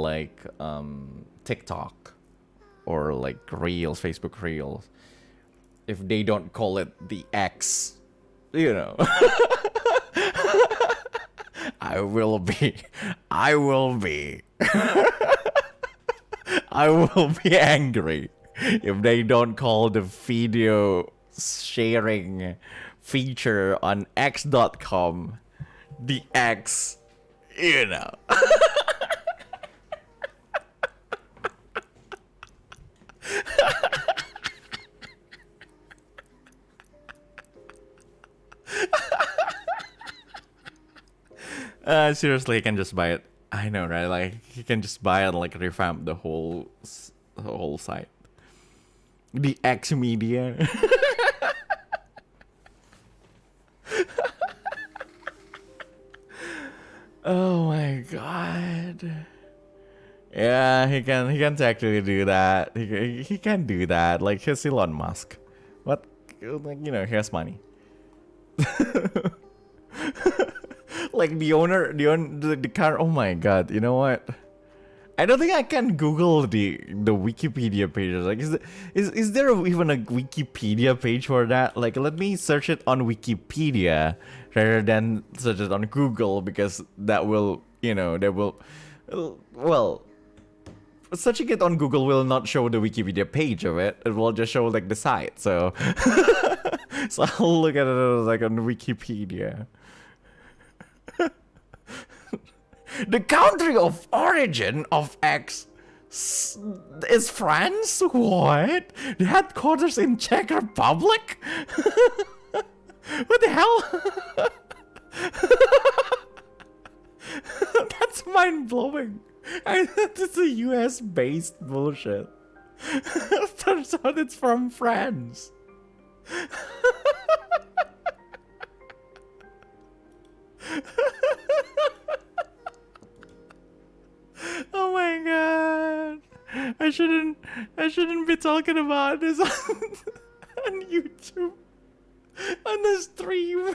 TikTok or Reels, Facebook Reels. If they don't call it the X, I will be angry if they don't call the video sharing feature on X.com the X. Seriously, you can just buy it. I know, right? You can just buy it and revamp the whole site. The X Media. Oh my god. Yeah, he can actually do that. He can do that. Here's Elon Musk. What? Here's money. The car. Oh my god. You know what? I don't think I can Google the Wikipedia pages. Is there even a Wikipedia page for that? Let me search it on Wikipedia rather than search it on Google, because that will, searching it on Google will not show the Wikipedia page of it. It will just show the site. So, so I'll look at it on Wikipedia. The country of origin of X is France? What? The headquarters in Czech Republic? What the hell? That's mind-blowing. I thought it's a US-based bullshit. Turns out it's from France. Oh my god. I shouldn't be talking about this on YouTube. On the stream.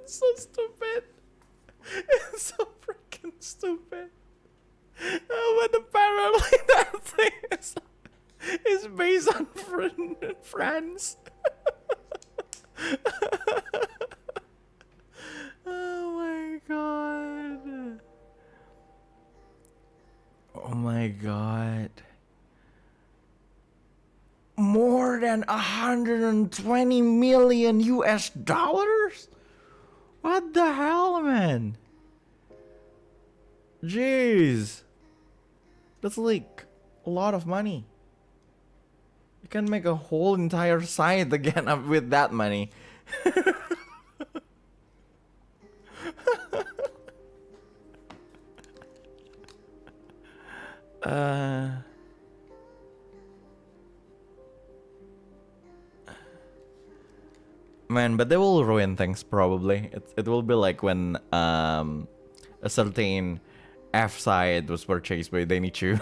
So stupid. It's so freaking stupid. But apparently that thing is based on France. Oh my god. Oh my god. More than 120 million US dollars? What the hell, man? Jeez. That's a lot of money. You can make a whole entire site again with that money. Man, but they will ruin things probably. It will be like when a certain F side was purchased by Denichu.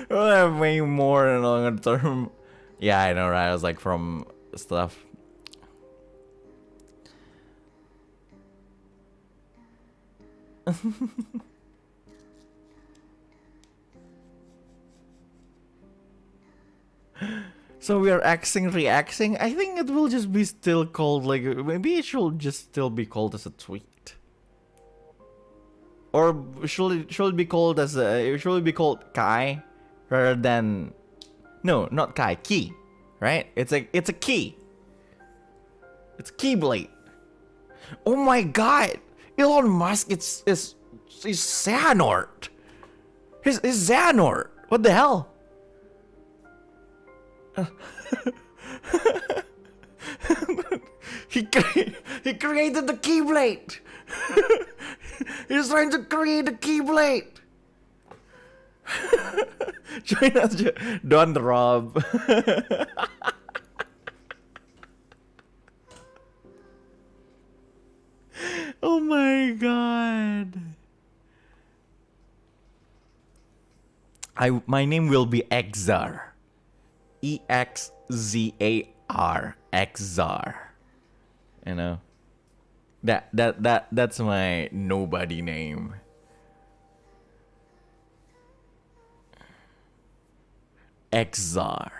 We'll have way more in longer term. Yeah, I know, right? I was like from stuff. So we are reacting. I think it will just be still called like, maybe it should just still be called as a tweet. Or should it be called as should it be called Kai rather than, no, not Kai, key, right? It's a key. It's Keyblade. Oh my god, Elon Musk is Xehanort. He's Xehanort. What the hell? He created the Keyblade. He's trying to create a Keyblade. Join us, Don Rob. Oh my god. My name will be Exar. EXZAR. Exar. You know? That's my nobody name. Exar.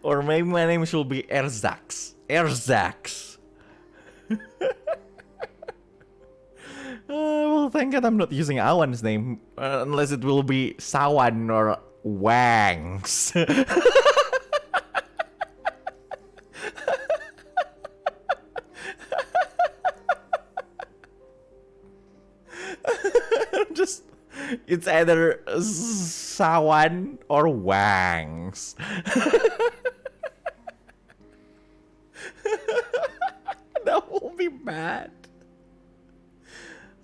Or maybe my name should be Erzax. Erzax. Well, thank God I'm not using Awan's name. Unless it will be Sawan or Wangs. Just, it's either Sawan or Wangs. That will be bad.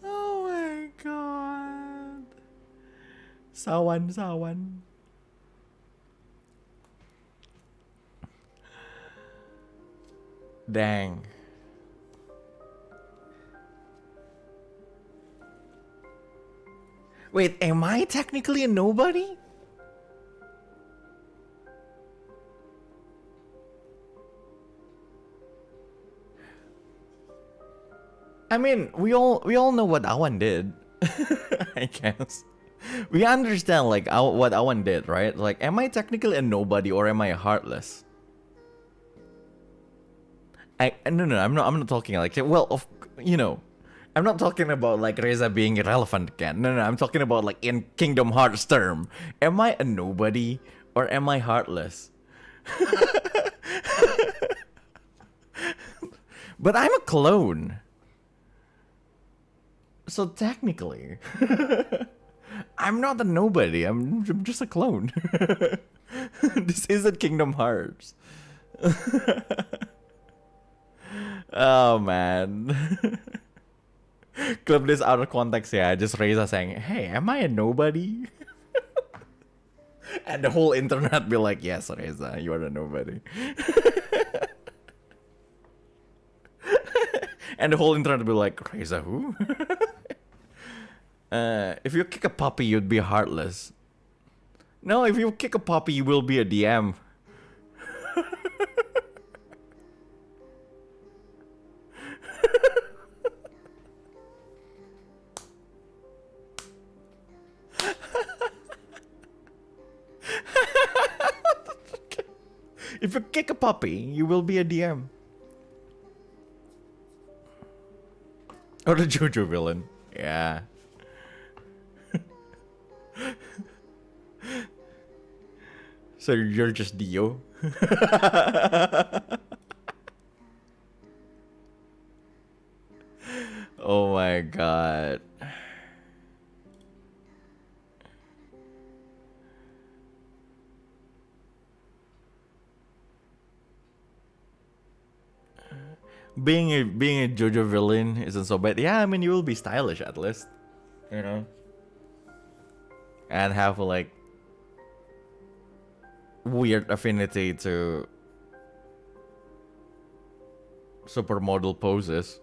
Oh my god. Sawan. Dang. Wait, am I technically a nobody? I mean, we all know what Awan did. I guess. We understand like what Awan did, right? Like, am I technically a nobody or am I heartless? No, I'm not talking like, well, I'm not talking about like Reza being irrelevant again. No, I'm talking about like in Kingdom Hearts term. Am I a nobody or am I heartless? But I'm a clone. So technically, I'm not a nobody. I'm just a clone. This isn't Kingdom Hearts. Oh man. Clip this out of context, yeah. Just Reza saying, "Hey, am I a nobody?" And the whole internet be like, "Yes, Reza, you are a nobody." And the whole internet be like, "Reza, who?" If you kick a puppy, you'd be heartless. No, if you kick a puppy, you will be a DM. If you kick a puppy, you will be a DM. Or the JoJo villain. Yeah. So you're just Dio. Oh my god. Being a JoJo villain isn't so bad. Yeah, I mean you will be stylish at least, you know, and have like weird affinity to supermodel poses.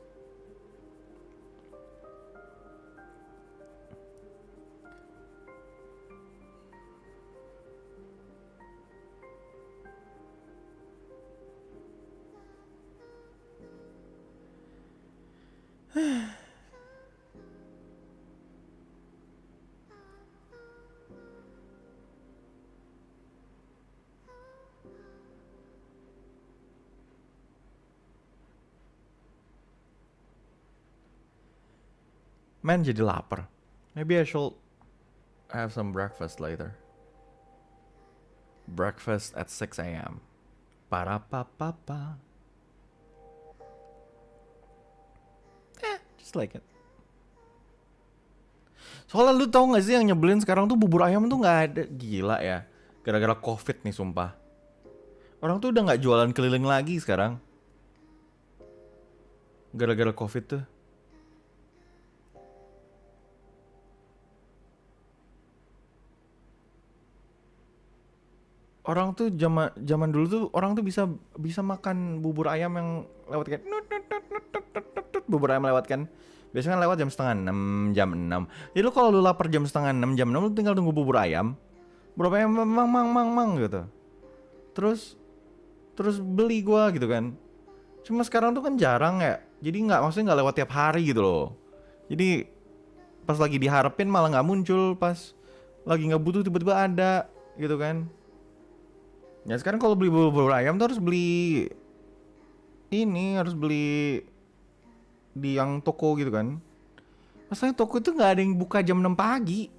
Man, jadi lapar. Maybe I should have some breakfast later. Breakfast at 6 a.m. Para-pa-pa-pa. Just like it. Soalnya lu tau gak sih yang nyebelin sekarang tuh bubur ayam tuh gak ada. Gila ya. Gara-gara covid nih sumpah. Orang tuh udah gak jualan keliling lagi sekarang. Gara-gara covid tuh. Orang tuh zaman dulu tuh orang tuh bisa makan bubur ayam yang lewat kayak bubur ayam lewat kan. Biasanya kan lewat jam setengah 6, jam 6. Jadi lu kalau lu lapar jam setengah 6, jam 6 lu tinggal tunggu bubur ayam. Bubur ayam mang gitu. Terus beli gua gitu kan. Cuma sekarang tuh kan jarang ya. Jadi maksudnya nggak lewat tiap hari gitu loh. Jadi pas lagi diharapin malah nggak muncul, pas lagi nggak butuh tiba-tiba ada gitu kan. Ya sekarang kalau beli bubur ayam tuh harus beli di yang toko gitu kan. Masalahnya toko itu nggak ada yang buka jam 6 pagi.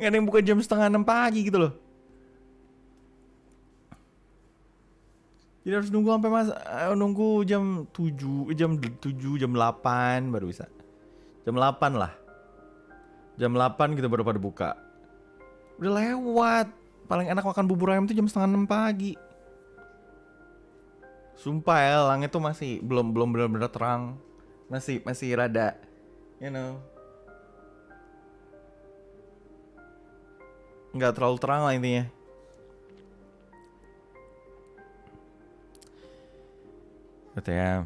Nggak ada yang buka jam setengah 6 pagi gitu loh. Jadi harus nunggu sampai nunggu jam 7, jam 8 baru bisa. Jam 8 lah. Jam 8 gitu baru pada buka. Udah lewat. Paling enak makan bubur ayam tuh jam setengah 6 pagi. Sumpah ya, langit tuh masih belum benar-benar terang. Masih rada, you know. Nggak terlalu terang lah intinya. But yeah.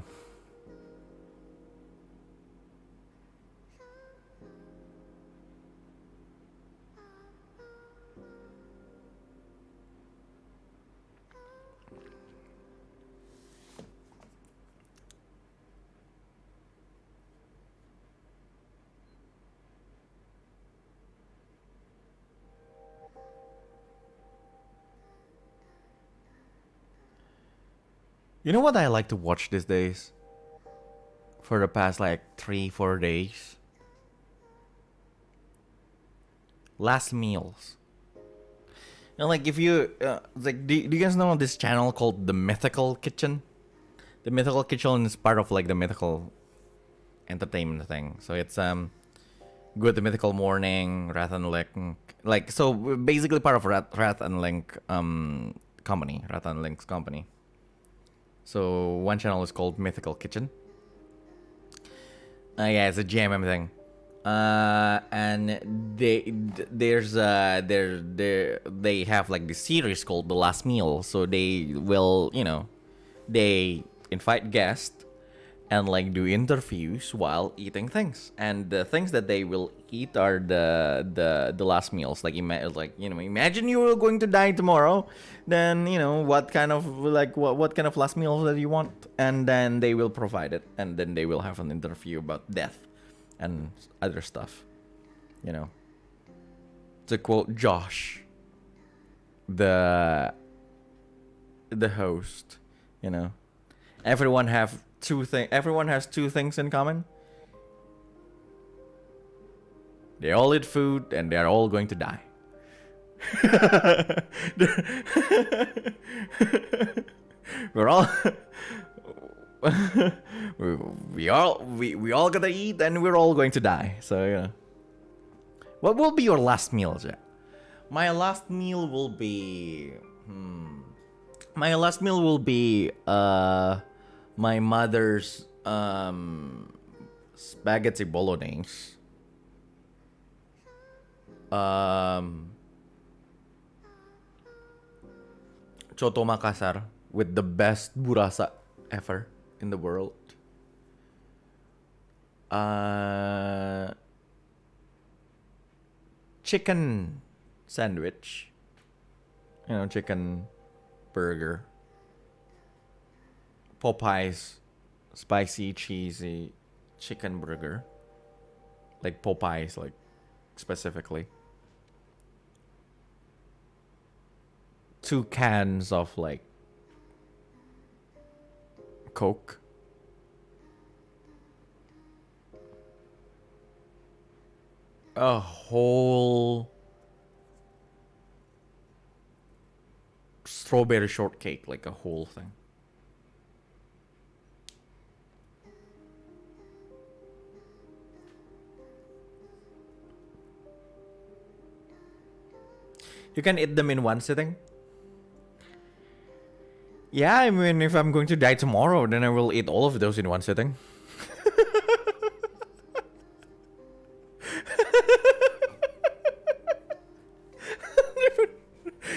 You know what I like to watch these days? For the past like 3-4 days? Last meals. And like if you do you guys know this channel called The Mythical Kitchen? The Mythical Kitchen is part of like the Mythical Entertainment thing. So it's Good Mythical Morning, Wrath and Link, like so basically part of Wrath and Link company, Wrath and Link's company. So one channel is called Mythical Kitchen. Yeah, it's a GMM thing. And they have like this series called The Last Meal. So they will, they invite guests and like do interviews while eating things. And the things that they will eat are the last meals. Like imagine you were going to die tomorrow, then what kind of what kind of last meals that you want, and then they will provide it, and then they will have an interview about death and other stuff. To quote Josh, the host, everyone has two things in common. They all eat food and they're all going to die. We're all we all gonna eat and we're all going to die. So yeah. What will be your last meal, Jack? My last meal will be my mother's spaghetti bolognese. Coto Makassar with the best burasa ever in the world. Chicken sandwich. You know, chicken burger. Popeye's spicy, cheesy chicken burger. Like Popeye's, like, specifically. 2 cans of, like, Coke. A whole strawberry shortcake, like a whole thing. You can eat them in one sitting. Yeah, I mean, if I'm going to die tomorrow, then I will eat all of those in one sitting.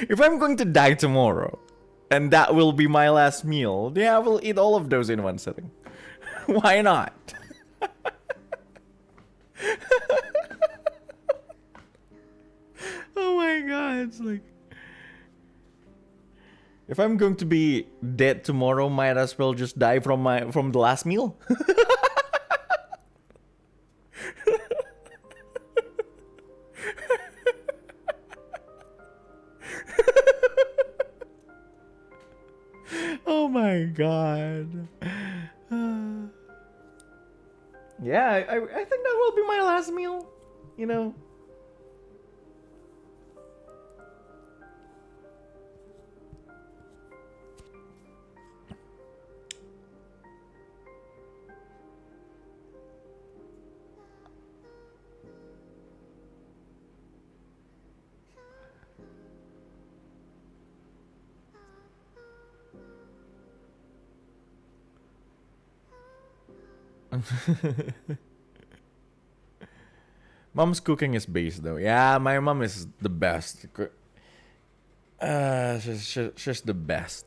If I'm going to die tomorrow, and that will be my last meal, yeah, I will eat all of those in one sitting. Why not? Oh my god, it's like... If I'm going to be dead tomorrow, might as well just die from the last meal. Oh my god. Yeah, I think that will be my last meal, you know. Mom's cooking is base though. Yeah, my mom is the best. She's the best.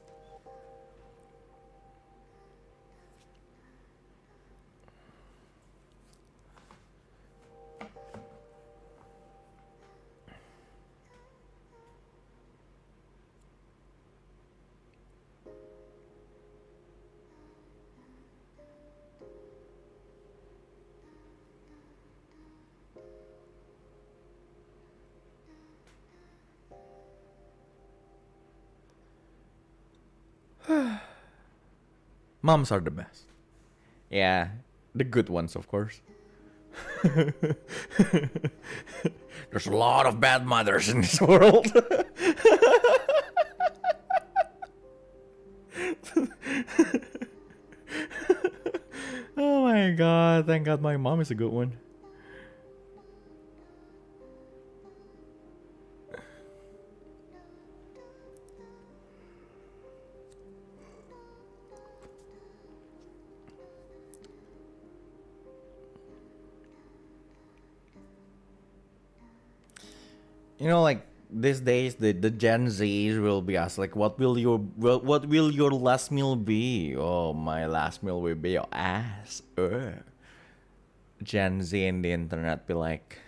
Moms are the best. Yeah, the good ones, of course. There's a lot of bad mothers in this world. Oh my god, thank god my mom is a good one. You know, like these days, the Gen Zs will be asked, like, what will your last meal be? Oh, my last meal will be your ass. Gen Z in the internet be like,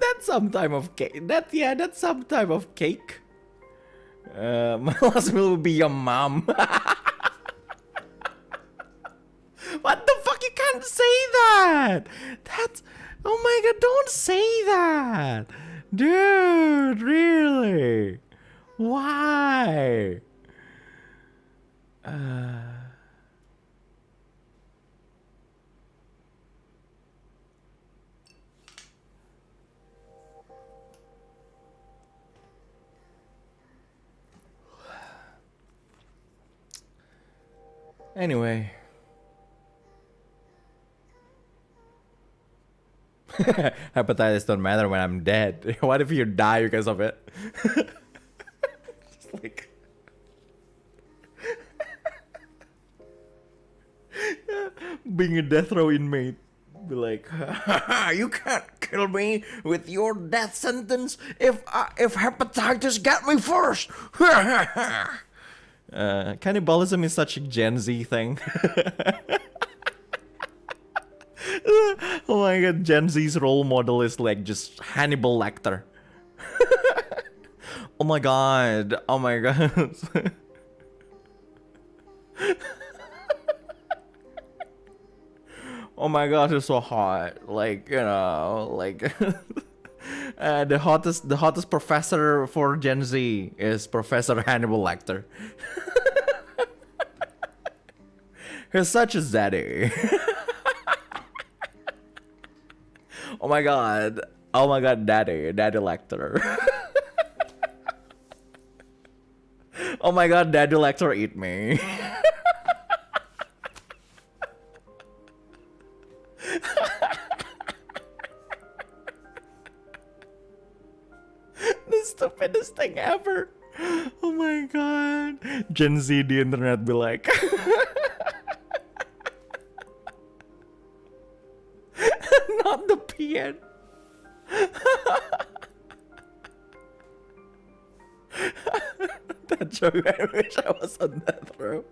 that's some type of cake. That's some type of cake. My last meal will be your mom. What that. That's, oh my god, don't say that. Dude, really? Why? Anyway. Hepatitis don't matter when I'm dead. What if you die because of it? Just like being a death row inmate. Be like, you can't kill me with your death sentence if hepatitis got me first. Cannibalism is such a Gen Z thing. Oh my god, Gen Z's role model is like just Hannibal Lecter. Oh my god, oh my god. Oh my god, he's so hot. Like, you know, like the hottest professor for Gen Z is Professor Hannibal Lecter. He's such a zaddy. Oh my god, daddy Lecter. Oh my god, daddy Lecter, eat me. The stupidest thing ever. Oh my god. Gen Z the internet be like not the PN. That joke, I wish I was on that row.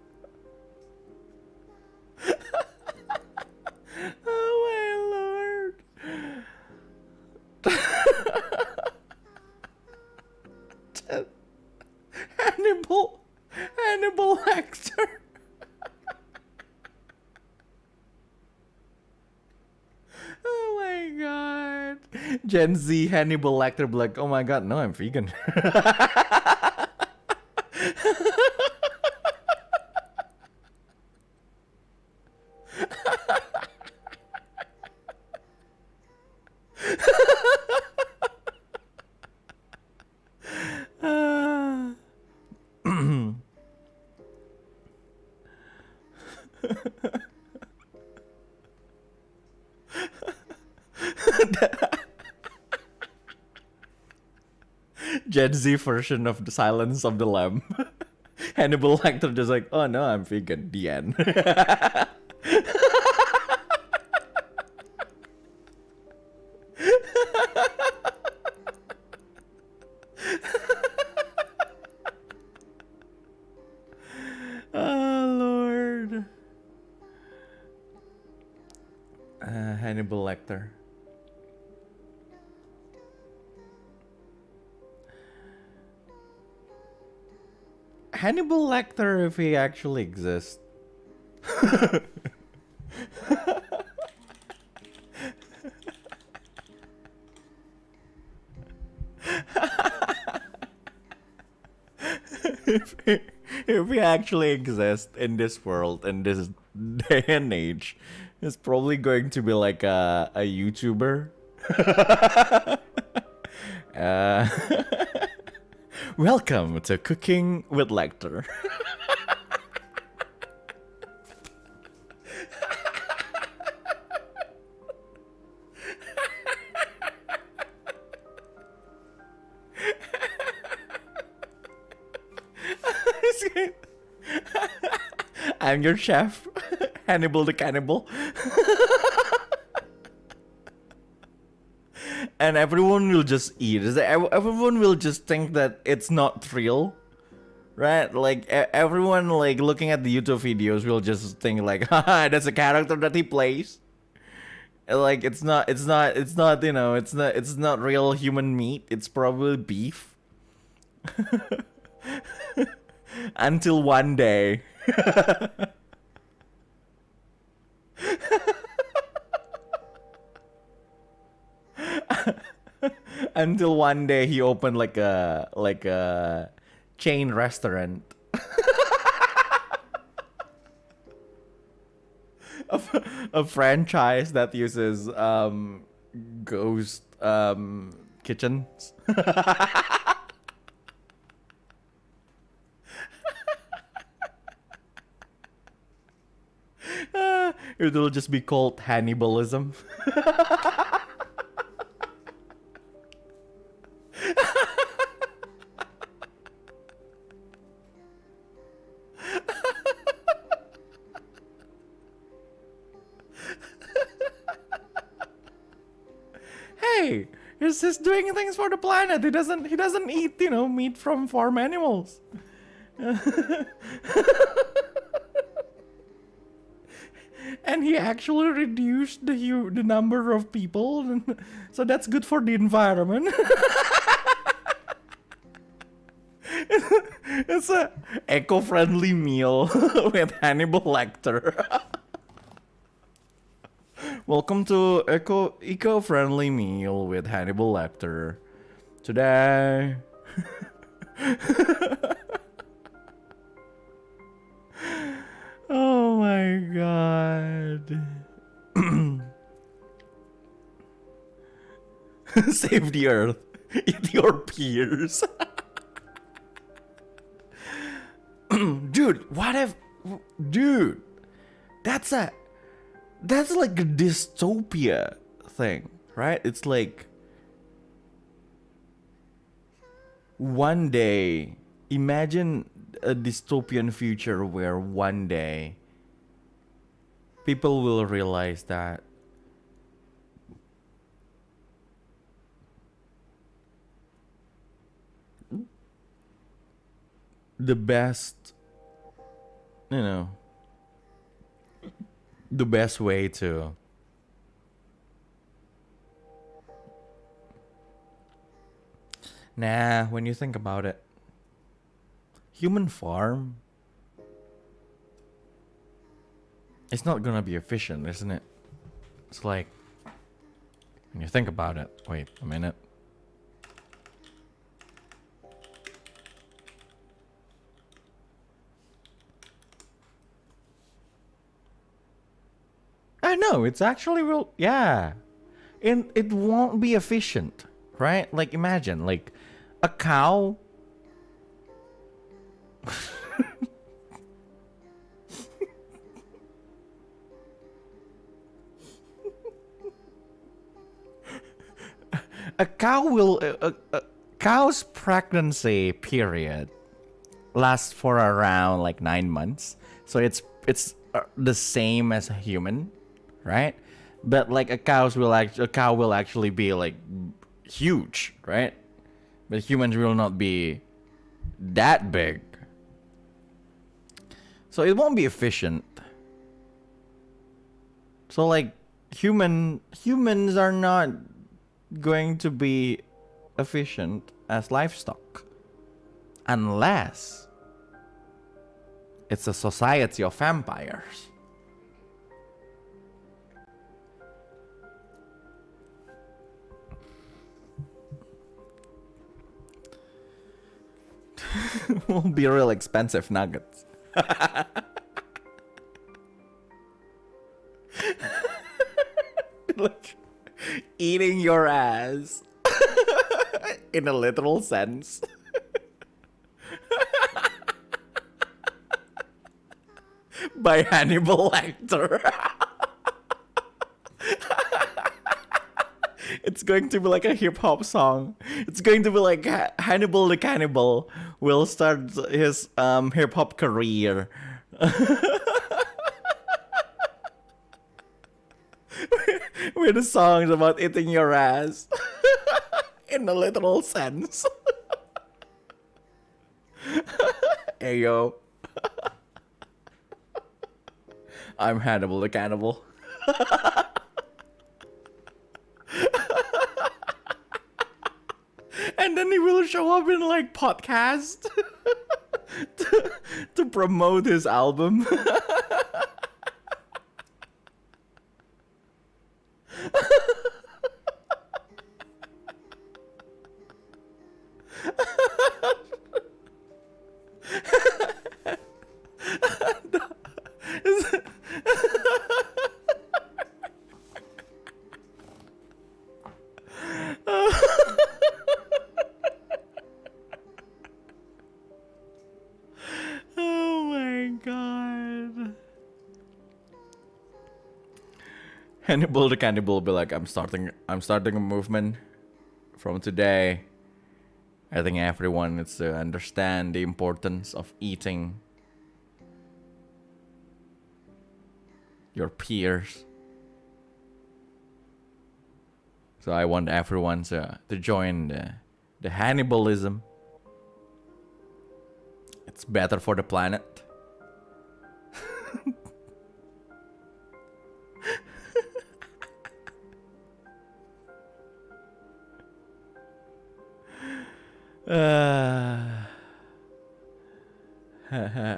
Oh my lord. Hannibal Lecter. Oh my god. Gen Z Hannibal Lecter be like, oh my god, no, I'm vegan. Gen Z version of the Silence of the Lamb. Hannibal Lecter just like, oh no, I'm vegan. The end. Oh Lord. Hannibal Lecter. Hannibal Lecter, if he actually exists. if he actually exists in this world, in this day and age, he's probably going to be like a YouTuber. Welcome to Cooking with Lecter. I'm your chef, Hannibal the Cannibal. And everyone will just eat. Everyone will just think that it's not real, right? Like everyone, like looking at the YouTube videos, will just think like, haha, that's a character that he plays. Like it's not, you know, it's not real human meat. It's probably beef. Until one day. Until one day he opened like a chain restaurant. A franchise that uses ghost kitchens. It'll just be called Hannibalism. Hey, he's just doing things for the planet. He doesn't eat, meat from farm animals. And he actually reduced the number of people, so that's good for the environment. It's a eco-friendly meal with Hannibal Lecter. Welcome to eco-friendly meal with Hannibal Lecter. Today. Oh my god. Save the earth. Eat your peers. Dude, what if... Dude, that's like a dystopia thing, right? It's like... One day, imagine a dystopian future where one day people will realize that the best way to when you think about it, human farm, it's not gonna be efficient, isn't it? It's like, when you think about it, wait a minute. I know, it's actually real, yeah. And it won't be efficient, right? Like, imagine, like, a cow. A cow's pregnancy period lasts for around like 9 months. So it's the same as a human, right? But like a cow will actually be like huge, right? But humans will not be that big. So it won't be efficient. So like humans are not going to be efficient as livestock unless it's a society of vampires. Will be real expensive nuggets. Like eating your ass in a literal sense. By Hannibal Lecter. It's going to be like a hip hop song. It's going to be like Hannibal the Cannibal will start his hip hop career. With songs about eating your ass in a literal sense. Ayo. I'm Hannibal the Cannibal. And then he will show up in like podcast to promote his album. Hannibal the cannibal will be like, I'm starting a movement from today. I think everyone needs to understand the importance of eating your peers. So I want everyone to join the Hannibalism. It's better for the planet.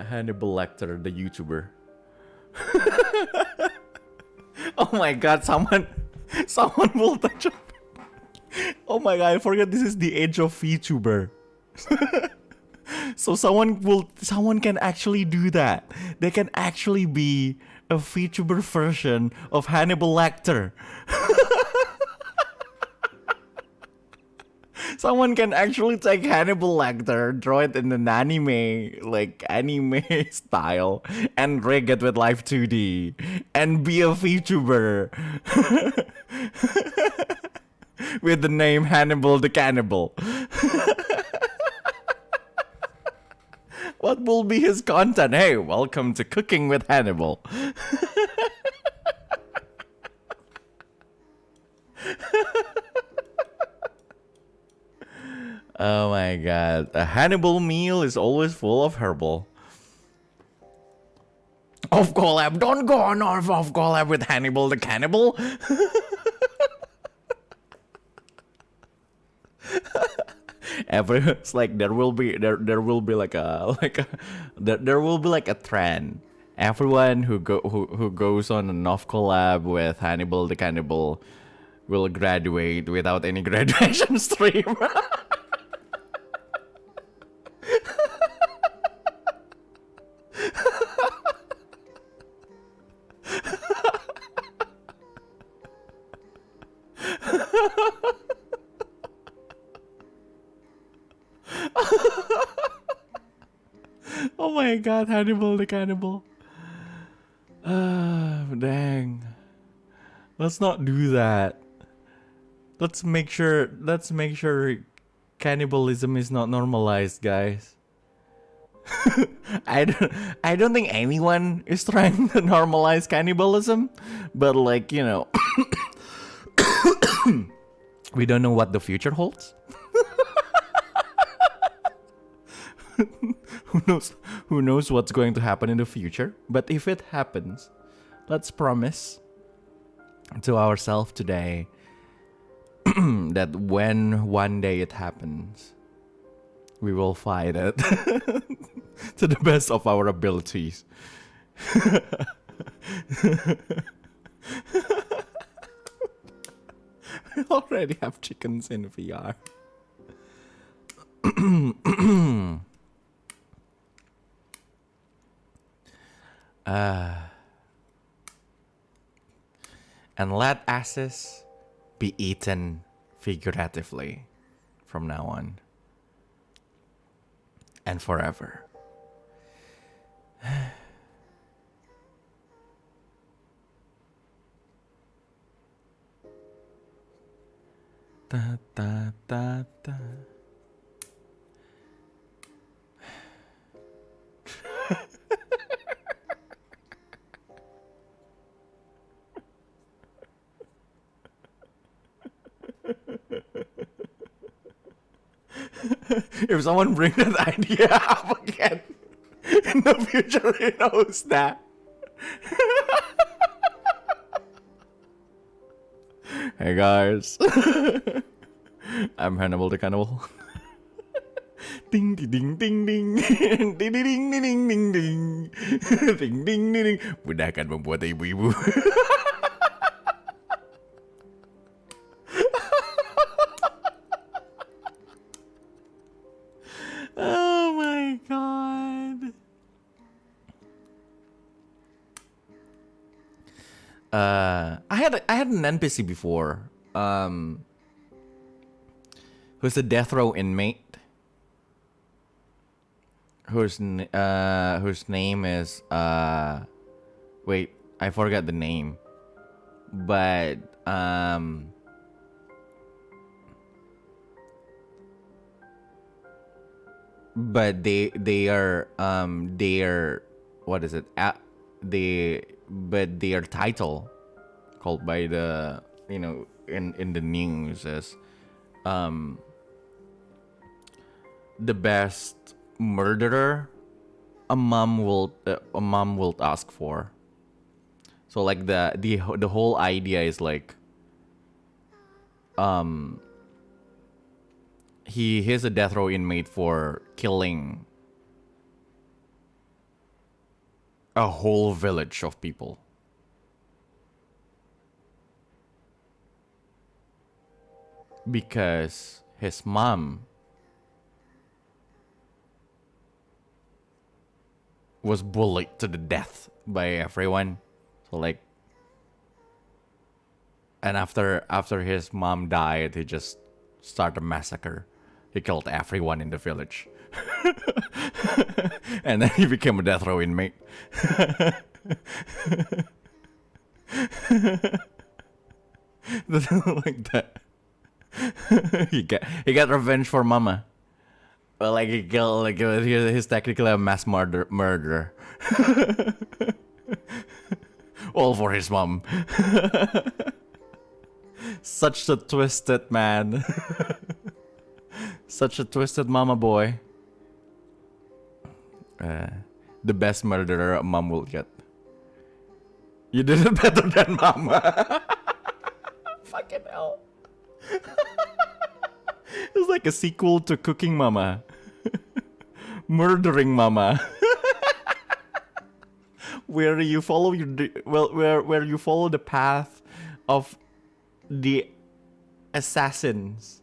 Hannibal Lecter, the YouTuber. Oh my god, someone will touch up. Oh my god, I forgot this is the age of VTuber. So someone can actually do that. They can actually be a VTuber version of Hannibal Lecter. Someone can actually take Hannibal Lecter, draw it in an anime style, and rig it with Live 2D, and be a VTuber with the name Hannibal the Cannibal. What will be his content? Hey, welcome to Cooking with Hannibal. Oh my god. A Hannibal meal is always full of herbal. Off collab. Don't go on off collab with Hannibal the Cannibal. It's like there will be like a trend. Everyone who goes on an off collab with Hannibal the Cannibal will graduate without any graduation stream. Oh my god, Hannibal the Cannibal. Dang. Let's not do that. Let's make sure cannibalism is not normalized, guys. I don't think anyone is trying to normalize cannibalism, but like, you know, we don't know what the future holds. Who knows what's going to happen in the future? But if it happens, let's promise to ourselves today that when one day it happens, we will fight it to the best of our abilities. We already have chickens in VR. And let asses be eaten figuratively from now on and forever. Da, da, da, da. If someone brings that idea up again in the future, he knows that. Hey guys, I'm Hannibal the Cannibal. Ding ding ding ding ding ding ding ding ding ding ding ding ding ding. Bunda akan membuat ibu-ibu. Oh my god. I had an NPC before. Who's a death row inmate. Whose name is wait, I forgot the name. but they are what is it? Their title called by the in the news as the best murderer a mom will ask for. So like the whole idea is like he's a death row inmate for killing a whole village of people. Because his mom was bullied to the death by everyone. So like, and after his mom died, he just started a massacre. He killed everyone in the village. And then he became a death row inmate. Like that. he got revenge for mama. Well, like he killed, like he's technically a mass murderer. All for his mom. Such a twisted man. Such a twisted mama boy. The best murderer a mom will get. You did it better than mama. Fucking hell. It's like a sequel to Cooking Mama. Murdering Mama. Where you follow where you follow the path of the assassins.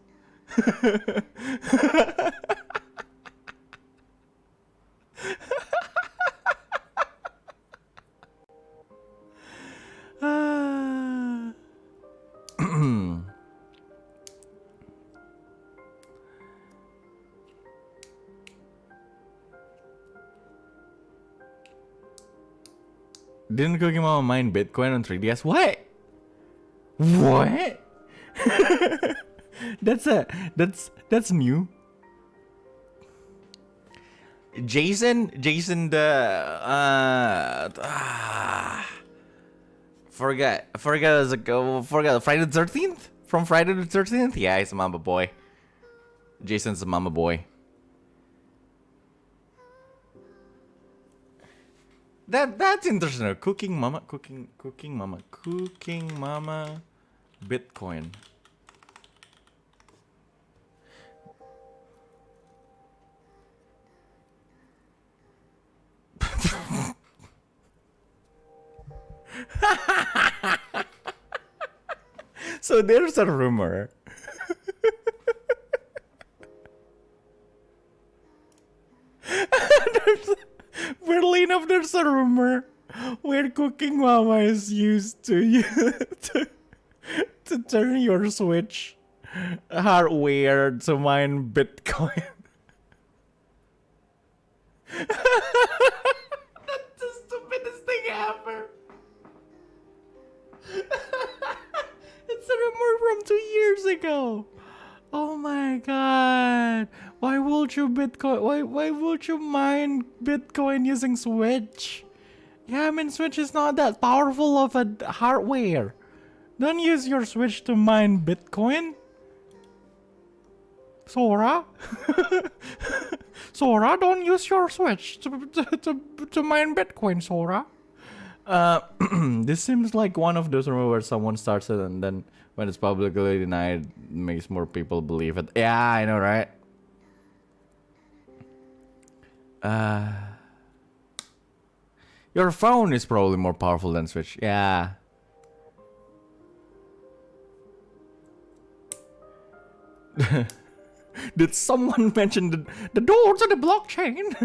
Didn't Cooking Mama mine Bitcoin on 3DS? What? What? That's new. Jason forget Friday the 13th? From Friday the 13th? Yeah, he's a mama boy. Jason's a mama boy. That's interesting. Cooking Mama Bitcoin. So there's a rumor. Weirdly enough, there's a rumor where Cooking Mama is used to turn your Switch hardware to mine Bitcoin. That's the stupidest thing ever. It's a rumor from 2 years ago. Oh my god. Why would you mine Bitcoin using Switch? Yeah, I mean Switch is not that powerful of a hardware. Don't use your Switch to mine Bitcoin. Sora? Sora, don't use your Switch to mine Bitcoin, Sora. This seems like one of those rumors where someone starts it and then when it's publicly denied, makes more people believe it. Yeah, I know, right? Your phone is probably more powerful than Switch. Yeah. Did someone mention the door to the blockchain?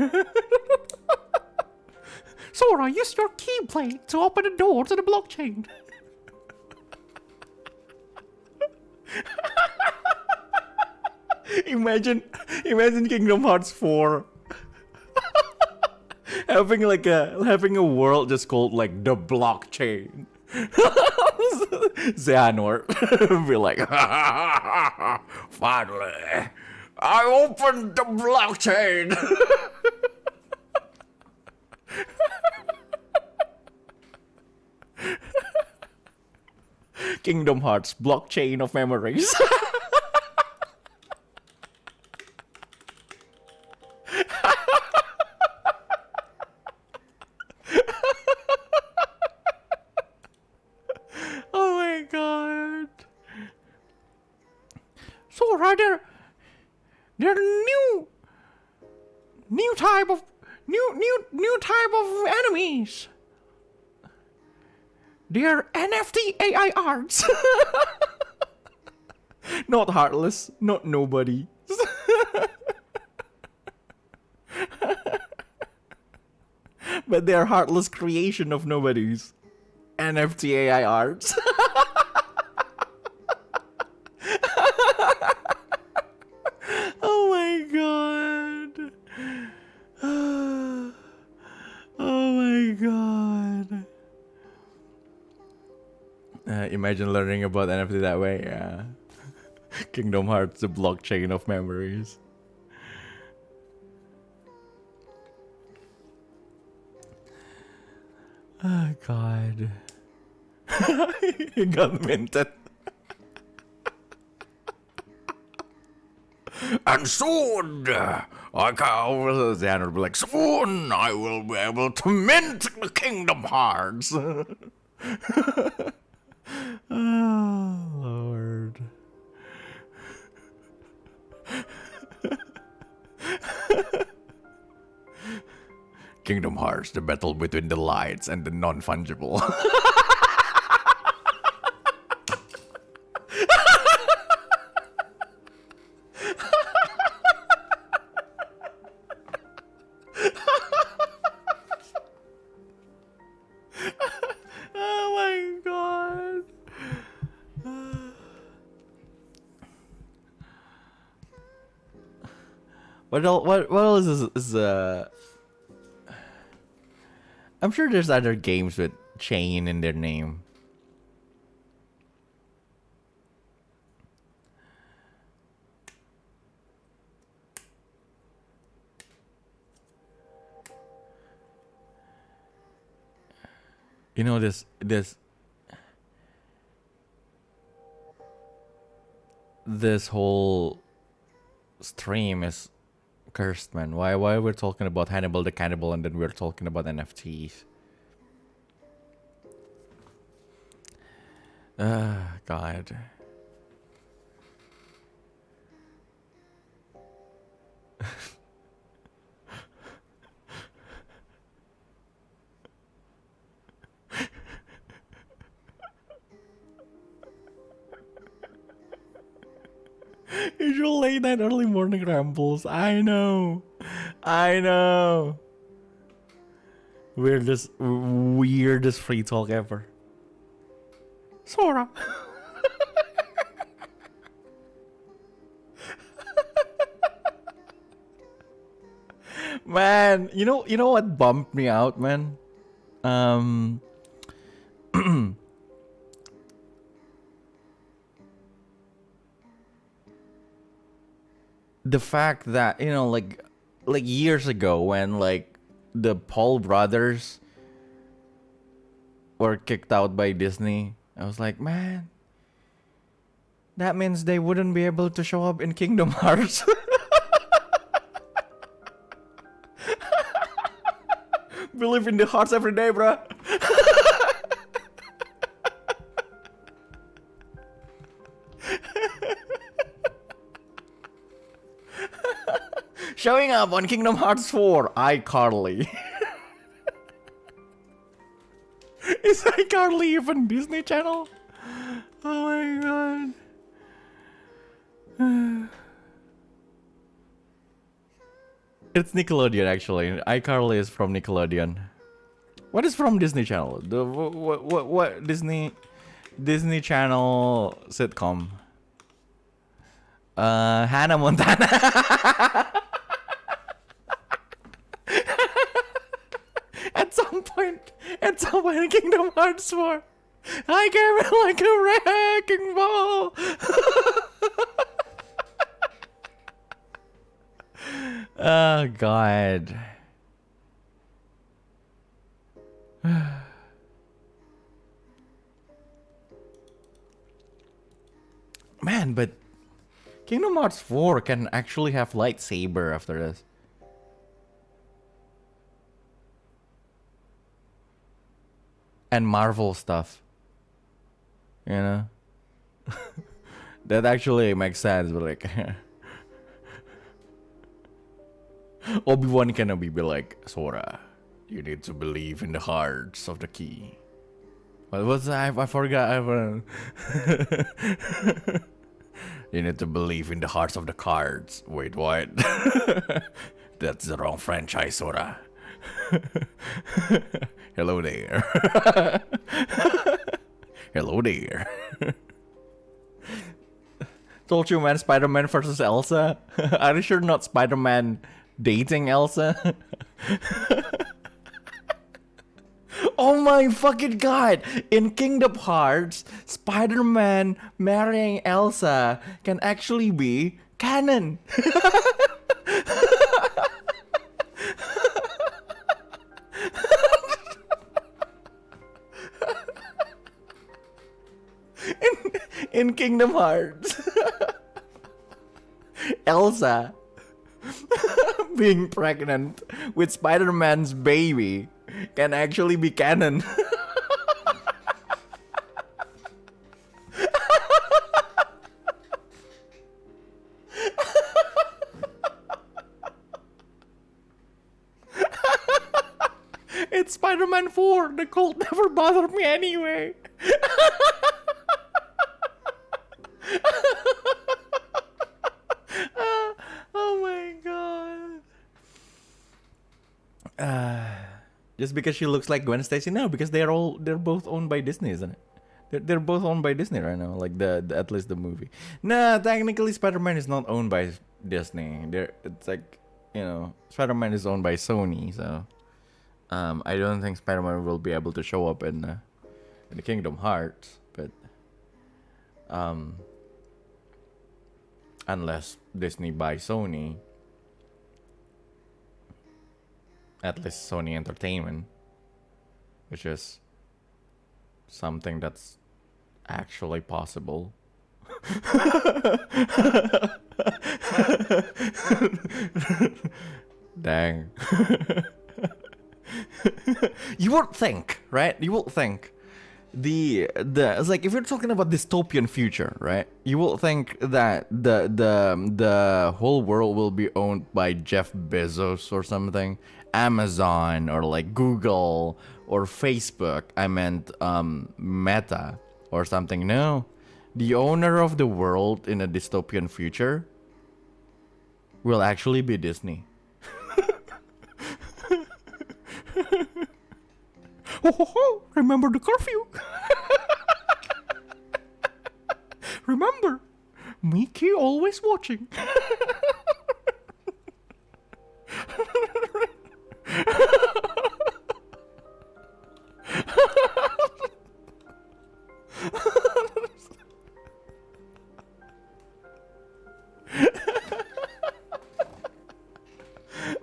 Sora, use your keyblade to open the door to the blockchain. Imagine Kingdom Hearts 4 having a world just called like the blockchain. Xehanort be like, finally, I opened the blockchain. Kingdom Hearts blockchain of memories. Oh my god. So right there are new type of enemies. They are NFT AI arts. Not heartless, not nobody. But they are heartless creation of nobodies. NFT AI arts. Oh my god. Oh my god. Imagine learning about NFT that way. Yeah. Kingdom Hearts, the blockchain of memories. Oh god. He got minted. And soon, Xehanort will be like, soon I will be able to mint the Kingdom Hearts. Oh, Lord. Kingdom Hearts, the battle between the lights and the non-fungible. Oh my god. What else is I'm sure there's other games with chain in their name. You know this whole stream is cursed, man. Why we're talking about Hannibal the Cannibal and then we're talking about NFTs? God. Usual late night, early morning rambles. I know. Weirdest free talk ever. Sora. Man, you know what bumped me out, man? The fact that, like years ago when like the Paul brothers were kicked out by Disney, I was like, man, that means they wouldn't be able to show up in Kingdom Hearts. Believe in the hearts every day, bruh. Showing up on Kingdom Hearts 4, iCarly. Is iCarly even Disney Channel? Oh my god. It's Nickelodeon, actually. iCarly is from Nickelodeon. What is from Disney Channel? The what Disney Channel sitcom? Hannah Montana. At some point in Kingdom Hearts 4. I came in like a wrecking ball. Oh God. Man, but Kingdom Hearts 4 can actually have lightsaber after this. And Marvel stuff. You know? That actually makes sense, but like Obi-Wan can be like, Sora, you need to believe in the hearts of the key. What was that? I forgot. You need to believe in the hearts of the cards. Wait, what? That's the wrong franchise, Sora. Hello there. Hello there. Told you, man, Spider-Man versus Elsa. Are you sure not Spider-Man dating Elsa? Oh my fucking God! In Kingdom Hearts, Spider-Man marrying Elsa can actually be canon. in Kingdom Hearts, Elsa being pregnant with Spider-Man's baby can actually be canon. It's Spider-Man 4. The cult never bothered me anyway. Oh my God. Just because she looks like Gwen Stacy? No, because they're both owned by Disney, isn't it? They're both owned by Disney right now, like the at least the movie. Nah, technically Spider-Man is not owned by Disney. It's like, you know, Spider-Man is owned by Sony, so I don't think Spider-Man will be able to show up in the Kingdom Hearts, but unless Disney buys Sony. At least Sony Entertainment, which is something that's actually possible. Dang. You would think, right? You would think it's like, if you're talking about dystopian future, right? You will think that the whole world will be owned by Jeff Bezos or something, Amazon or like Google or Facebook. I meant Meta or something. No, the owner of the world in a dystopian future will actually be Disney. Ho, ho, ho. Remember the curfew? Remember, Mickey always watching.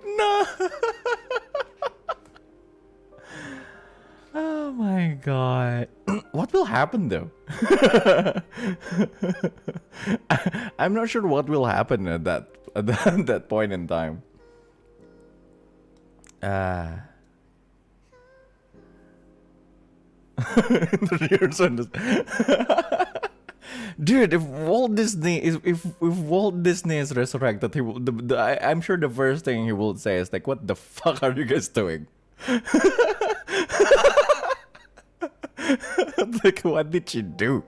No. Oh my God. What will happen though? I'm not sure what will happen at that point in time. Dude, if Walt Disney is resurrected, he will, I'm sure the first thing he will say is like, "What the fuck are you guys doing?" Like, what did you do?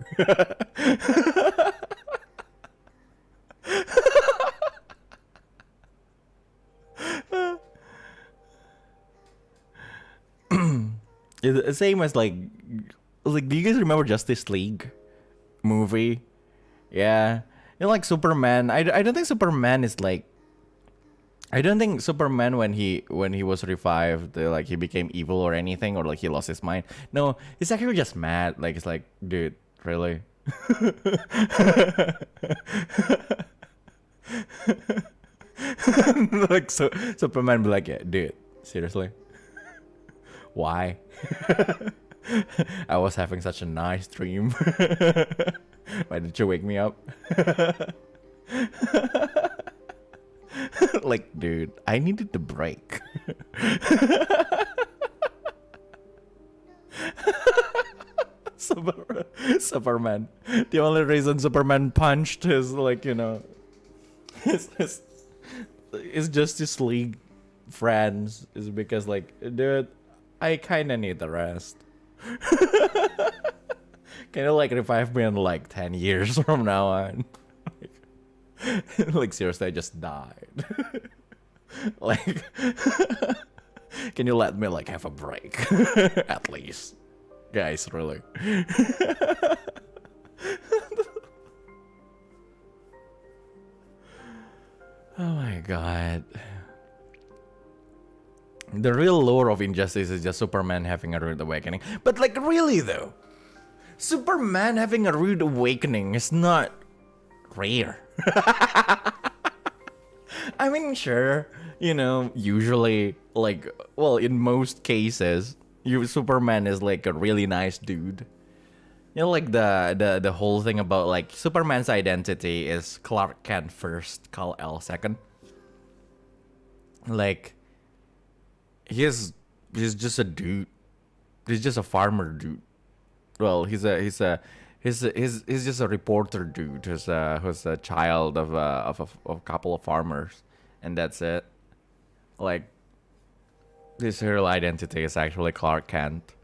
It's the same as like, do you guys remember Justice League movie? Yeah, you know, like Superman. I don't think Superman is like I don't think Superman when he was revived, like he became evil or anything, or like he lost his mind. No, he's actually just mad. Like it's like, dude, really? Like so Superman be like, yeah, dude, seriously? Why? I was having such a nice dream. Why did you wake me up? Like, dude, I needed the break. Superman. The only reason Superman punched his, like, you know, his Justice League friends is because, like, dude, I kinda need the rest. Can you, like, revive me in, like, 10 years from now on? Like, seriously, I just died. Like, can you let me, like, have a break? At least. Guys, really. Oh my god. The real lore of Injustice is just Superman having a rude awakening. But, like, really, though? Superman having a rude awakening is not rare. I mean, sure, you know, usually, like, well, in most cases, Superman is like a really nice dude. You know, like the whole thing about like Superman's identity is Clark Kent first, Kal-El second. Like, he's just a dude. He's just a farmer dude. Well, he's just a reporter dude who's a child of a couple of farmers, and that's it. Like, his real identity is actually Clark Kent.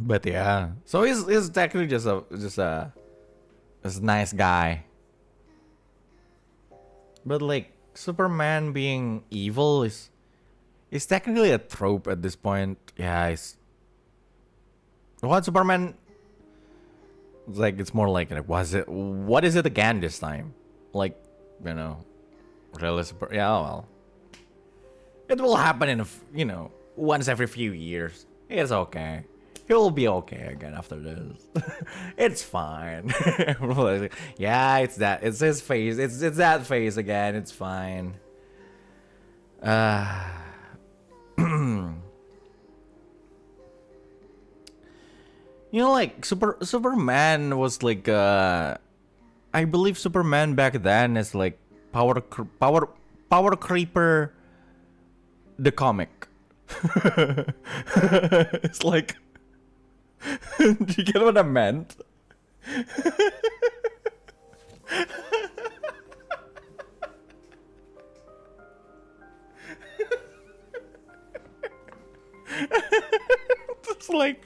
But yeah, so he's technically just a nice guy. But like, Superman being evil is technically a trope at this point. Yeah, what Superman? It's like, it's more like, what is it again this time? Like, you know, really yeah, well, it will happen in once every few years. It's okay. He'll be okay again after this. It's fine. Yeah, it's his face. It's that face again. It's fine. You know, like Superman was like I believe Superman back then is like power creeper the comic. It's like, do you get what I meant? It's like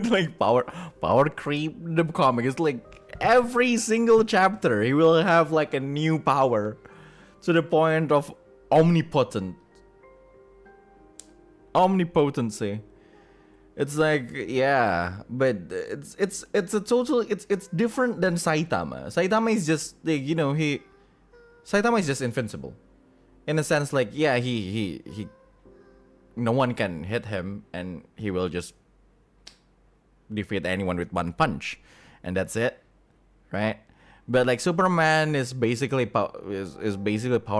like power creep the comic. It's like every single chapter he will have like a new power to the point of omnipotency. It's like, yeah, but it's different than Saitama. Saitama is just like, Saitama is just invincible. In a sense, like, yeah, he no one can hit him and he will just defeat anyone with one punch, and that's it, right? But like Superman is basically power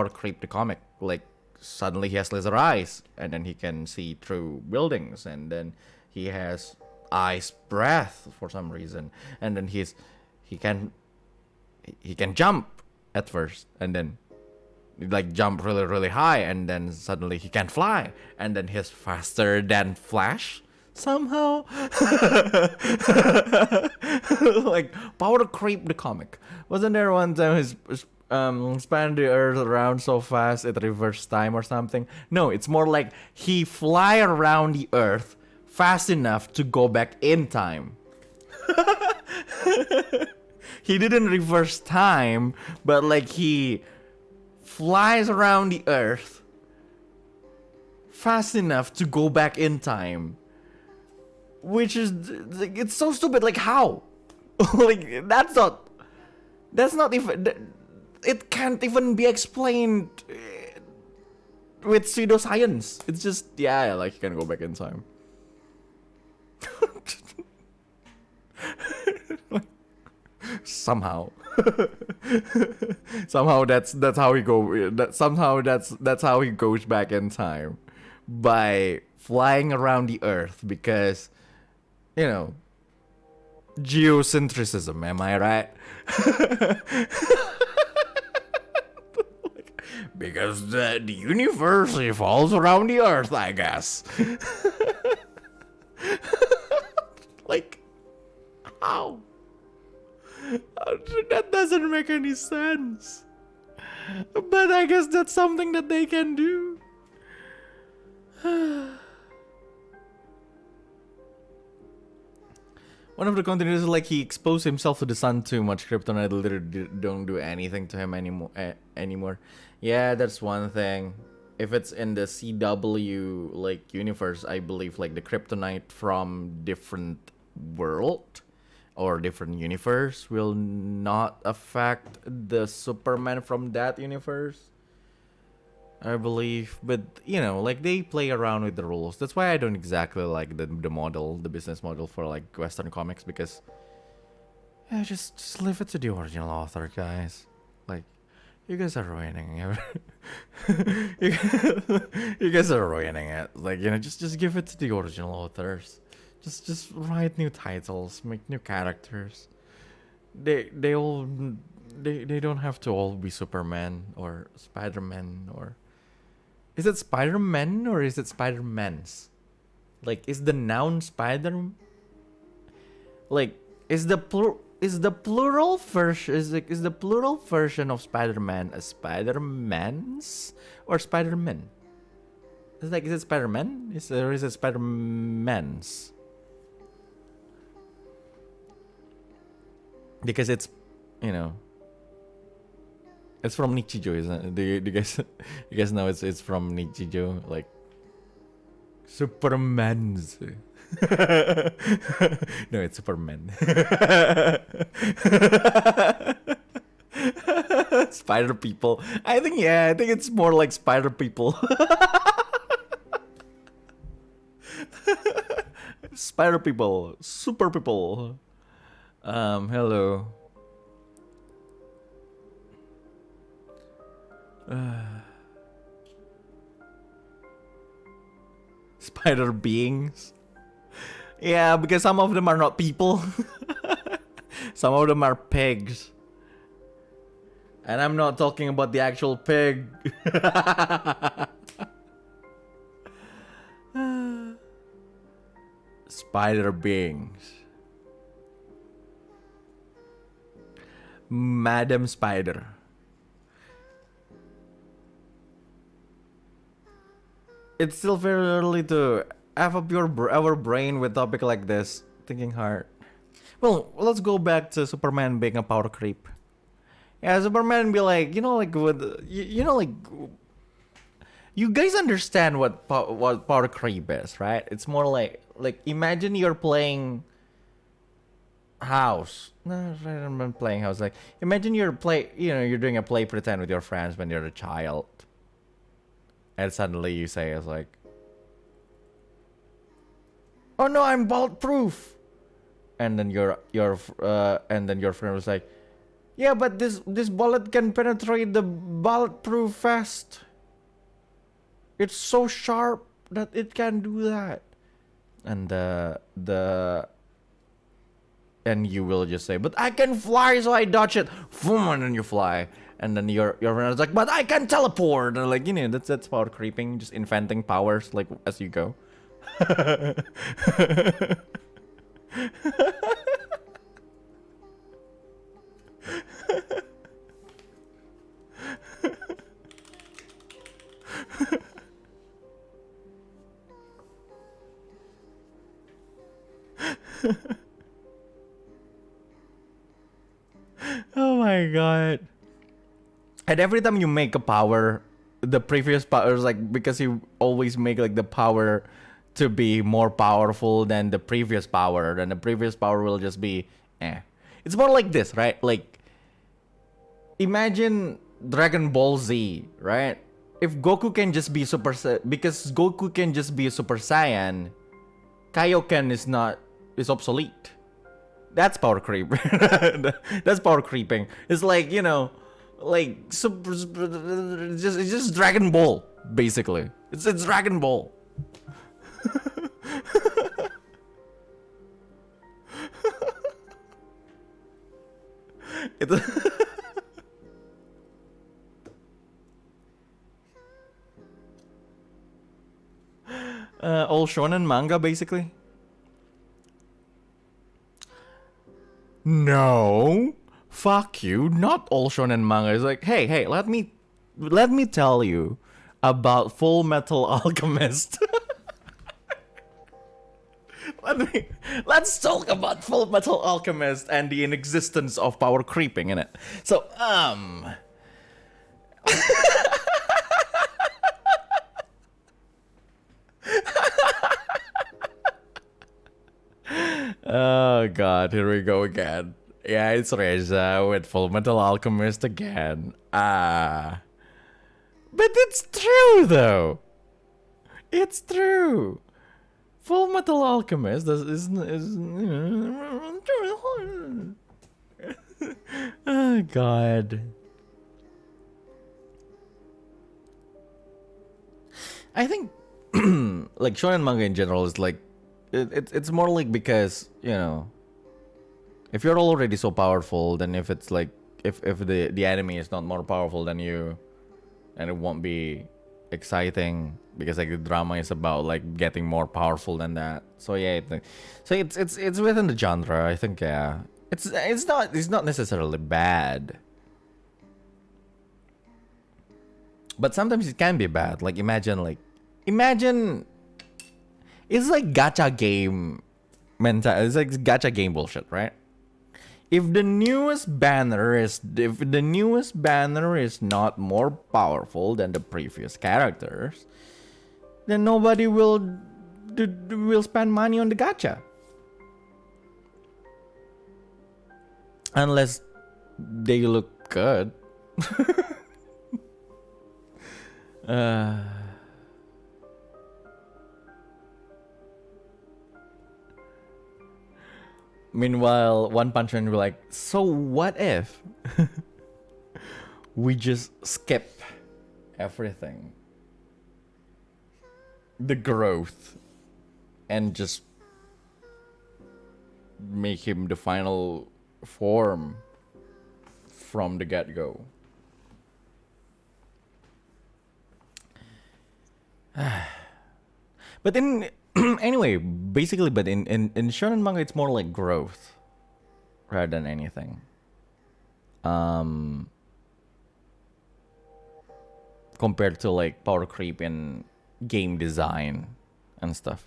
creep the comic. Like, suddenly he has laser eyes, and then he can see through buildings, and then he has ice breath for some reason, and then he can jump at first, and then like jump really, really high, and then suddenly he can fly, and then he's faster than Flash somehow. Like, power creep the comic. Wasn't there one time his span the earth around so fast it reversed time or something? No, it's more like he fly around the earth fast enough to go back in time. He didn't reverse time, but like he flies around the earth fast enough to go back in time. Which is, it's so stupid. Like, how? Like, that's not even, it can't even be explained with pseudoscience. It's just, yeah, like you can go back in time. Somehow. Somehow that's how he that's how he goes back in time, by flying around the earth, because, you know, geocentrism, am I right? Because the universe revolves around the earth, I guess. Like, how? That doesn't make any sense. But I guess that's something that they can do. One of the continues is like he exposed himself to the sun too much. Kryptonite literally don't do anything to him anymore. Yeah, that's one thing. If it's in the CW like universe, I believe like the kryptonite from different world or different universe will not affect the Superman from that universe, I believe. But you know, like they play around with the rules. That's why I don't exactly like the business model for like Western comics, because yeah, just leave it to the original author, guys. Like, you guys are ruining it. You guys are ruining it. Like, you know, just give it to the original authors. Just write new titles, make new characters. They don't have to all be Superman or Spider-Man, or is it Spider-Man or is it Spider-Mans? Like, is the noun Spider? Like, is the plural version of Spider-Man a Spider-Mans or Spider-Man? It's like, is it Spider-Man? Is it Spider-Mans? Because it's, you know, it's from Nichijo, isn't it? Do you guys know it's from Nichijo, like Superman's. No, it's Superman. Spider people. I think it's more like spider people. Spider people, super people. Hello. Spider beings. Yeah, because some of them are not people. Some of them are pigs. And I'm not talking about the actual pig. Spider beings. Madam Spider. It's still very early to have up our brain with topic like this. Thinking hard. Well, let's go back to Superman being a power creep. Yeah, Superman be like, you know, like with like, you guys understand what power creep is, right? It's more like imagine you're playing house. No, I'm playing house. Like, imagine you're doing a play pretend with your friends when you're a child, and suddenly you say, it's like, oh no, I'm bulletproof. And then your friend was like, yeah, but this bullet can penetrate the bulletproof vest. It's so sharp that it can do that. And and you will just say, but I can fly, so I dodge it. Boom, and then you fly. And then your friend is like, but I can teleport. And like, you know, that's power creeping, just inventing powers like as you go. Oh my god. And every time you make a power, the previous powers, like because you always make like the power to be more powerful than the previous power, then the previous power will just be It's more like this, right? Like imagine Dragon Ball Z, right? If Goku can just be because Goku can just be a Super Saiyan, Kaioken is obsolete. That's power creep. That's power creeping. It's like, you know, like it's just Dragon Ball, basically. It's Dragon Ball. All shonen manga, basically. No, fuck you. Not all shonen manga. It's like, hey, let me tell you about Full Metal Alchemist. Let's talk about Full Metal Alchemist and the inexistence of power creeping in it. So, oh god, here we go again. Yeah, it's Reza with Full Metal Alchemist again. But it's true though. It's true. Full Metal Alchemist is oh god. I think like shonen manga in general is like it's more like because, you know, if you're already so powerful, then if it's like if the enemy is not more powerful than you, and it won't be exciting because like the drama is about like getting more powerful than that. So yeah, it's within the genre. I think yeah, it's not necessarily bad, but sometimes it can be bad. Like imagine it's like gacha game mental. It's like gacha game bullshit, right? If the newest banner is not more powerful than the previous characters, then nobody will spend money on the gacha. Unless they look good. Meanwhile, One Punch Man will be like, so what if we just skip everything? The growth. And just make him the final form from the get-go. But then anyway, basically, but in shonen manga, it's more like growth rather than anything. Compared to like power creep in game design and stuff.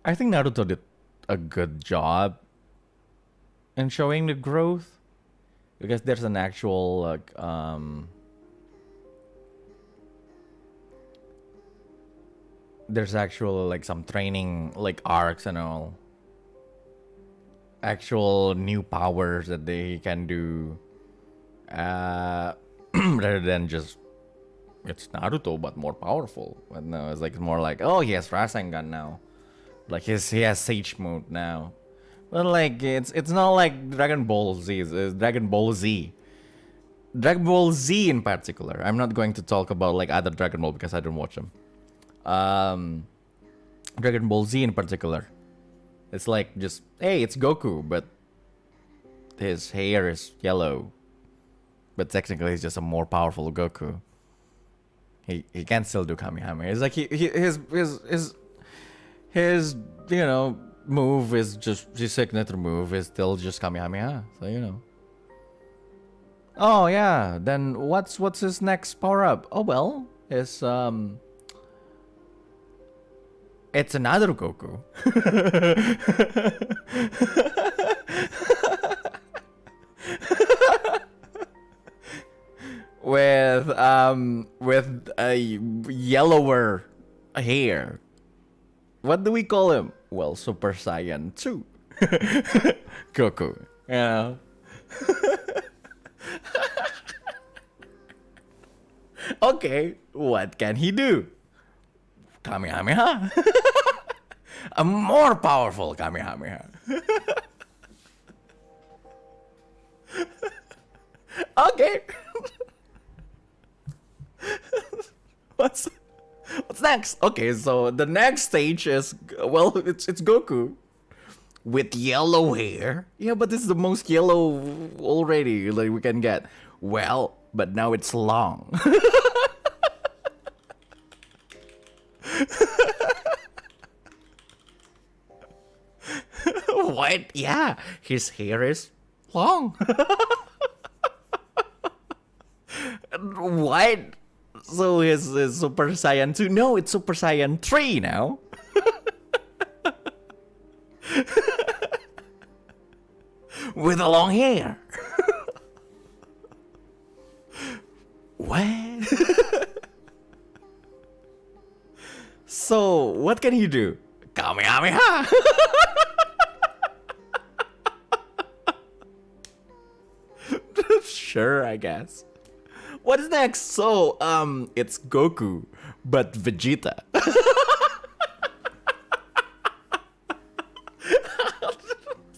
I think Naruto did a good job in showing the growth, because there's an actual like there's actual like some training like arcs and all, actual new powers that they can do, rather than just it's Naruto but more powerful. But no, it's like more like, oh, he has Rasengan now. Like he has Sage Mode now. But like it's not like Dragon Ball Z. It's Dragon Ball Z. Dragon Ball Z in particular. I'm not going to talk about like other Dragon Ball because I don't watch them. Dragon Ball Z in particular. It's like just, hey, it's Goku, but his hair is yellow. But technically he's just a more powerful Goku. He can still do Kamehameha. It's like his you know move is just his signature move is still just Kamehameha. So you know. Oh yeah, then what's his next power up? Oh well, is it's another Goku. With a yellower hair. What do we call him? Well, Super Saiyan 2. Goku. You know? Okay, what can he do? Kamehameha. A more powerful Kamehameha. Okay. What's next? Okay, so the next stage is, well, it's Goku with yellow hair. Yeah, but this is the most yellow already like we can get. Well, but now it's long. What? Yeah, his hair is long. What? So his Super Saiyan 2? No, it's Super Saiyan 3 now. With a long hair. What? So, what can he do? Kamehameha! Sure, I guess. What is next? So, it's Goku, but Vegeta.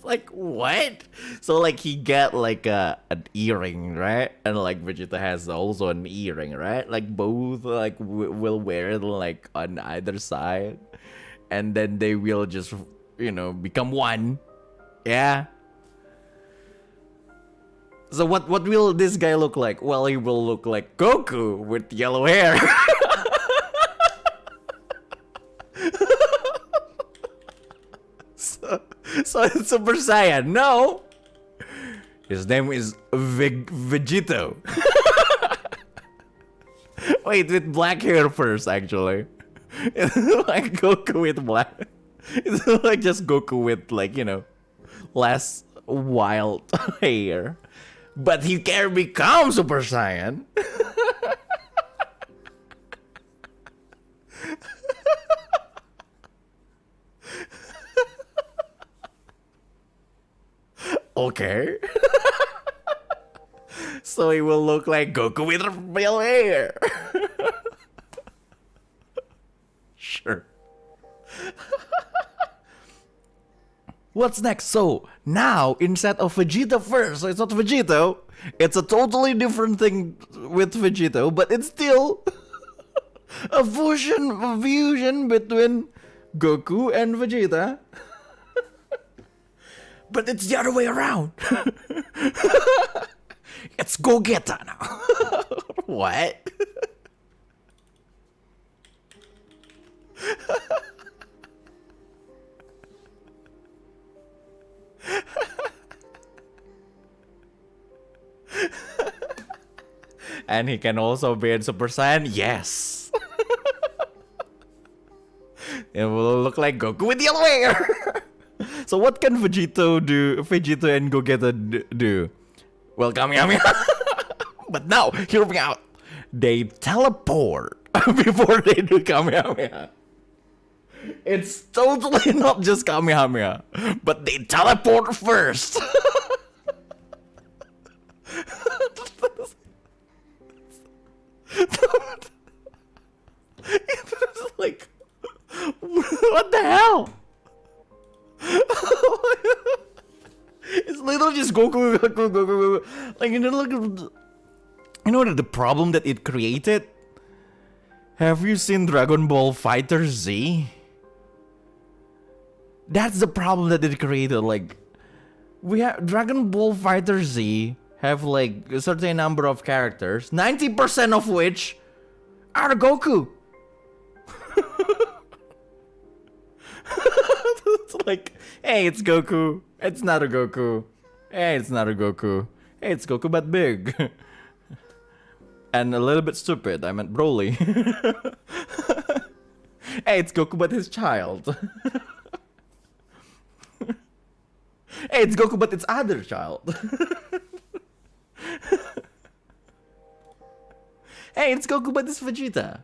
Like, what? So, like, he get like an earring, right? And like Vegeta has also an earring, right? Like both like will wear it like on either side, and then they will just, you know, become one. Yeah. So what will this guy look like? Well, he will look like Goku with yellow hair. So it's Super Saiyan. No. His name is Vegito. Wait, with black hair first, actually. It's like Goku with black. It's like just Goku with, like, you know, less wild hair. But he can become Super Saiyan. Okay. So he will look like Goku with real hair. Sure. What's next? So now instead of Vegeta first, so it's not Vegito. It's a totally different thing with Vegito, but it's still a fusion between Goku and Vegeta. But it's the other way around. It's Gogeta now. What? And he can also be in Super Saiyan? Yes. It will look like Goku with yellow hair. So what can Vegito and Gogeta do? Well, Kamehameha. But now, hear me out. They teleport before they do Kamehameha. It's totally not just Kamehameha, but they teleport first. It's like, what the hell? It's literally just Goku. Like, you know the problem that it created? Have you seen Dragon Ball Fighter Z? That's the problem that it created. Like, we have Dragon Ball Fighter Z have like a certain number of characters, 90% of which are Goku. It's like, hey, it's Goku. It's not a Goku. Hey, it's not a Goku. Hey, it's Goku but big. And a little bit stupid. I meant Broly. Hey, it's Goku, but his child. Hey, it's Goku, but its other child. Hey, it's Goku, but it's Vegeta.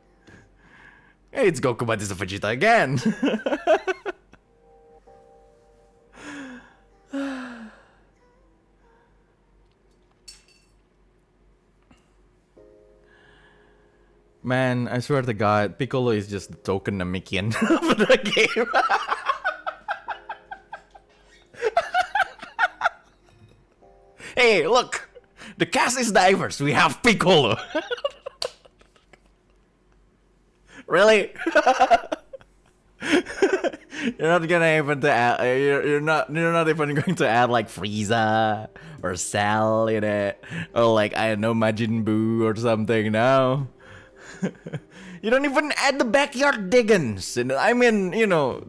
Hey, it's Goku, but it's Vegeta again. Man, I swear to God, Piccolo is just the token Namekian of the game. Hey, look! The cast is diverse. We have Piccolo. Really? You're not gonna even to add. You're not even going to add like Frieza or Cell in it, or like I don't know Majin Buu or something. No. You don't even add the backyard diggins. And I mean, you know.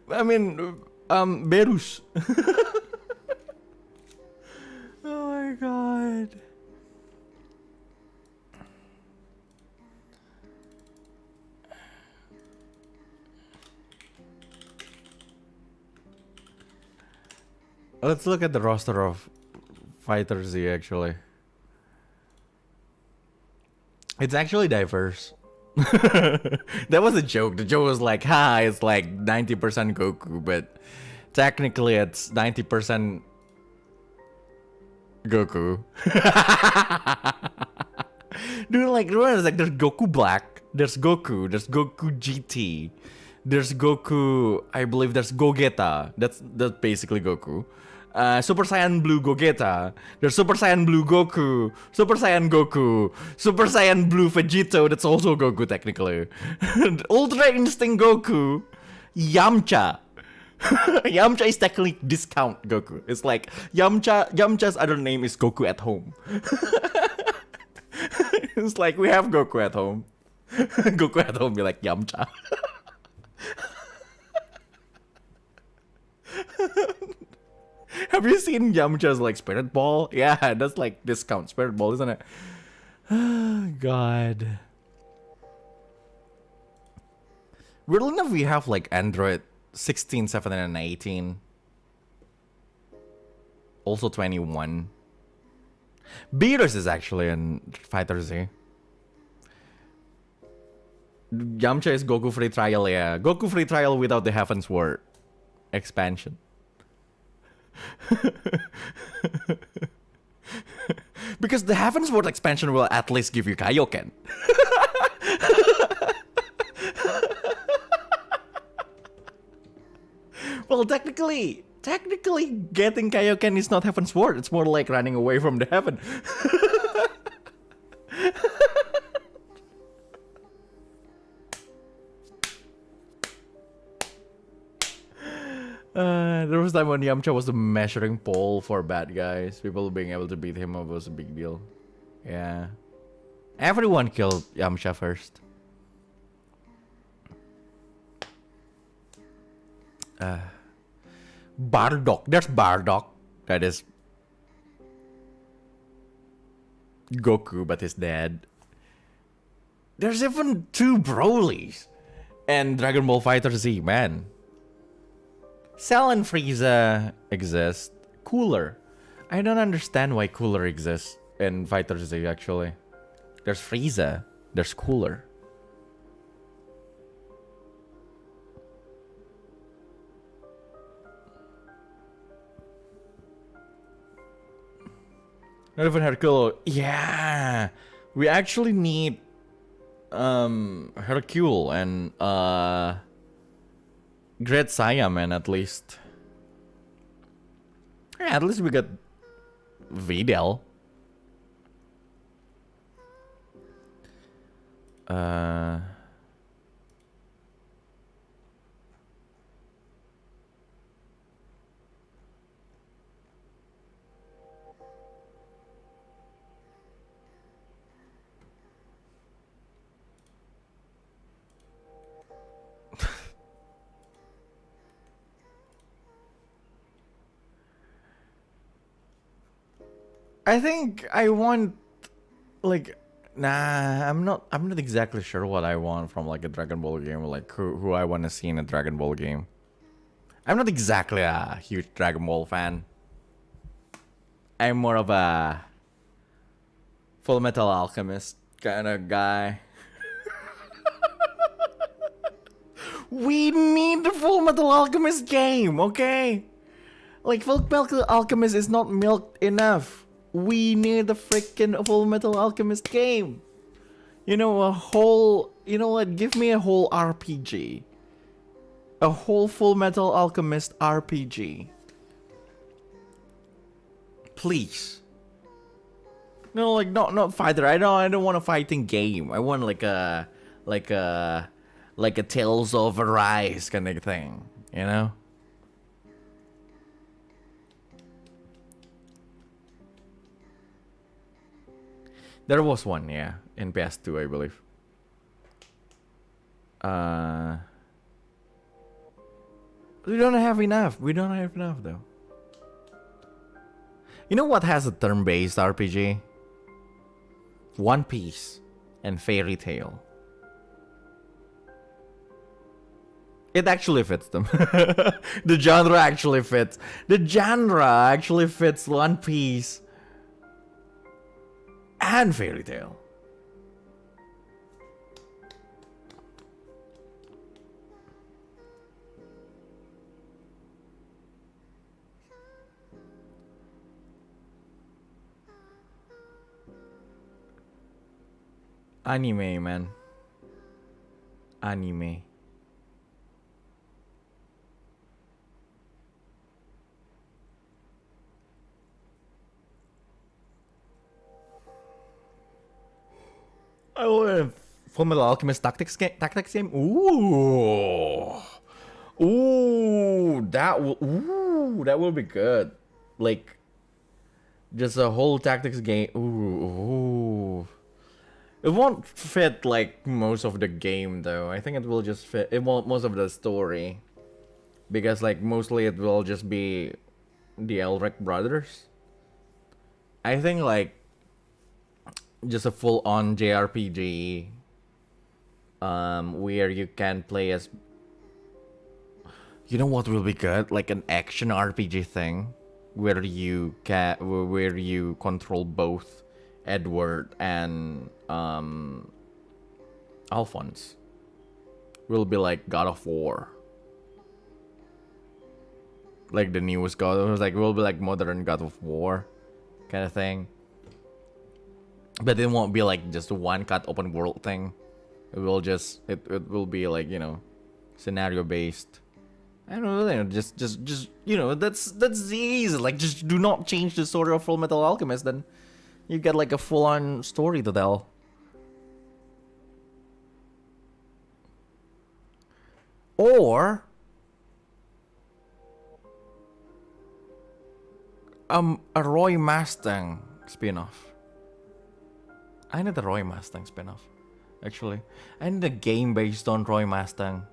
I mean, Berus. Oh my God. Let's look at the roster of Fighter Z actually. It's actually diverse. That was a joke. The joke was like, ha, it's like 90% Goku, but technically it's 90% Goku. Dude, like, remember, like, there's Goku Black, there's Goku GT, there's Goku, I believe there's Gogeta, that's basically Goku. Super Saiyan Blue Gogeta, there's Super Saiyan Blue Goku, Super Saiyan Goku, Super Saiyan Blue Vegito, that's also Goku technically. Ultra Instinct Goku, Yamcha. Yamcha is technically discount Goku. It's like Yamcha's other name is Goku at home. It's like we have Goku at home. Goku at home be like Yamcha. Have you seen Yamcha's like Spirit Ball? Yeah, that's like discount Spirit Ball, isn't it? God. Weirdly enough, we have like Android 16, 17, and 18. Also 21. Beerus is actually in Fighter Z. Yamcha is Goku Free Trial, yeah. Goku Free Trial without the Heaven Sword expansion. Because the Heaven Sword expansion will at least give you Kaioken. Well, technically getting Kaioken is not Heaven Sword. It's more like running away from the heaven. There was time when Yamcha was the measuring pole for bad guys. People being able to beat him was a big deal. Yeah. Everyone killed Yamcha first. Bardock. There's Bardock. That is Goku, but he's dead. There's even 2 Brolys. And Dragon Ball Fighter Z, man. Cell and Frieza exist. Cooler. I don't understand why Cooler exists in Fighter Z, actually. There's Frieza. There's Cooler. Not even Hercule. Yeah. We actually need Hercule and Great Saiyaman at least. Yeah, at least we got Videl. I think I want like I'm not exactly sure what I want from like a Dragon Ball game, like who I want to see in a Dragon Ball game. I'm not exactly a huge Dragon Ball fan. I'm more of a Full Metal Alchemist kind of guy. We need the Full Metal Alchemist game, okay? Like, Full Metal Alchemist is not milked enough. We need the freaking Full Metal Alchemist game. You know, you know what? Give me a whole RPG. A whole Full Metal Alchemist RPG. Please. No, like, not fighter. I don't want a fighting game. I want like a Tales of Arise kind of thing, you know? There was one, yeah, in PS2, I believe. We don't have enough. We don't have enough, though. You know what has a turn-based RPG? One Piece and Fairy Tail. It actually fits them. The genre actually fits. The genre actually fits One Piece and Fairy Tail. Anime, man. Anime. I want a Full Metal Alchemist tactics game. Ooh, that will be good. Like, just a whole tactics game. Ooh. It won't fit like most of the game though. I think it will just fit. It won't most of the story, because like mostly it will just be the Elric brothers. I think like just a full-on JRPG, where you can play as. You know what will be good? Like an action RPG thing, where you control both Edward and Alphonse. Will be like God of War. Like the newest God of War. Like will be like modern God of War kind of thing. But it won't be like just a one-cut open world thing. It will be like, you know, scenario based. I don't know, just you know, that's easy. Like just do not change the story of Full Metal Alchemist, then you get like a full-on story to tell. Or a Roy Mustang spin-off. I need a Roy Mustang spin-off, actually. I need a game based on Roy Mustang.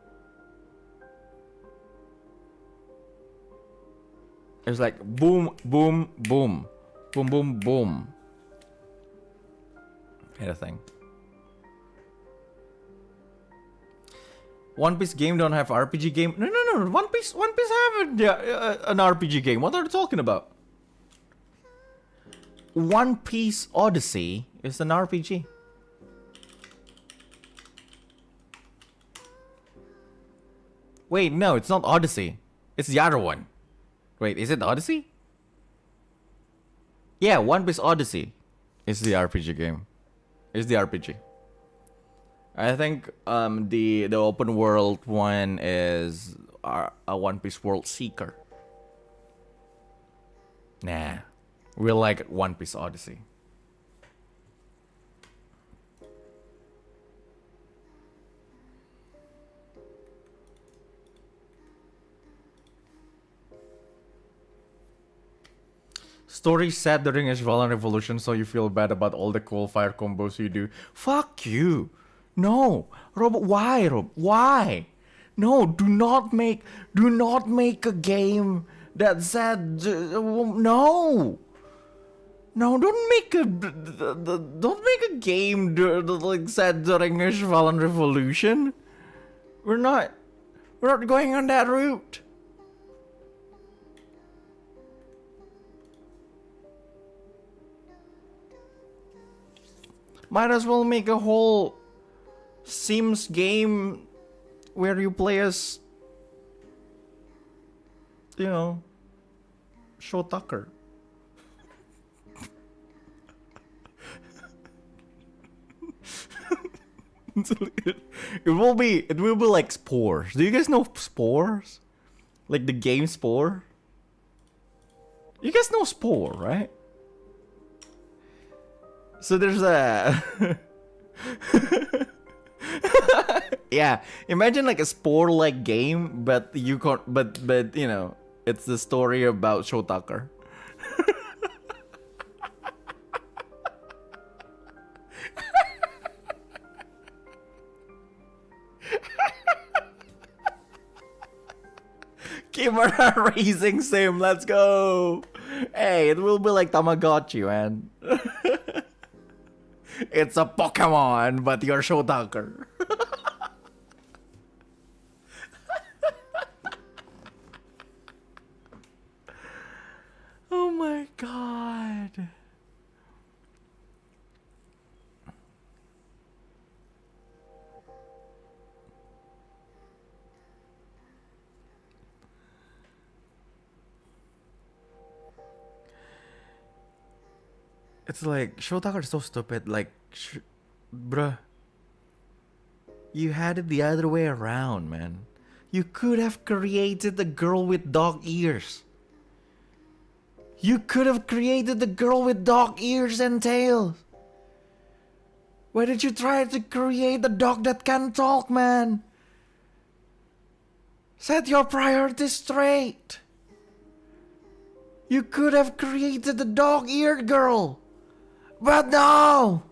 It's like boom, boom, boom, boom, boom, boom, kind of thing. One Piece game don't have RPG game. No. One Piece have an RPG game. What are you talking about? One Piece Odyssey is an RPG. Wait, no, it's not Odyssey. It's the other one. Wait, is it Odyssey? Yeah, One Piece Odyssey is the RPG game. It's the RPG. I think the open world one is a One Piece World Seeker. Nah, we like One Piece Odyssey. Story set during his Violent Revolution, so you feel bad about all the cool fire combos you do. Fuck you. No, Rob. Why, Rob? Why? No, do not make a game that said no. No, don't make a game like set during a violent revolution. We're not going on that route. Might as well make a whole Sims game where you play as, you know, Show Tucker. It will be like Spores. Do you guys know Spores? Like the game Spore? You guys know Spore, right? So there's a yeah, imagine like a Spore-like game, but you can't. But you know, it's the story about Show Tucker. Kimura raising sim, let's go! Hey, it will be like Tamagotchi, man. It's a Pokemon, but you're Show Tucker. Oh my god. It's like, Shotaka is so stupid. Like, bruh. You had it the other way around, man. You could have created the girl with dog ears. You could have created the girl with dog ears and tails. Why did you try to create the dog that can talk, man? Set your priorities straight. You could have created the dog-eared girl. But no!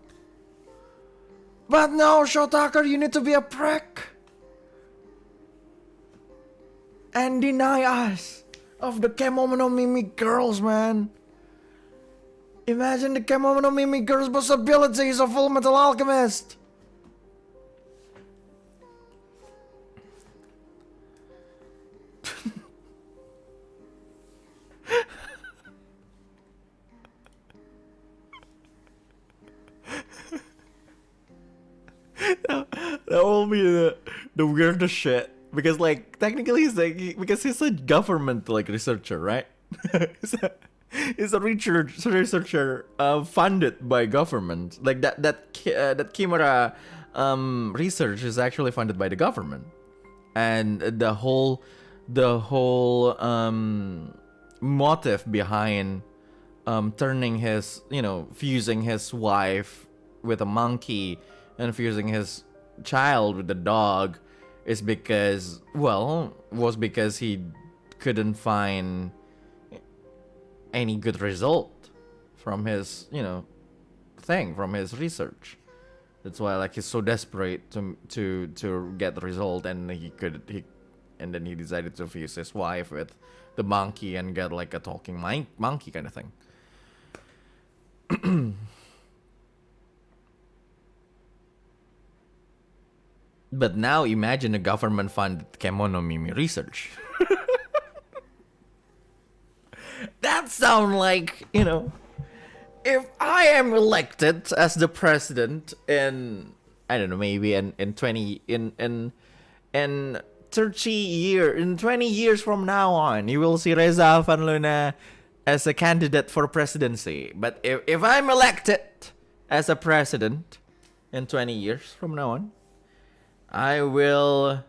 But no, Shotaka, you need to be a prick. And deny us of the Kemono no Mimi girls, man. Imagine the Kemono no Mimi girls' possibilities of Full Metal Alchemist. That will be the weirdest shit, because like technically because he's a government like researcher, right? he's a researcher funded by government. Like that Kimura research is actually funded by the government, and the whole motive behind turning his, you know, fusing his wife with a monkey and fusing his child with the dog is because he couldn't find any good result from his, you know, from his research. That's why like he's so desperate to get the result, and and then he decided to fuse his wife with the monkey and get like a talking monkey kind of thing. But now imagine a government-funded Kemono Mimi research. That sounds like, you know, if I am elected as the president in, I don't know, maybe in 20 years from now on, you will see Reza Avanluna as a candidate for presidency. But if I'm elected as a president in 20 years from now on, I will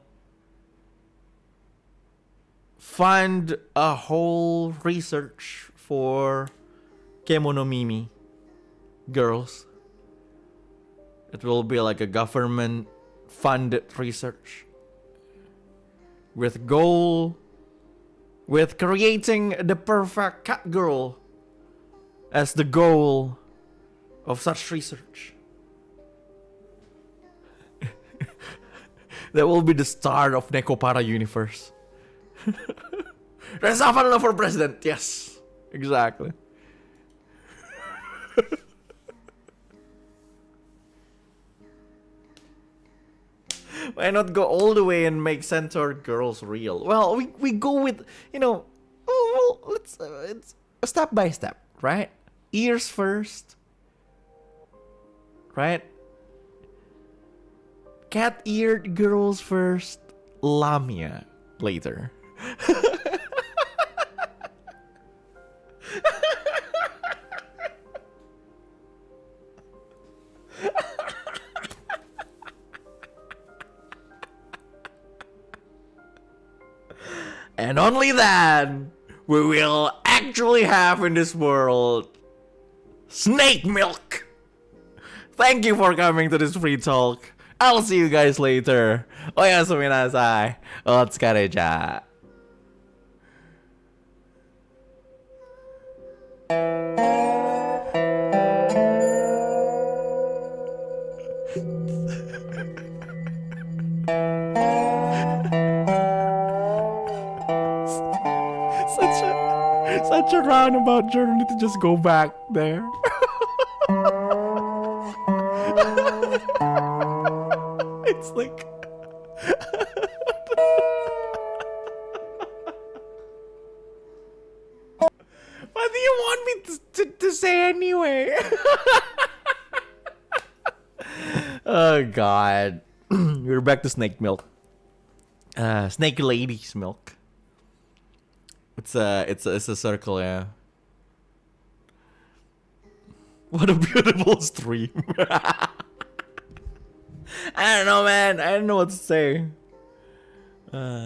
fund a whole research for Kemono Mimi girls. It will be like a government funded research with creating the perfect cat girl as the goal of such research. That will be the start of Nekopara universe. Reza Avanluna for president. Yes, exactly. Why not go all the way and make centaur girls real? Well, we go with, you know, well, let's it's step by step, right? Ears first, right? Cat-eared girls first, Lamia later. And only then we will actually have in this world snake milk. Thank you for coming to this free talk. I'll see you guys later. Oyasumi nasai. Otsukareja. Such a roundabout journey to just go back there. It's like what do you want me to say anyway? Oh god. We're back to snake milk. Snake lady's milk. It's a circle, yeah. What a beautiful stream. I don't know, man. I don't know what to say.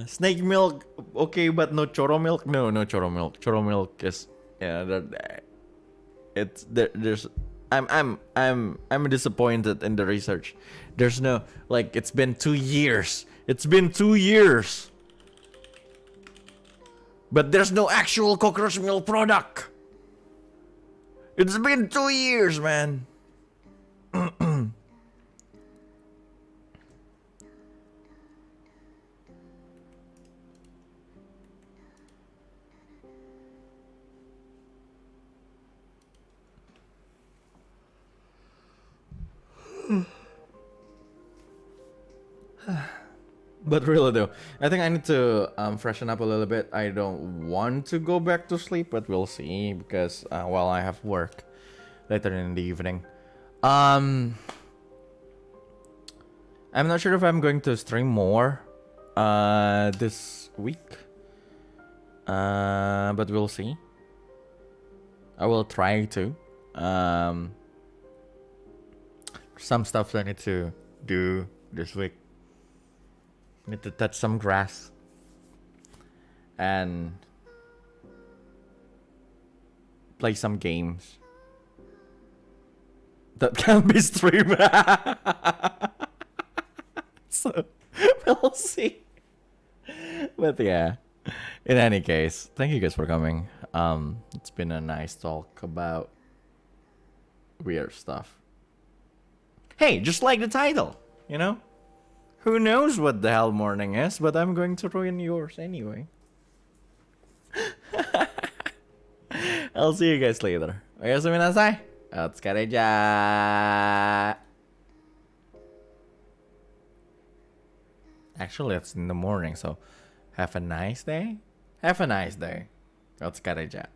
Snake milk, okay, but no choro milk. No choro milk. Choro milk is, yeah. It's there's. I'm disappointed in the research. There's no, like, it's been 2 years. It's been 2 years. But there's no actual cockroach milk product. It's been 2 years, man. But really though, I think I need to freshen up a little bit. I don't want to go back to sleep, but we'll see, because while I have work later in the evening. I'm not sure if I'm going to stream more this week. But we'll see. I will try to. Some stuff I need to do this week. Need to touch some grass and play some games that can be streamed. So we'll see. But yeah, in any case, thank you guys for coming. It's been a nice talk about weird stuff. Hey, just like the title, you know? Who knows what the hell morning is, but I'm going to ruin yours anyway. I'll see you guys later. Oyasumi nasai. Otsukareja. Actually, it's in the morning, so have a nice day. Have a nice day. Otsukareja.